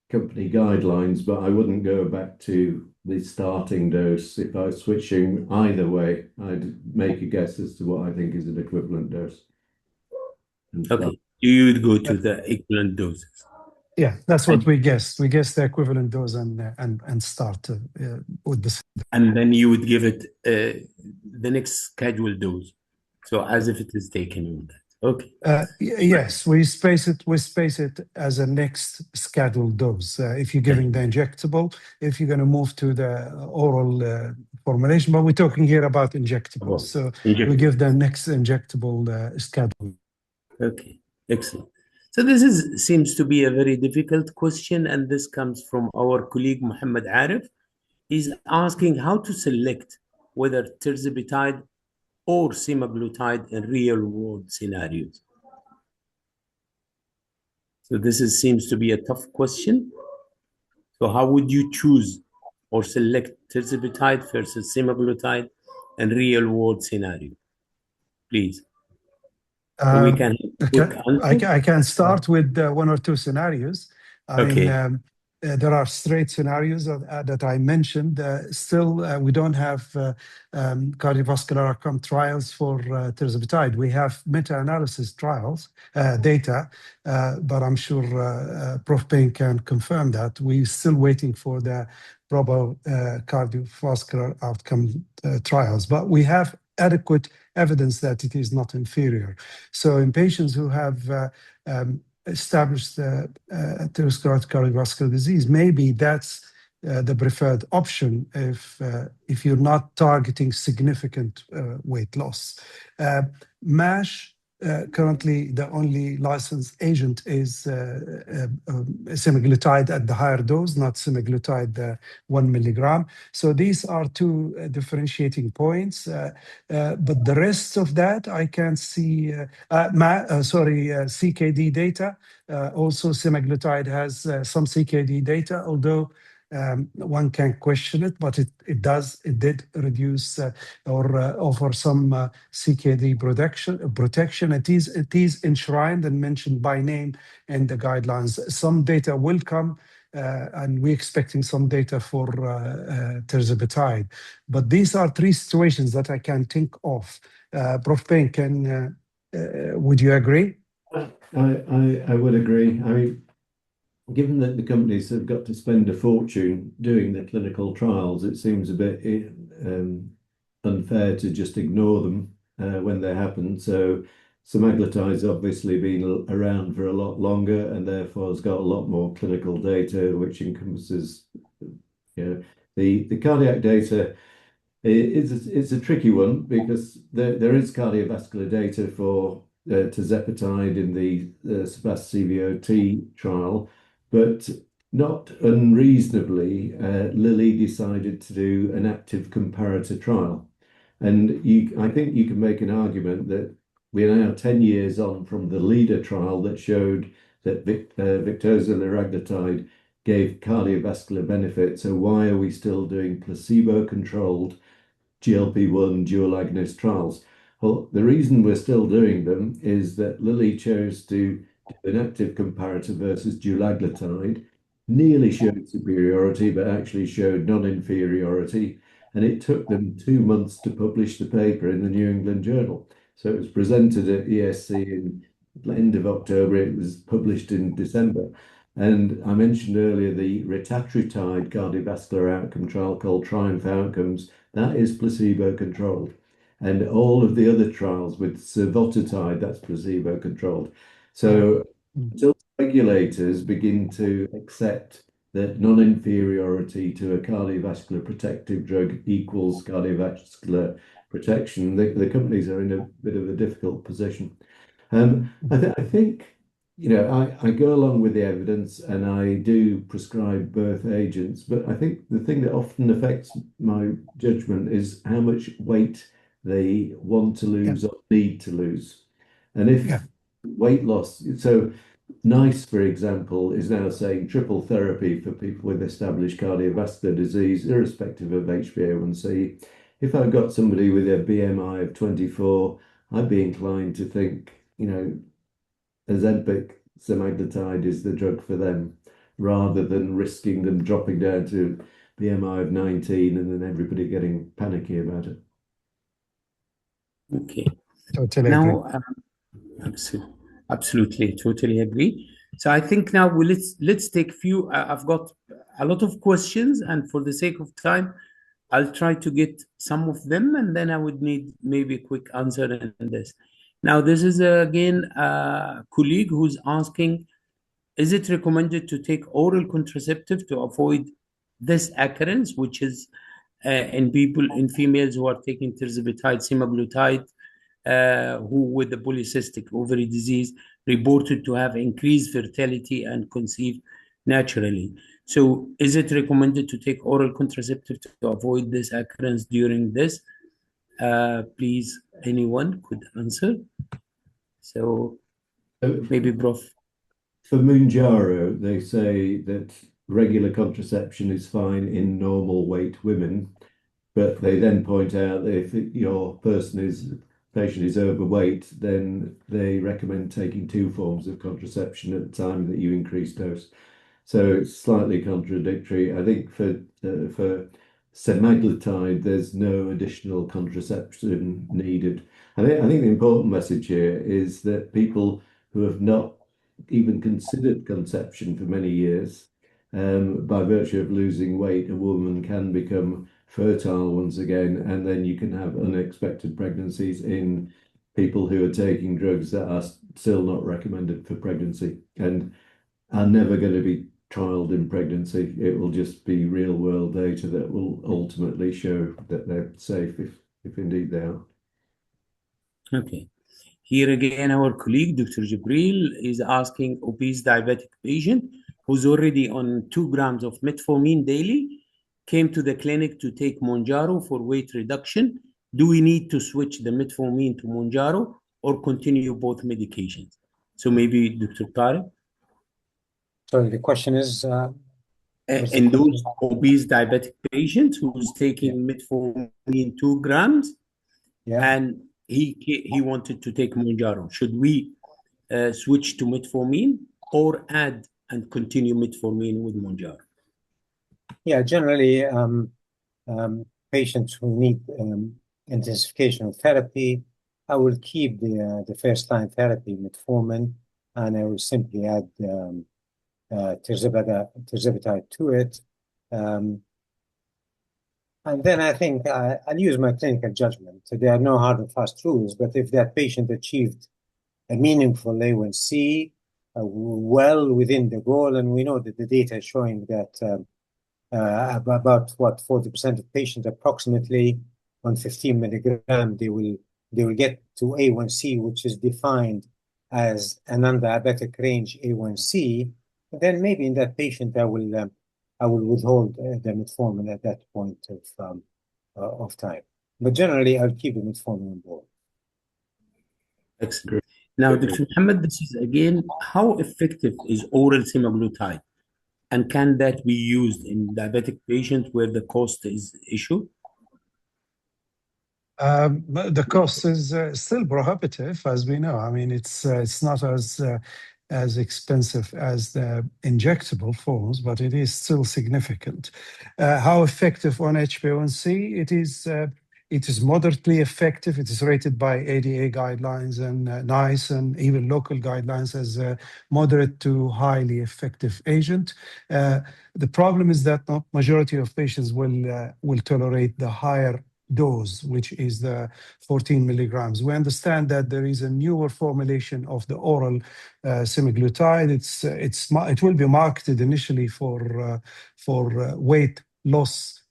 company guidelines, but I wouldn't go back to the starting dose. If I was switching either way, I'd make a guess as to what I think is an equivalent dose. Okay, you would go to the equivalent doses. Yeah, that's what we guessed. We guessed the equivalent dose and start with this. And then you would give it the next scheduled dose, so as if it is taken with that. Okay. Yes, we space it as a next scheduled dose. If you're giving the injectable, if you're going to move to the oral formulation, but we're talking here about injectables. So we give the next injectable schedule. Okay, excellent. So seems to be a very difficult question, and this comes from our colleague Muhammad Arif. He's asking how to select whether tirzepatide or semaglutide in real-world scenarios. So seems to be a tough question. So how would you choose or select tirzepatide versus semaglutide in real-world scenario? Please. So we can I can start with one or two scenarios. I mean, there are straight scenarios that I mentioned. Still, we don't have cardiovascular outcome trials for tirzepatide. We have meta-analysis trials data, but I'm sure Prof. Bain can confirm that. We're still waiting for the proper cardiovascular outcome trials, but we have adequate evidence that it is not inferior. So in patients who have established atherosclerotic cardiovascular disease, maybe that's the preferred option if you're not targeting significant weight loss. MASH, currently the only licensed agent is semaglutide at the higher dose, not semaglutide 1 milligram. So these are two differentiating points. But the rest of that, I can see, CKD data. Also, semaglutide has some CKD data, although one can question it, but it did reduce or offer some CKD protection. It is enshrined and mentioned by name in the guidelines. Some data will come, and we're expecting some data for tirzepatide. But these are three situations that I can think of. Prof. Bain, would you agree? I would agree. I mean, given that the companies have got to spend a fortune doing the clinical trials, it seems a bit unfair to just ignore them when they happen. So semaglutide's obviously been around for a lot longer and therefore has got a lot more clinical data, which encompasses, the cardiac data. It's a tricky one because there is cardiovascular data for tirzepatide in the CVOT trial, but not unreasonably, Lilly decided to do an active comparator trial. And I think you can make an argument that we're now 10 years on from the leader trial that showed that Victoza liraglutide gave cardiovascular benefit. So why are we still doing placebo-controlled GLP-1 dual agonist trials? Well, the reason we're still doing them is that Lilly chose to do an active comparator versus dulaglutide, nearly showed superiority, but actually showed non-inferiority. And it took them 2 months to publish the paper in the New England Journal. So it was presented at ESC in the end of October. It was published in December. And I mentioned earlier the retatrutide cardiovascular outcome trial called Triumph Outcomes. That is placebo-controlled. And all of the other trials with survodutide, that's placebo-controlled. So until regulators begin to accept that non-inferiority to a cardiovascular protective drug equals cardiovascular protection, the companies are in a bit of a difficult position. I think, I go along with the evidence and I do prescribe both agents, but I think the thing that often affects my judgment is how much weight they want to lose or need to lose. And if weight loss, so NICE, for example, is now saying triple therapy for people with established cardiovascular disease, irrespective of HbA1c. If I've got somebody with a BMI of 24, I'd be inclined to think, Ozempic, semaglutide is the drug for them, rather than risking them dropping down to BMI of 19 and then everybody getting panicky about it. Okay. Totally agree. Now, absolutely, totally agree. So I think now let's take few. I've got a lot of questions, and for the sake of time, I'll try to get some of them, and then I would need maybe a quick answer in this. Now, this is again a colleague who's asking, is it recommended to take oral contraceptive to avoid this occurrence, which is in females who are taking tirzepatide, semaglutide, who with the polycystic ovary disease reported to have increased fertility and conceive naturally. So is it recommended to take oral contraceptive to avoid this occurrence during this? Please, anyone could answer. So maybe Prof. For Mounjaro, they say that regular contraception is fine in normal weight women, but they then point out that if your patient is overweight, then they recommend taking 2 forms of contraception at the time that you increase dose. So it's slightly contradictory. I think for semaglutide, there's no additional contraception needed. I think the important message here is that people who have not even considered conception for many years, by virtue of losing weight, a woman can become fertile once again, and then you can have unexpected pregnancies in people who are taking drugs that are still not recommended for pregnancy and are never going to be trialed in pregnancy. It will just be real world data that will ultimately show that they're safe if indeed they are. Okay. Here again, our colleague, Dr. Jibril, is asking obese diabetic patient who's already on 2 grams of metformin daily, came to the clinic to take Mounjaro for weight reduction. Do we need to switch the metformin to Mounjaro or continue both medications? So maybe Dr. Tariq? Sorry, the question is... in those obese diabetic patients who's taking metformin 2 grams, and he wanted to take Mounjaro. Should we switch to metformin or add and continue metformin with Mounjaro? Yeah, generally, patients who need intensification of therapy, I will keep the first-line therapy metformin, and I will simply add tirzepatide to it. And then I think I'll use my clinical judgment. So there are no hard and fast rules, but if that patient achieved a meaningful A1C, well within the goal, and we know that the data is showing that about 40% of patients approximately on 15 milligram, they will get to A1C, which is defined as a non-diabetic range A1C. Then maybe in that patient, I will withhold the metformin at that point of time. But generally, I'll keep the metformin on board. Excellent. Now, Dr. Muhammad, this is again, how effective is oral semaglutide? And can that be used in diabetic patients where the cost is issue? The cost is still prohibitive, as we know. I mean, it's not as expensive as the injectable forms, but it is still significant. How effective on HbA1c? It is moderately effective. It is rated by ADA guidelines and NICE and even local guidelines as a moderate to highly effective agent. The problem is that not majority of patients will tolerate the higher dose, which is the 14 milligrams. We understand that there is a newer formulation of the oral semaglutide. It will be marketed initially for weight loss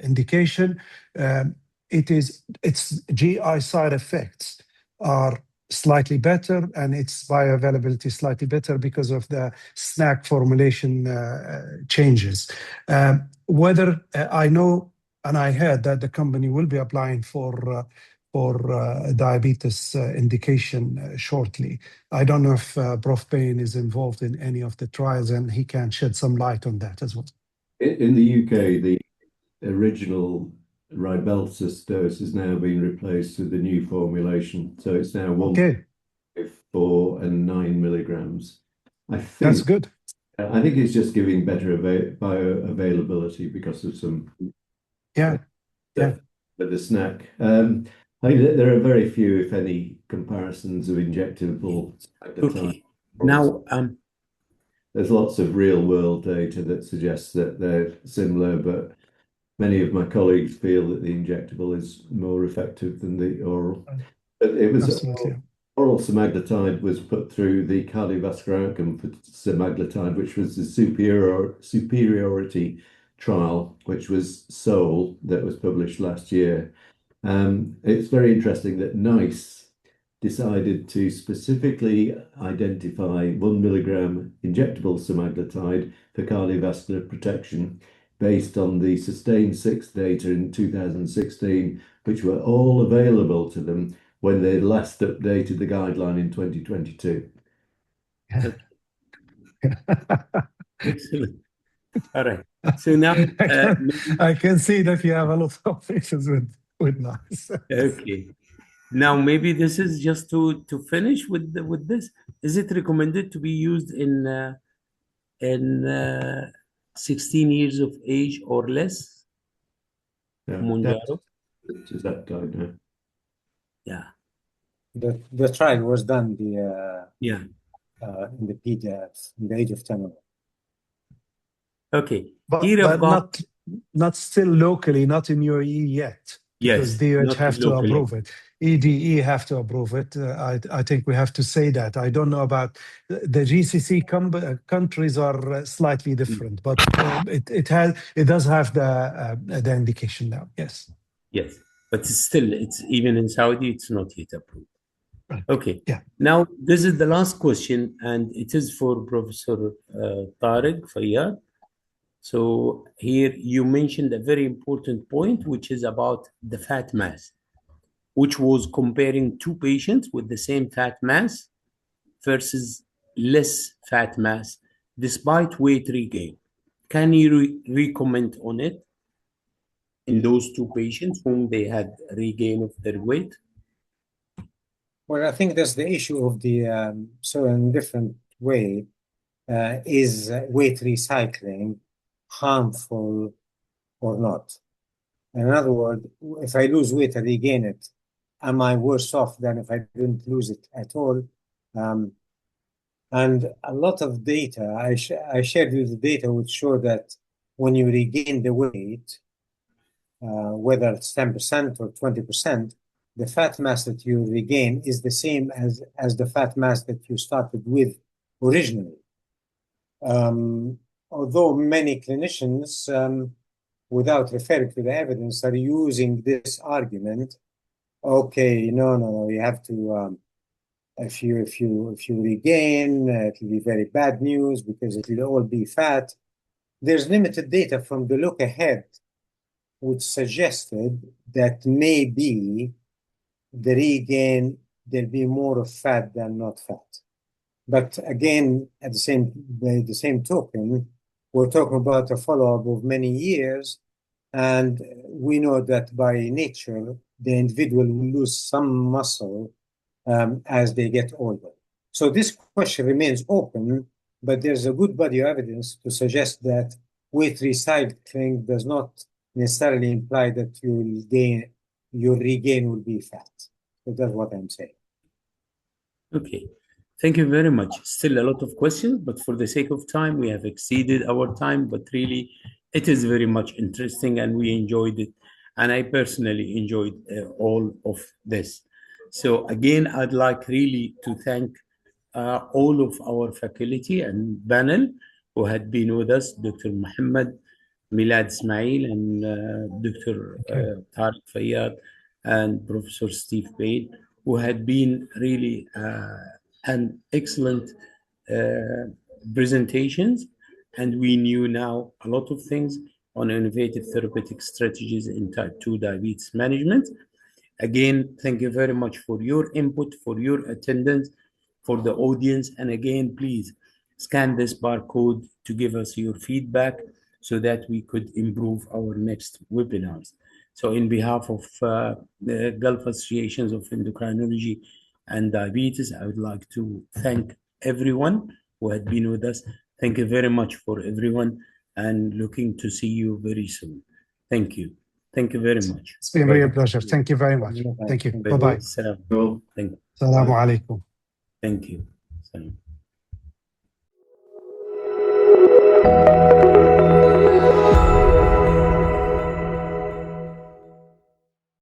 indication. Its GI side effects are slightly better, and its bioavailability slightly better because of the snack formulation changes. Whether I know and I heard that the company will be applying for for diabetes indication shortly. I don't know if Prof. Payne is involved in any of the trials, and he can shed some light on that as well. In the UK, the original Ribelsis dose has now been replaced with the new formulation. So it's now 4 and 9 milligrams. That's good. I think it's just giving better bioavailability because of some with the snack. I think there are very few, if any, comparisons of injectable. Okay. Now, there's lots of real-world data that suggests that they're similar, but many of my colleagues feel that the injectable is more effective than the oral. But it was oral semaglutide was put through the cardiovascular outcome for semaglutide, which was the superiority trial, which was SOUL, that was published last year. It's very interesting that NICE decided to specifically identify 1 milligram injectable semaglutide for cardiovascular protection based on the SUSTAIN 6 data in 2016, which were all available to them when they last updated the guideline in 2022. Excellent. All right. So now I can see that you have a lot of issues with NICE. Okay. Now maybe this is just to finish with this. Is it recommended to be used in 16 years of age or less? Mounjaro? Is that guide now? Yeah. The trial was done in the pediatrics in the age of 10. Okay. But not still locally, not in UAE yet. Because DOH have to approve it. EDE have to approve it. I think we have to say that. I don't know about the GCC countries are slightly different, but it does have the indication now. Yes. Yes, but still, it's even in Saudi, it's not yet approved. Right. Okay. Yeah. Now this is the last question, and it is for Professor Tariq Fayyad. So here you mentioned a very important point, which is about the fat mass, which was comparing two patients with the same fat mass versus less fat mass despite weight regain. Can you recommend on it in those two patients whom they had regain of their weight? Well, I think that's the issue of the, so in a different way, is weight recycling harmful or not? In other words, if I lose weight and regain it, am I worse off than if I didn't lose it at all? And a lot of data, I shared with the data which show that when you regain the weight, whether it's 10% or 20%, the fat mass that you regain is the same as the fat mass that you started with originally. Although many clinicians, without referring to the evidence, are using this argument. Okay, no, you have to. If you regain, it will be very bad news because it will all be fat. There's limited data from the look ahead, which suggested that maybe the regain there'll be more of fat than not fat. But again, at the same token, we're talking about a follow-up of many years, and we know that by nature, the individual will lose some muscle as they get older. So this question remains open, but there's a good body of evidence to suggest that weight recycling does not necessarily imply that your regain will be fat. So that's what I'm saying. Okay. Thank you very much. Still a lot of questions, but for the sake of time, we have exceeded our time, but really it is very much interesting and we enjoyed it. And I personally enjoyed all of this. So again, I'd like really to thank all of our faculty and panel who had been with us, Dr. Muhammad, Milad Ismail, and Dr. Tariq Fayyad, and Professor Steve Payne, who had been really an excellent presentations, and we knew now a lot of things on innovative therapeutic strategies in type 2 diabetes management. Again, thank you very much for your input, for your attendance, for the audience. And again, please scan this barcode to give us your feedback so that we could improve our next webinars. So in behalf of the Gulf Associations of Endocrinology and Diabetes, I would like to thank everyone who had been with us. Thank you very much for everyone, and looking to see you very soon. Thank you. Thank you very much. It's been a real pleasure. Thank you very much. Thank you. Bye-bye. Thank you. Assalamu alaikum. Thank you. Salam.